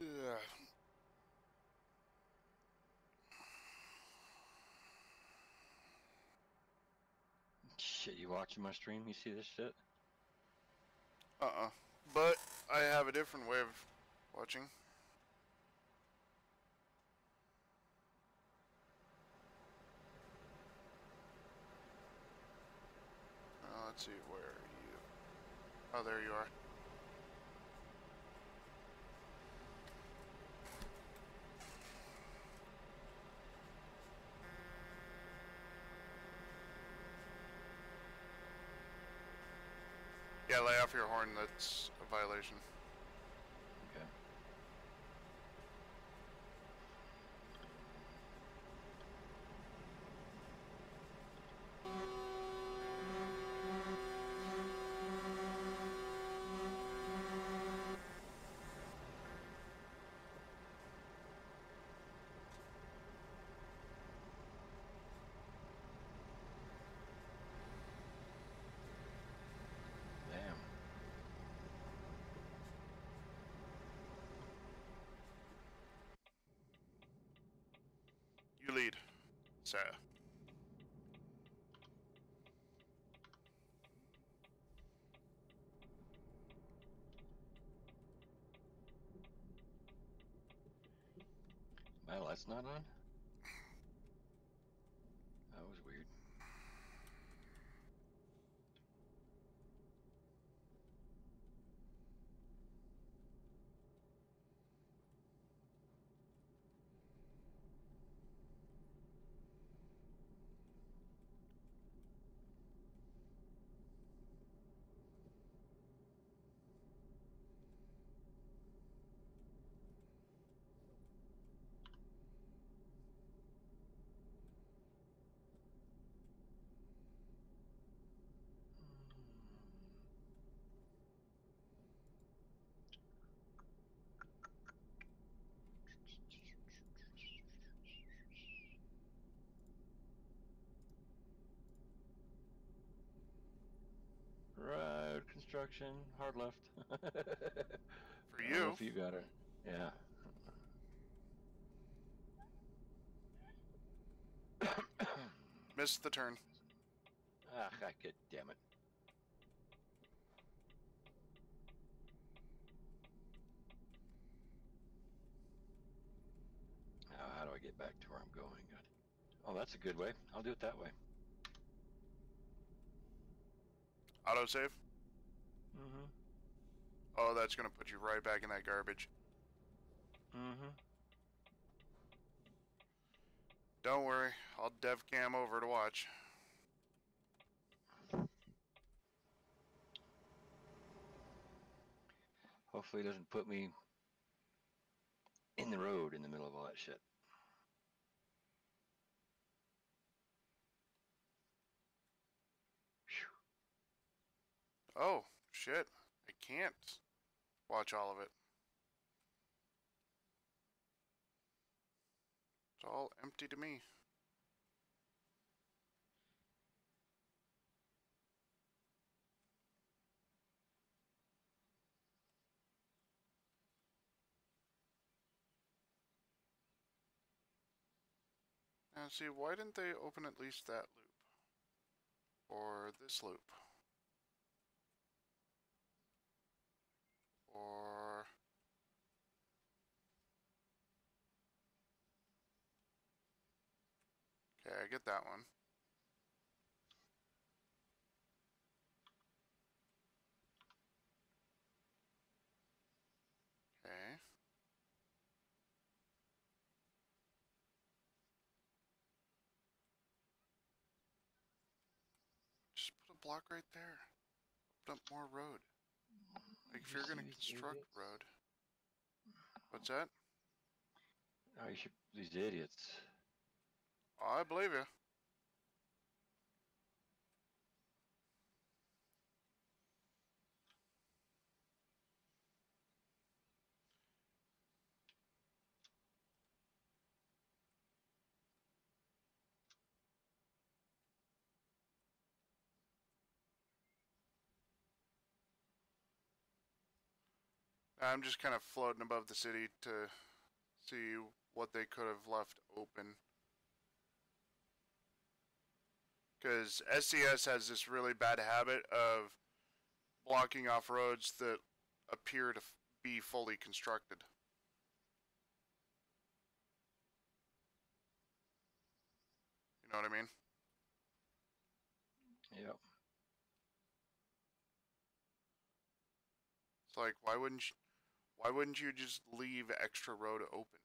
Yeah. Shit, you watching my stream? You see this shit? But I have a different way of watching. Let's see, where are you? Oh, there you are. Yeah, lay off your horn. That's a violation. Okay. Damn. You lead, Sarah. My light's not on? That was weird. Road construction, hard left. For I don't know you. if you got it. Yeah. Missed the turn. Ah, God damn it. Now, how do I get back to where I'm going? God. Oh, that's a good way. I'll do it that way. Autosave. Mm-hmm. Oh, that's gonna put you right back in that garbage. Mm-hmm. Don't worry, I'll dev cam over to watch. Hopefully it doesn't put me in the road in the middle of all that shit. Whew. Oh, shit. I can't watch all of it. It's all empty to me. Now, see, why didn't they open at least that loop? Or this loop? Or... Okay, I get that one. Okay. Just put a block right there. Open up more road. Like, if you're gonna construct road. What's that? Oh, you should. These idiots. Oh, I believe you. I'm just kind of floating above the city to see what they could have left open. Because SCS has this really bad habit of blocking off roads that appear to be fully constructed. You know what I mean? Yep. It's like, why wouldn't you just leave extra road open?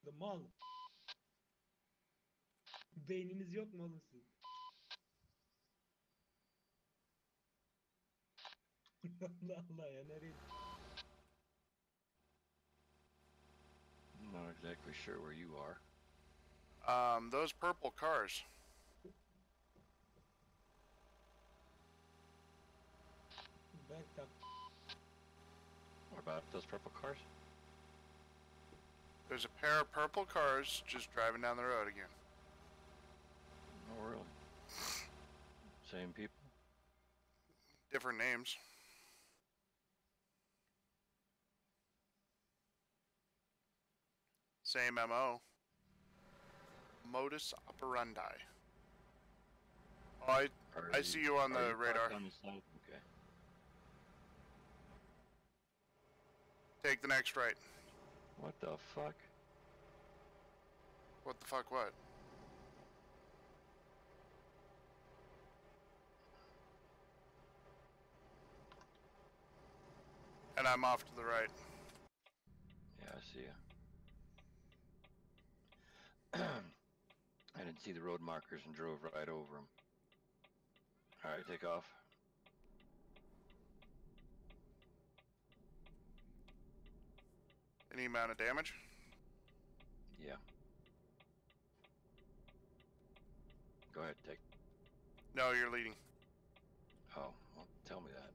The mal. Beyniniz yok mu oğlum sizin? Allah Allah ya nereye? I'm not exactly sure where you are. Those purple cars. Ben tak. What about those purple cars? There's a pair of purple cars just driving down the road again. Oh, really? Same people? Different names. Same MO. Modus operandi. Oh, I see you on the radar. On the side? Okay. Take the next right. What the fuck? What the fuck what? And I'm off to the right. Yeah, I see ya. I didn't see the road markers and drove right over them. Alright, take off. Any amount of damage? Yeah. Go ahead, take. No, you're leading. Oh, well, tell me that.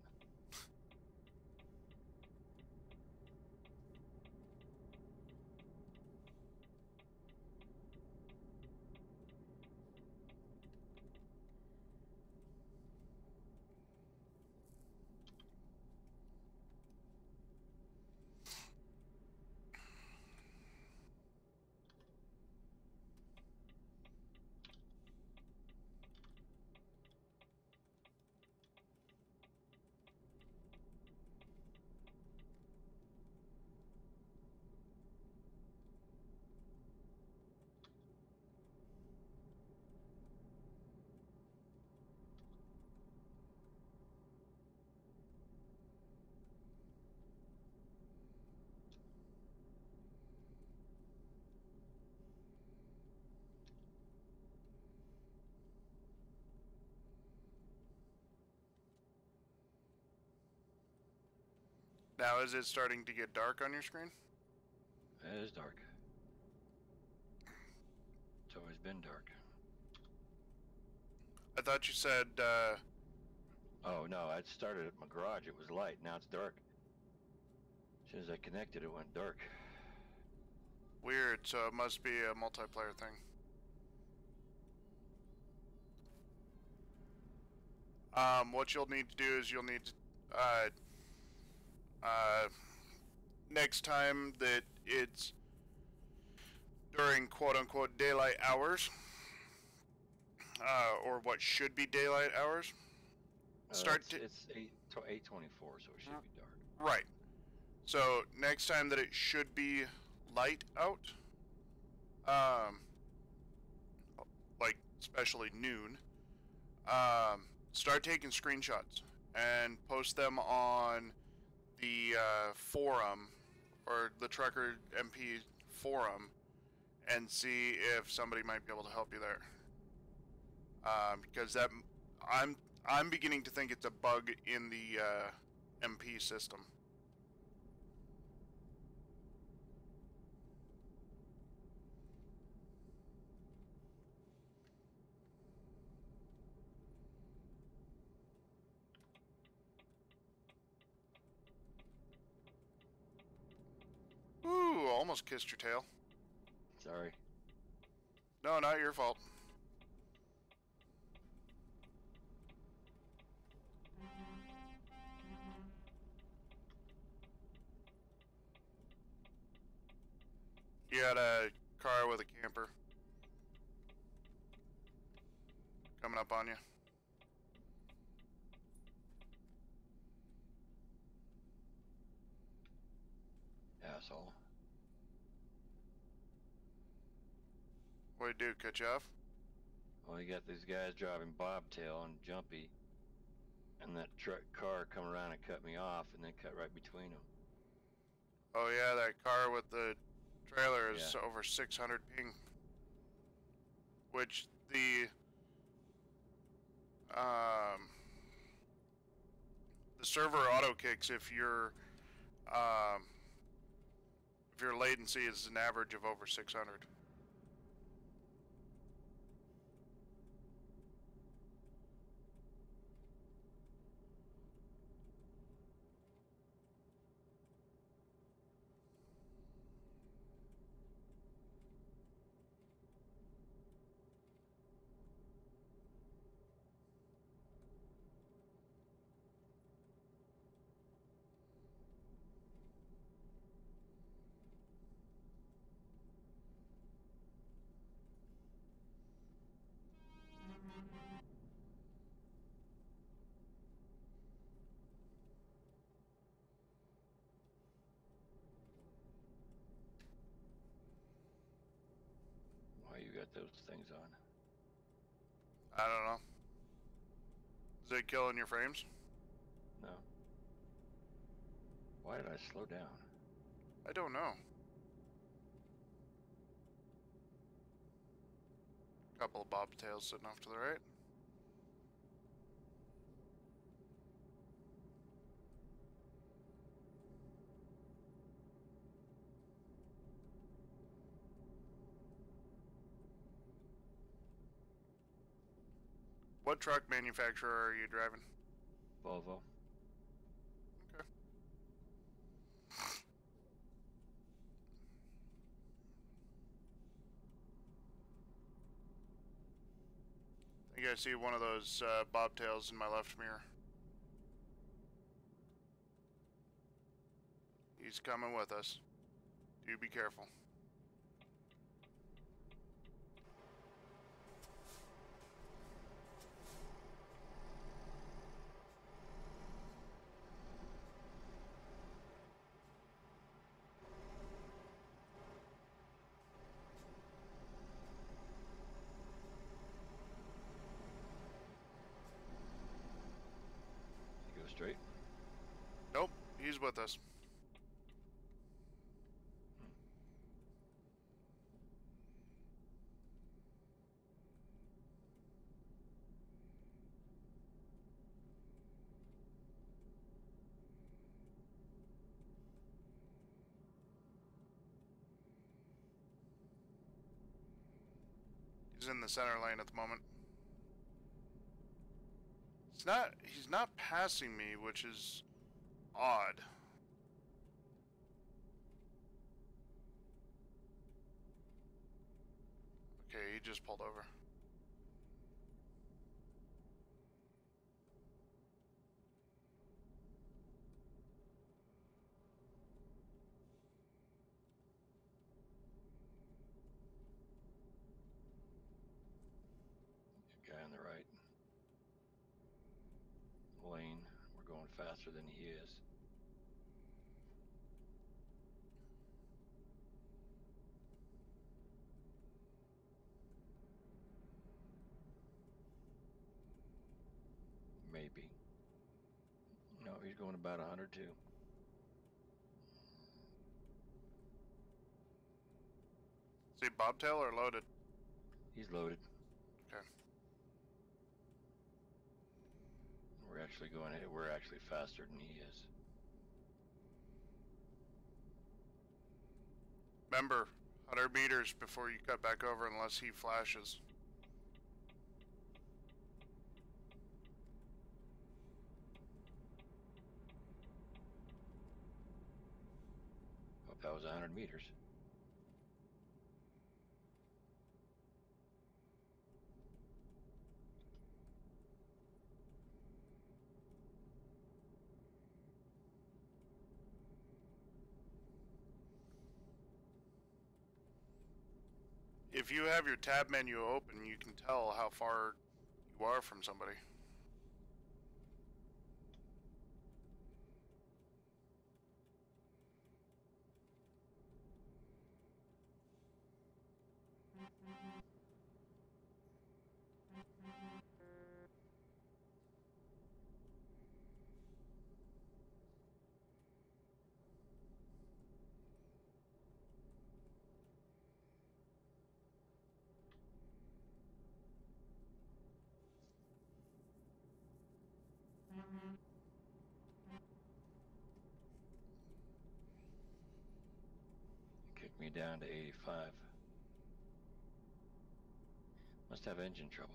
Now, is it starting to get dark on your screen? It is dark. It's always been dark. I thought you said, Oh no, I started at my garage. It was light. Now it's dark. As soon as I connected, it went dark. weird, so it must be a multiplayer thing. What you'll need to do is you'll need to, next time that it's during quote-unquote daylight hours, or what should be daylight hours, It's 8:24, so it should be dark. right. So next time that it should be light out, like especially noon, start taking screenshots and post them on the forum or the Trucker MP forum and see if somebody might be able to help you there. Because that I'm beginning to think it's a bug in the MP system. Ooh, almost kissed your tail. Sorry. No, not your fault. You got a car with a camper coming up on you. Asshole. What'd he do, cut you off? Well, you got these guys driving bobtail and jumpy, and that truck car come around and cut me off, and then cut right between them. Oh yeah, that car with the trailer is Yeah. over 600 ping. Which the server auto kicks if your latency is an average of over 600. Why you got those things on? I don't know. Is it killing your frames? No. Why did I slow down? I don't know. Couple of bobtails sitting off to the right. What truck manufacturer are you driving? Volvo. Okay. I think I see one of those bobtails in my left mirror. He's coming with us. Do be careful. You go straight. Nope, he's with us. He's in the center lane at the moment. He's not passing me, which is odd. Okay, he just pulled over. Guy on the right lane. We're going faster than he is. Maybe. No, he's going about 102. Is he bobtail or loaded? He's loaded. Okay. We're actually faster than he is. Remember, 100 meters before you cut back over unless he flashes. Oh, that was 100 meters. If you have your tab menu open, you can tell how far you are from somebody. Kicked me down to 85. Must have engine trouble.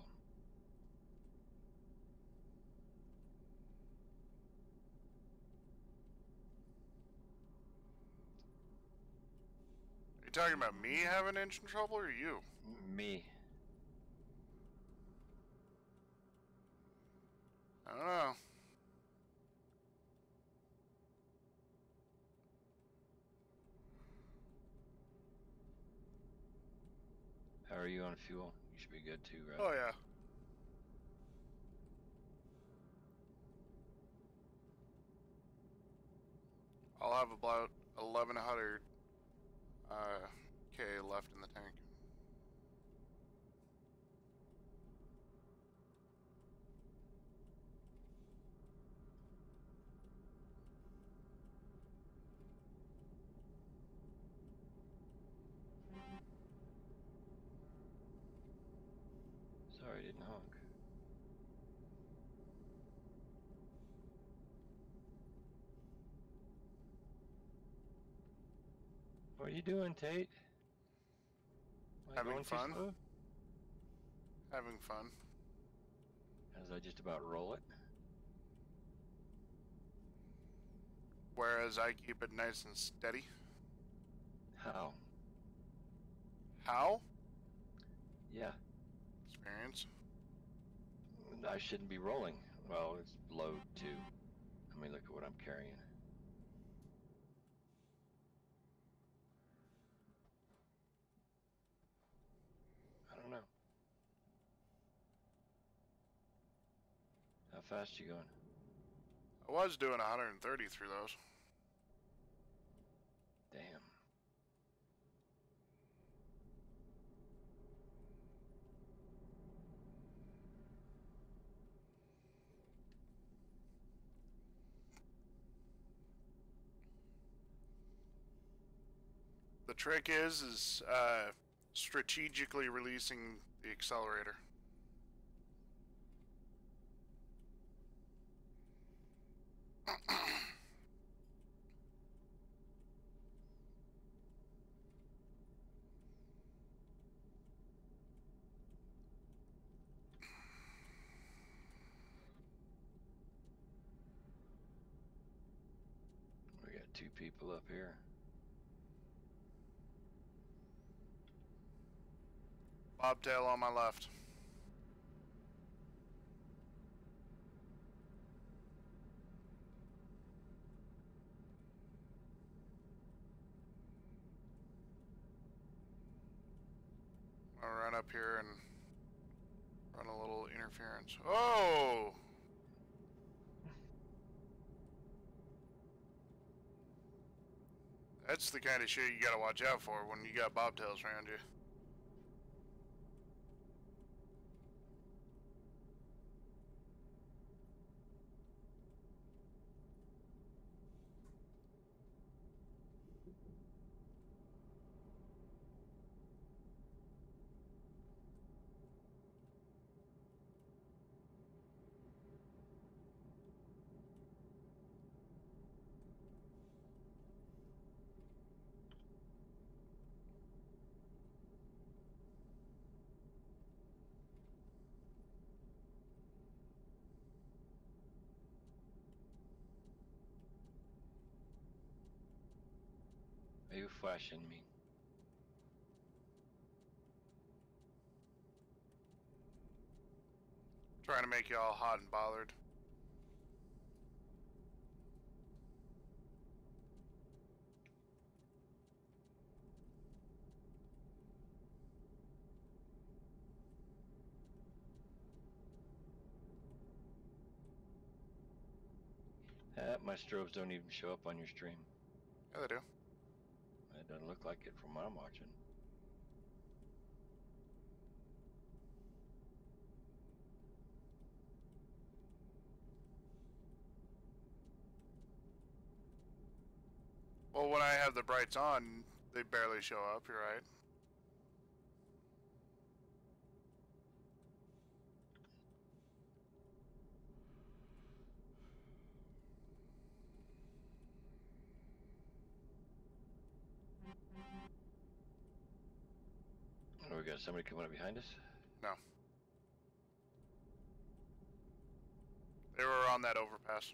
Are you talking about me having engine trouble or you? Me. I don't know. How are you on fuel? You should be good too, right? Oh yeah. I'll have about 1100 K left in the tank. Sorry, I didn't honk. What are you doing, Tate? Am I Having going too fun? slow? Having fun. As I just about roll it. Whereas I keep it nice and steady. How? How? Yeah. Experience. I shouldn't be rolling. Well, it's load too. I mean, look at what I'm carrying. I don't know. How fast you going? I was doing 130 through those. Damn. The trick is strategically releasing the accelerator. 2 people up here. Bobtail on my left. I'll run up here and run a little interference. Oh! That's the kind of shit you gotta watch out for when you got bobtails around you. Are you flashing me? Trying to make you all hot and bothered. My strobes don't even show up on your stream. Yeah, they do. It doesn't look like it from what I'm watching. Well, when I have the brights on, they barely show up, you're right. Oh, we got somebody coming up behind us? No. They were on that overpass.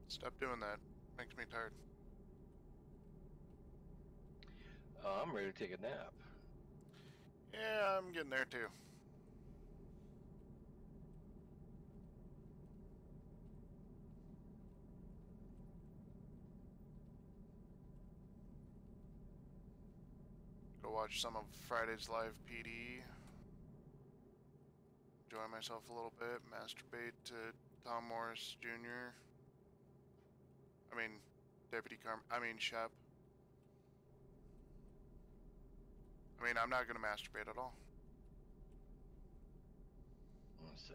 Stop doing that. Makes me tired. I'm ready to take a nap. Yeah, I'm getting there too. Go watch some of Friday's live PD. Enjoy myself a little bit. Masturbate to Tom Morris Jr. I mean, Shep. I mean, I'm not gonna masturbate at all. I'm gonna say,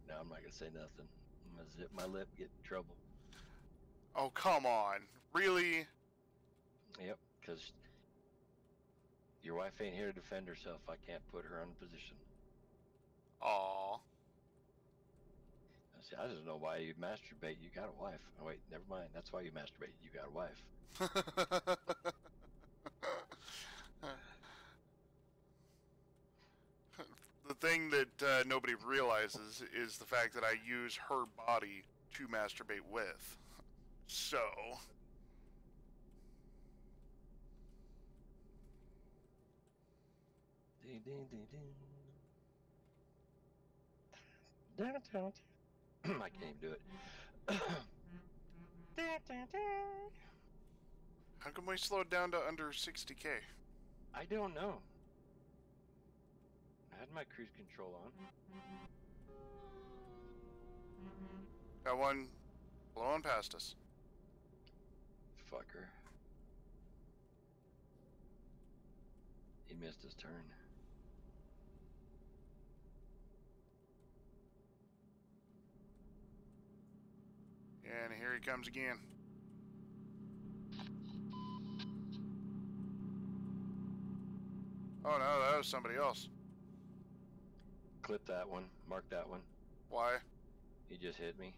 no, I'm not gonna say nothing. I'm gonna zip my lip, get in trouble. Oh, come on. Really? Yep, because your wife ain't here to defend herself. I can't put her in a position. Aw. I say, I just know why you masturbate. You got a wife. Oh, wait, never mind. That's why you masturbate. You got a wife. The thing that nobody realizes is the fact that I use her body to masturbate with. So... Ding, ding, ding, ding. Downtown. I can't even do it. How come we slowed down to under 60k? I don't know. I had my cruise control on. Got one blowing past us. Fucker. He missed his turn. And here he comes again. Oh no, that was somebody else. Clip that one. Mark that one. Why? He just hit me.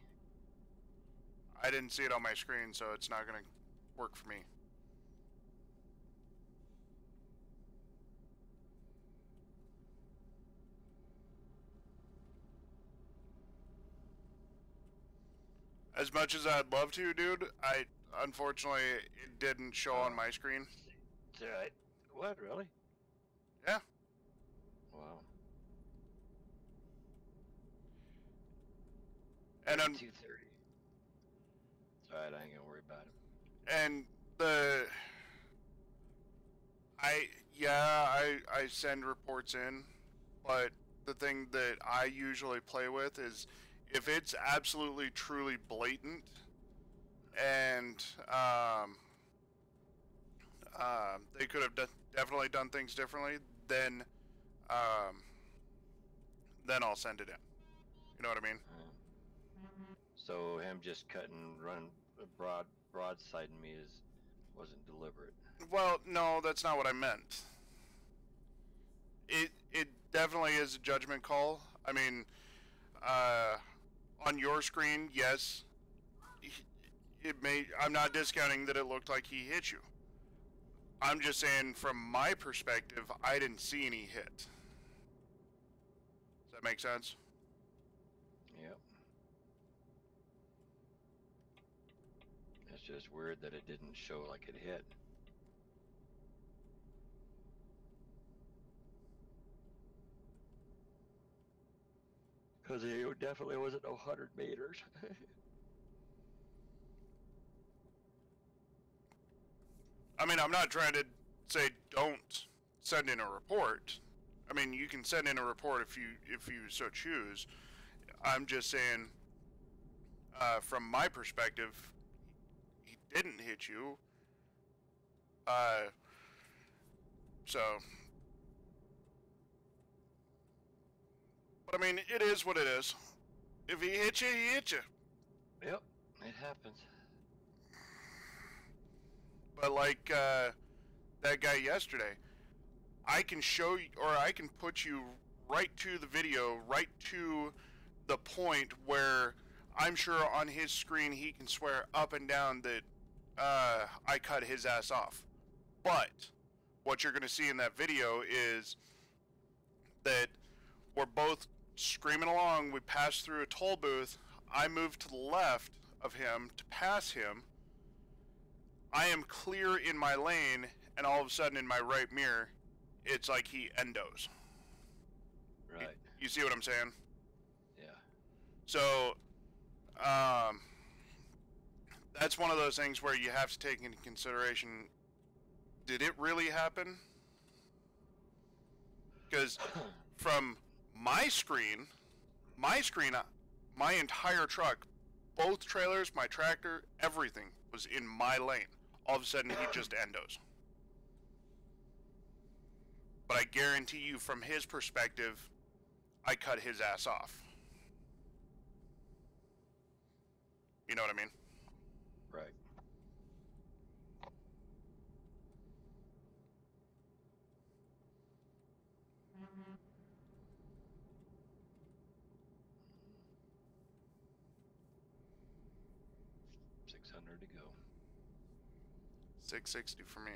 I didn't see it on my screen, so it's not gonna work for me. As much as I'd love to, dude, unfortunately it didn't show on my screen. It's alright. What, really? Yeah. Wow. And 2:30. It's alright, I ain't gonna worry about it. and I send reports in, but the thing that I usually play with is if it's absolutely truly blatant and they could have definitely done things differently, then I'll send it in. You know what I mean? So him just cutting, running broadsiding me wasn't deliberate. Well, no, that's not what I meant. It definitely is a judgment call. I mean, on your screen, yes, it may. I'm not discounting that it looked like he hit you. I'm just saying, from my perspective, I didn't see any hit. Does that make sense? Yep. It's just weird that it didn't show like it hit. Because it definitely wasn't 100 meters. I mean, I'm not trying to say don't send in a report. I mean, you can send in a report if you so choose. I'm just saying, from my perspective, he didn't hit you. So, but I mean, it is what it is. If he hit you, he hit you. Yep, it happens. But like that guy yesterday, I can show you, or I can put you right to the video, right to the point where I'm sure on his screen he can swear up and down that I cut his ass off. But what you're going to see in that video is that we're both screaming along. We passed through a toll booth. I moved to the left of him to pass him. I am clear in my lane, and all of a sudden in my right mirror, it's like he endos. Right. You see what I'm saying? Yeah. So, that's one of those things where you have to take into consideration, did it really happen? Because from my screen, my entire truck, both trailers, my tractor, everything was in my lane. All of a sudden, he just endos. But I guarantee you, from his perspective, I cut his ass off. You know what I mean? Right. $600 to go. 660 for me.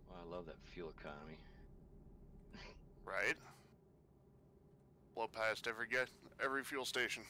Well, I love that fuel economy. Right? Blow past every fuel station.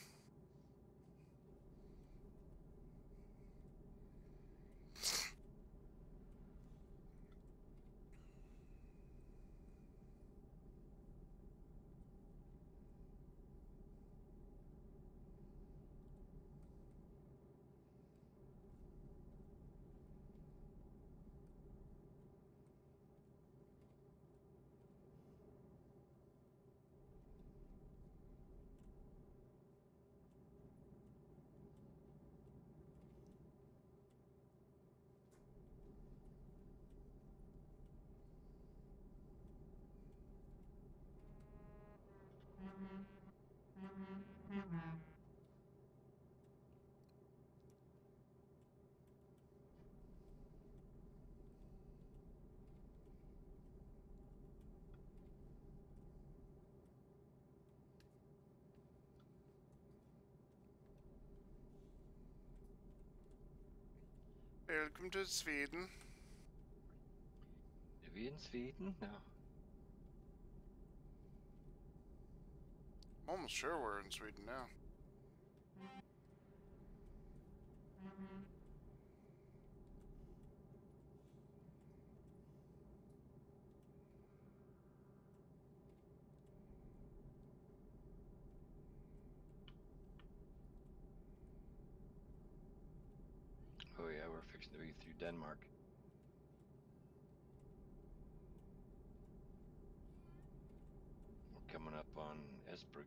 Welcome to Sweden. Are we in Sweden? No. I'm almost sure we're in Sweden now. Oh yeah, we're fixing to be through Denmark. We're coming up on Esbjerg.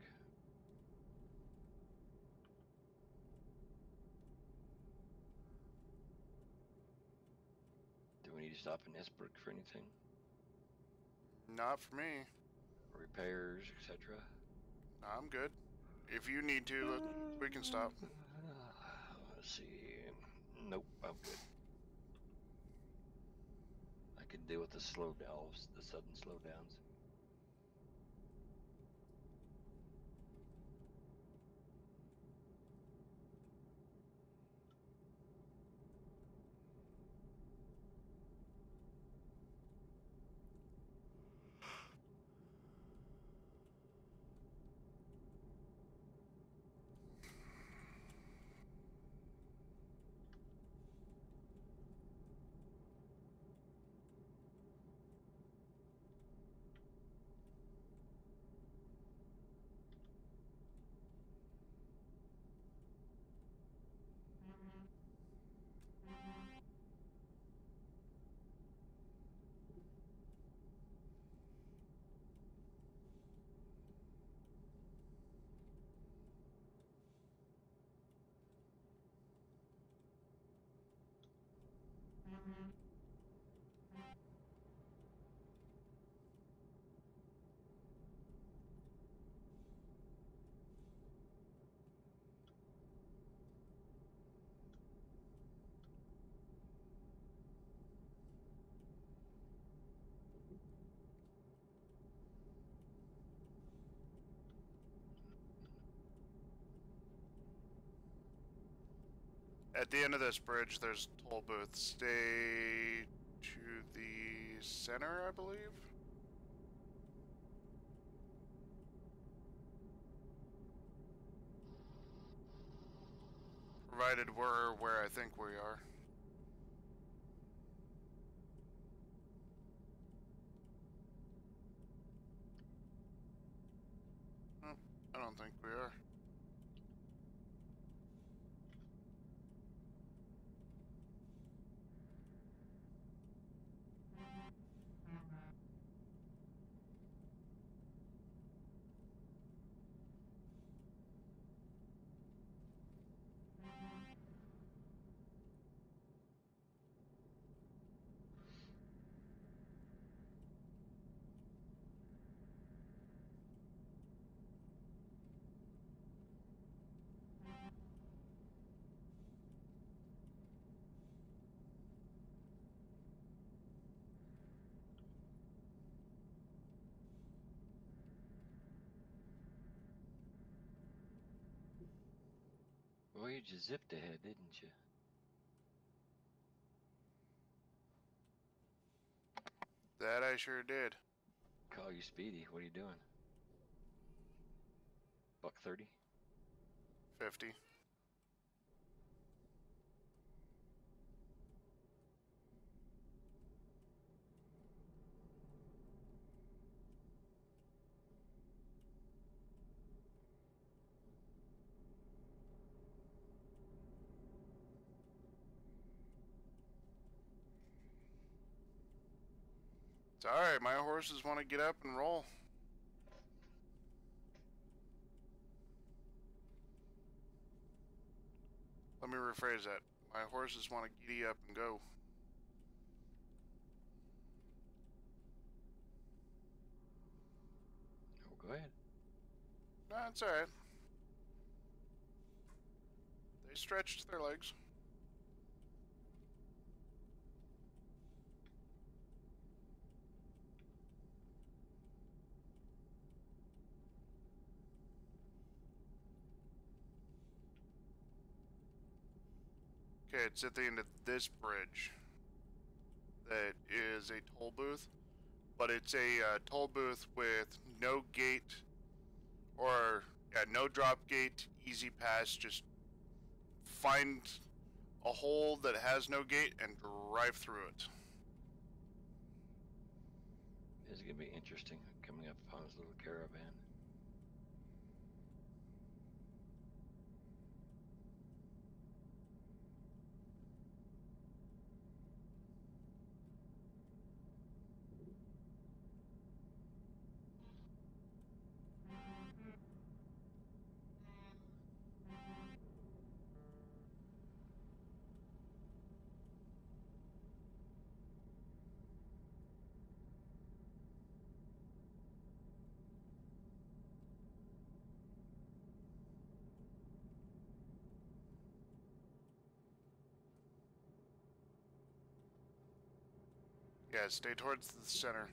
Do we need to stop in Esbjerg for anything? Not for me. Repairs, etc. No, I'm good. If you need to, we can stop. Let's see. Nope, I'm good. I can deal with the slowdowns, the sudden slowdowns. At the end of this bridge, there's toll booths. Stay to the center, I believe. Provided we're where I think we are. Oh, I don't think we are. Well, you just zipped ahead, didn't you? That I sure did. Call you Speedy. What are you doing? Buck 30? 50. It's alright, my horses want to get up and roll. Let me rephrase that. My horses want to giddy up and go. Oh, go ahead. No, it's alright. They stretched their legs. Okay, it's at the end of this bridge. That is a toll booth, but it's a toll booth with no gate, or no drop gate, easy pass. Just find a hole that has no gate and drive through it. This is gonna be interesting coming up upon this little caravan. Yeah, stay towards the center.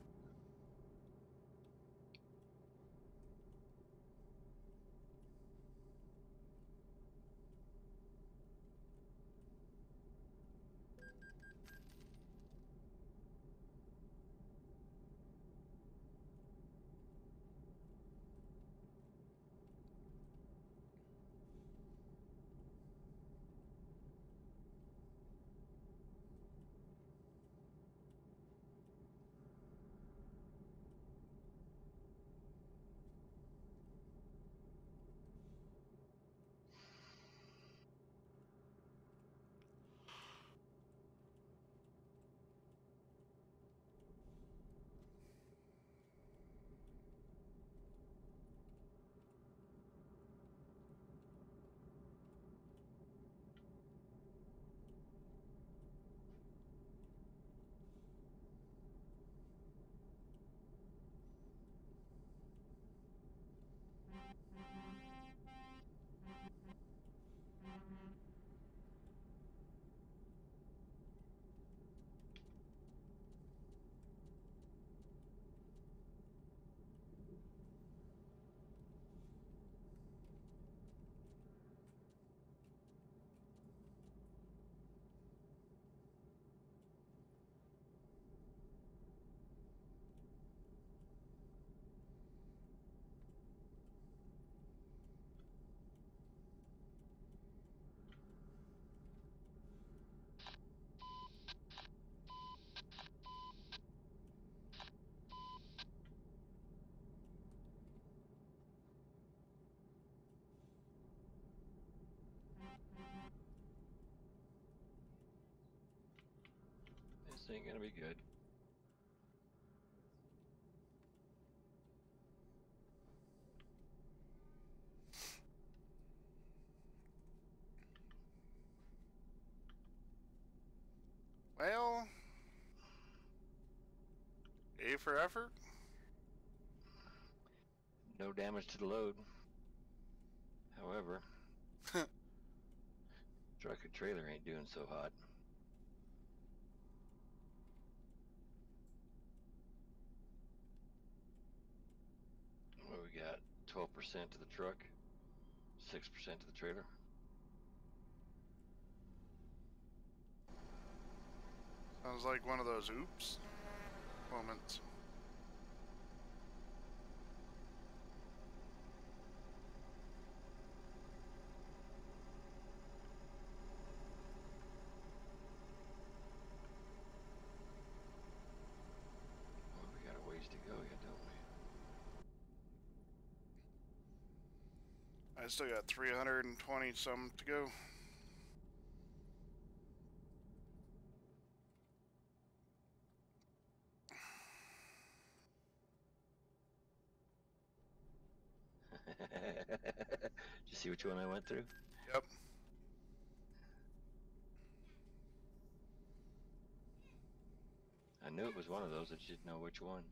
This ain't gonna be good. Well, A for effort. No damage to the load. However, truck and trailer ain't doing so hot. What we got? 12% to the truck, 6% to the trailer. Sounds like one of those oops moments. Well, we got a ways to go yet, don't we? I still got 320 some to go. Did you see which one I went through? Yep. I knew it was one of those, I just didn't know which one.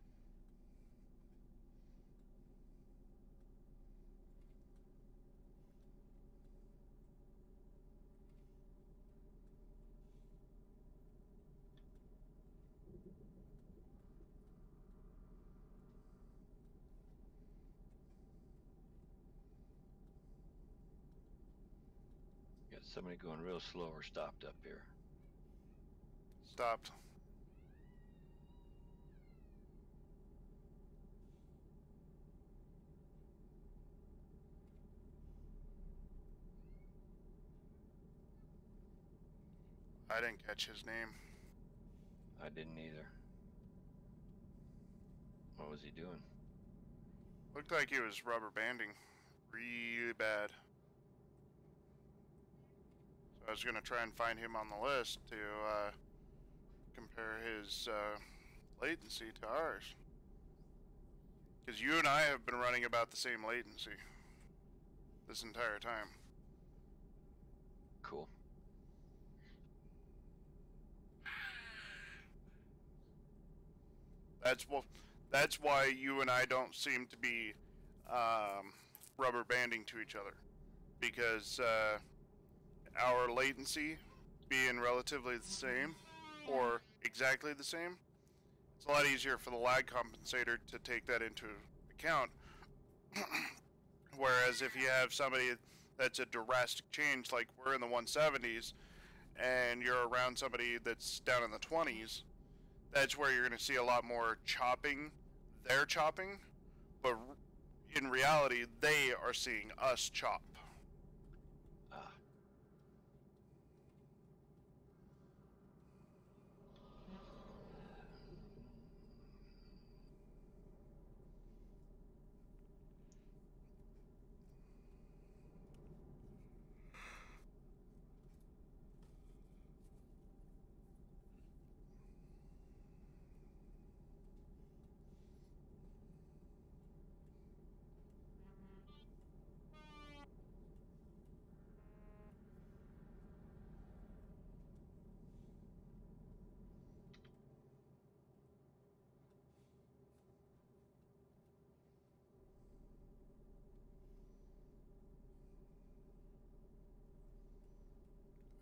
got somebody going real slow or stopped up here. Stopped. I didn't catch his name. I didn't either. What was he doing? Looked like he was rubber banding really bad. So I was gonna try and find him on the list to compare his latency to ours. Because you and I have been running about the same latency this entire time. Cool. That's why you and I don't seem to be rubber banding to each other, because our latency being relatively the same or exactly the same, it's a lot easier for the lag compensator to take that into account. Whereas if you have somebody that's a drastic change, like we're in the 170s, and you're around somebody that's down in the 20s, that's where you're going to see a lot more chopping. They're chopping, but in reality, they are seeing us chop. Ah.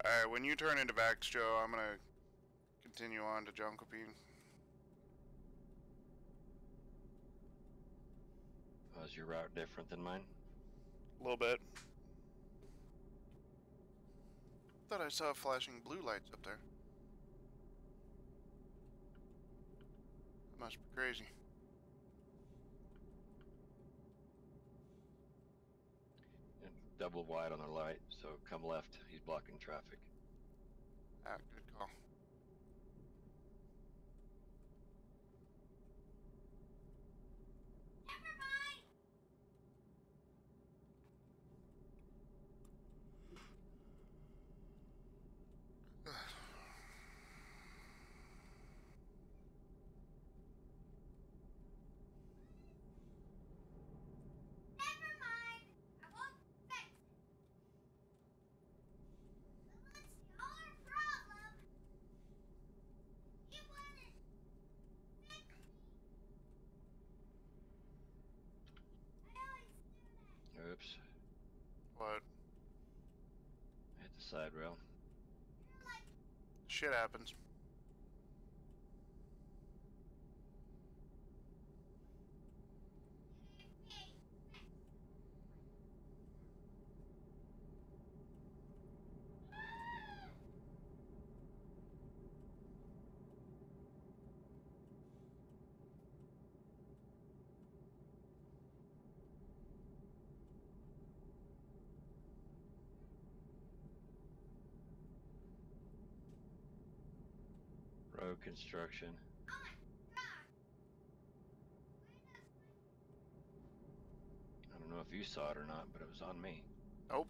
Alright, when you turn into Vax Joe, I'm going to continue on to Jonkopine. Was your route different than mine? A little bit. Thought I saw flashing blue lights up there. That must be crazy. And double wide on the light, so come left. He's blocking traffic. Ah, good call. Never mind. Never mind. I won't fix it. But what's your problem? You wouldn't fix me. I always do that. Oops. What? Hit the side rail. You're like Shit happens. me. Road construction. Oh my god. I don't know if you saw it or not, but it was on me. Nope.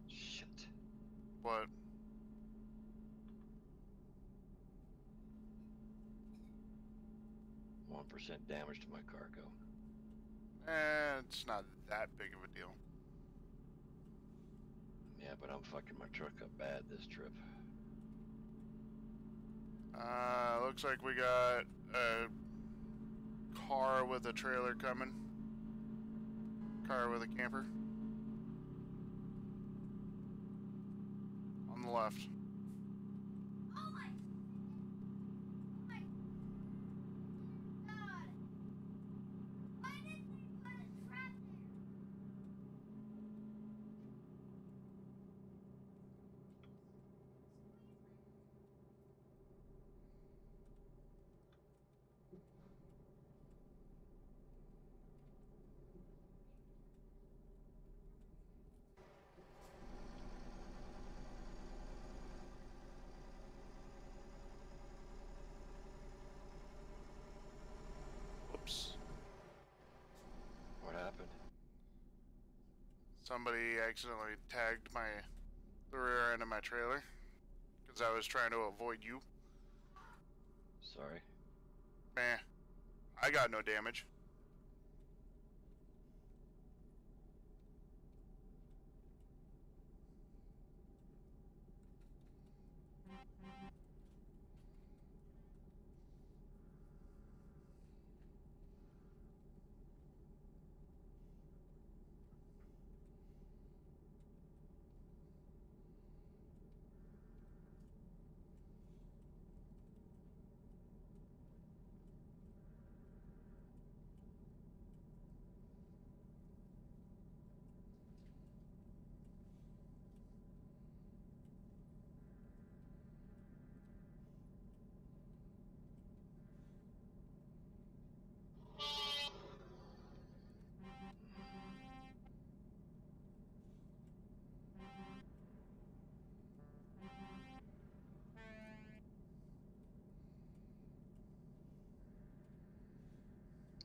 Shit. What? 1% damage to my cargo. It's not that big of a deal. Yeah, but I'm fucking my truck up bad this trip. Looks like we got a car with a trailer coming. Car with a camper. On the left. Oh my. Oh my god. Why did they put a trap there? Somebody accidentally tagged the rear end of my trailer because I was trying to avoid you. Sorry. Meh. I got no damage.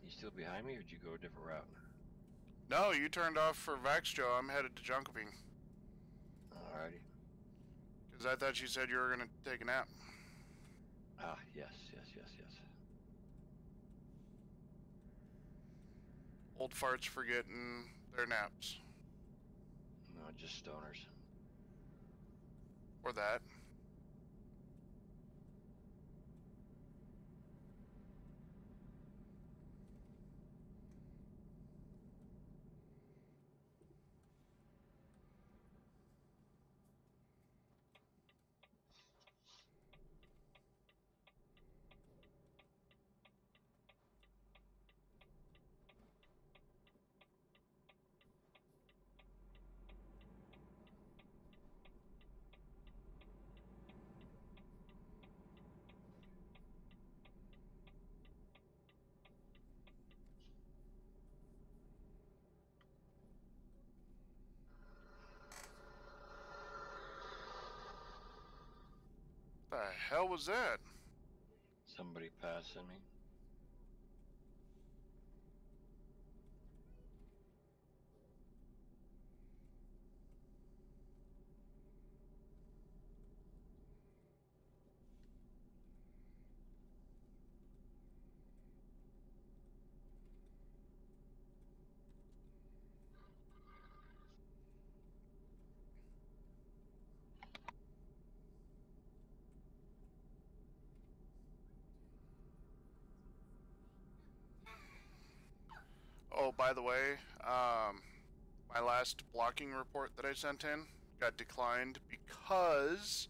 You still behind me, or did you go a different route? No, you turned off for Vaxjo. I'm headed to Junkovine. Alrighty. Because I thought you said you were going to take a nap. Ah, yes. Old farts forgetting their naps. No, just stoners. Or that. The hell was that? Somebody passing me. Oh, by the way, my last blocking report that I sent in got declined because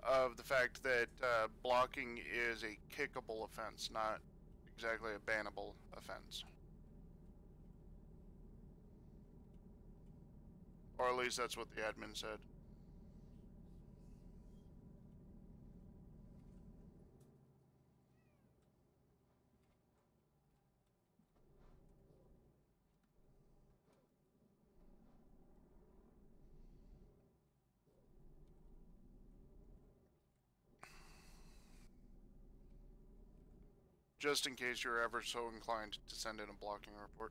of the fact that blocking is a kickable offense, not exactly a bannable offense. Or at least that's what the admin said. Just in case you're ever so inclined to send in a blocking report.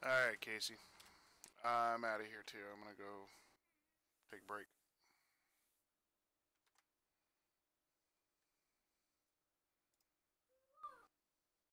Alright, Casey. I'm out of here too. I'm gonna go take a break.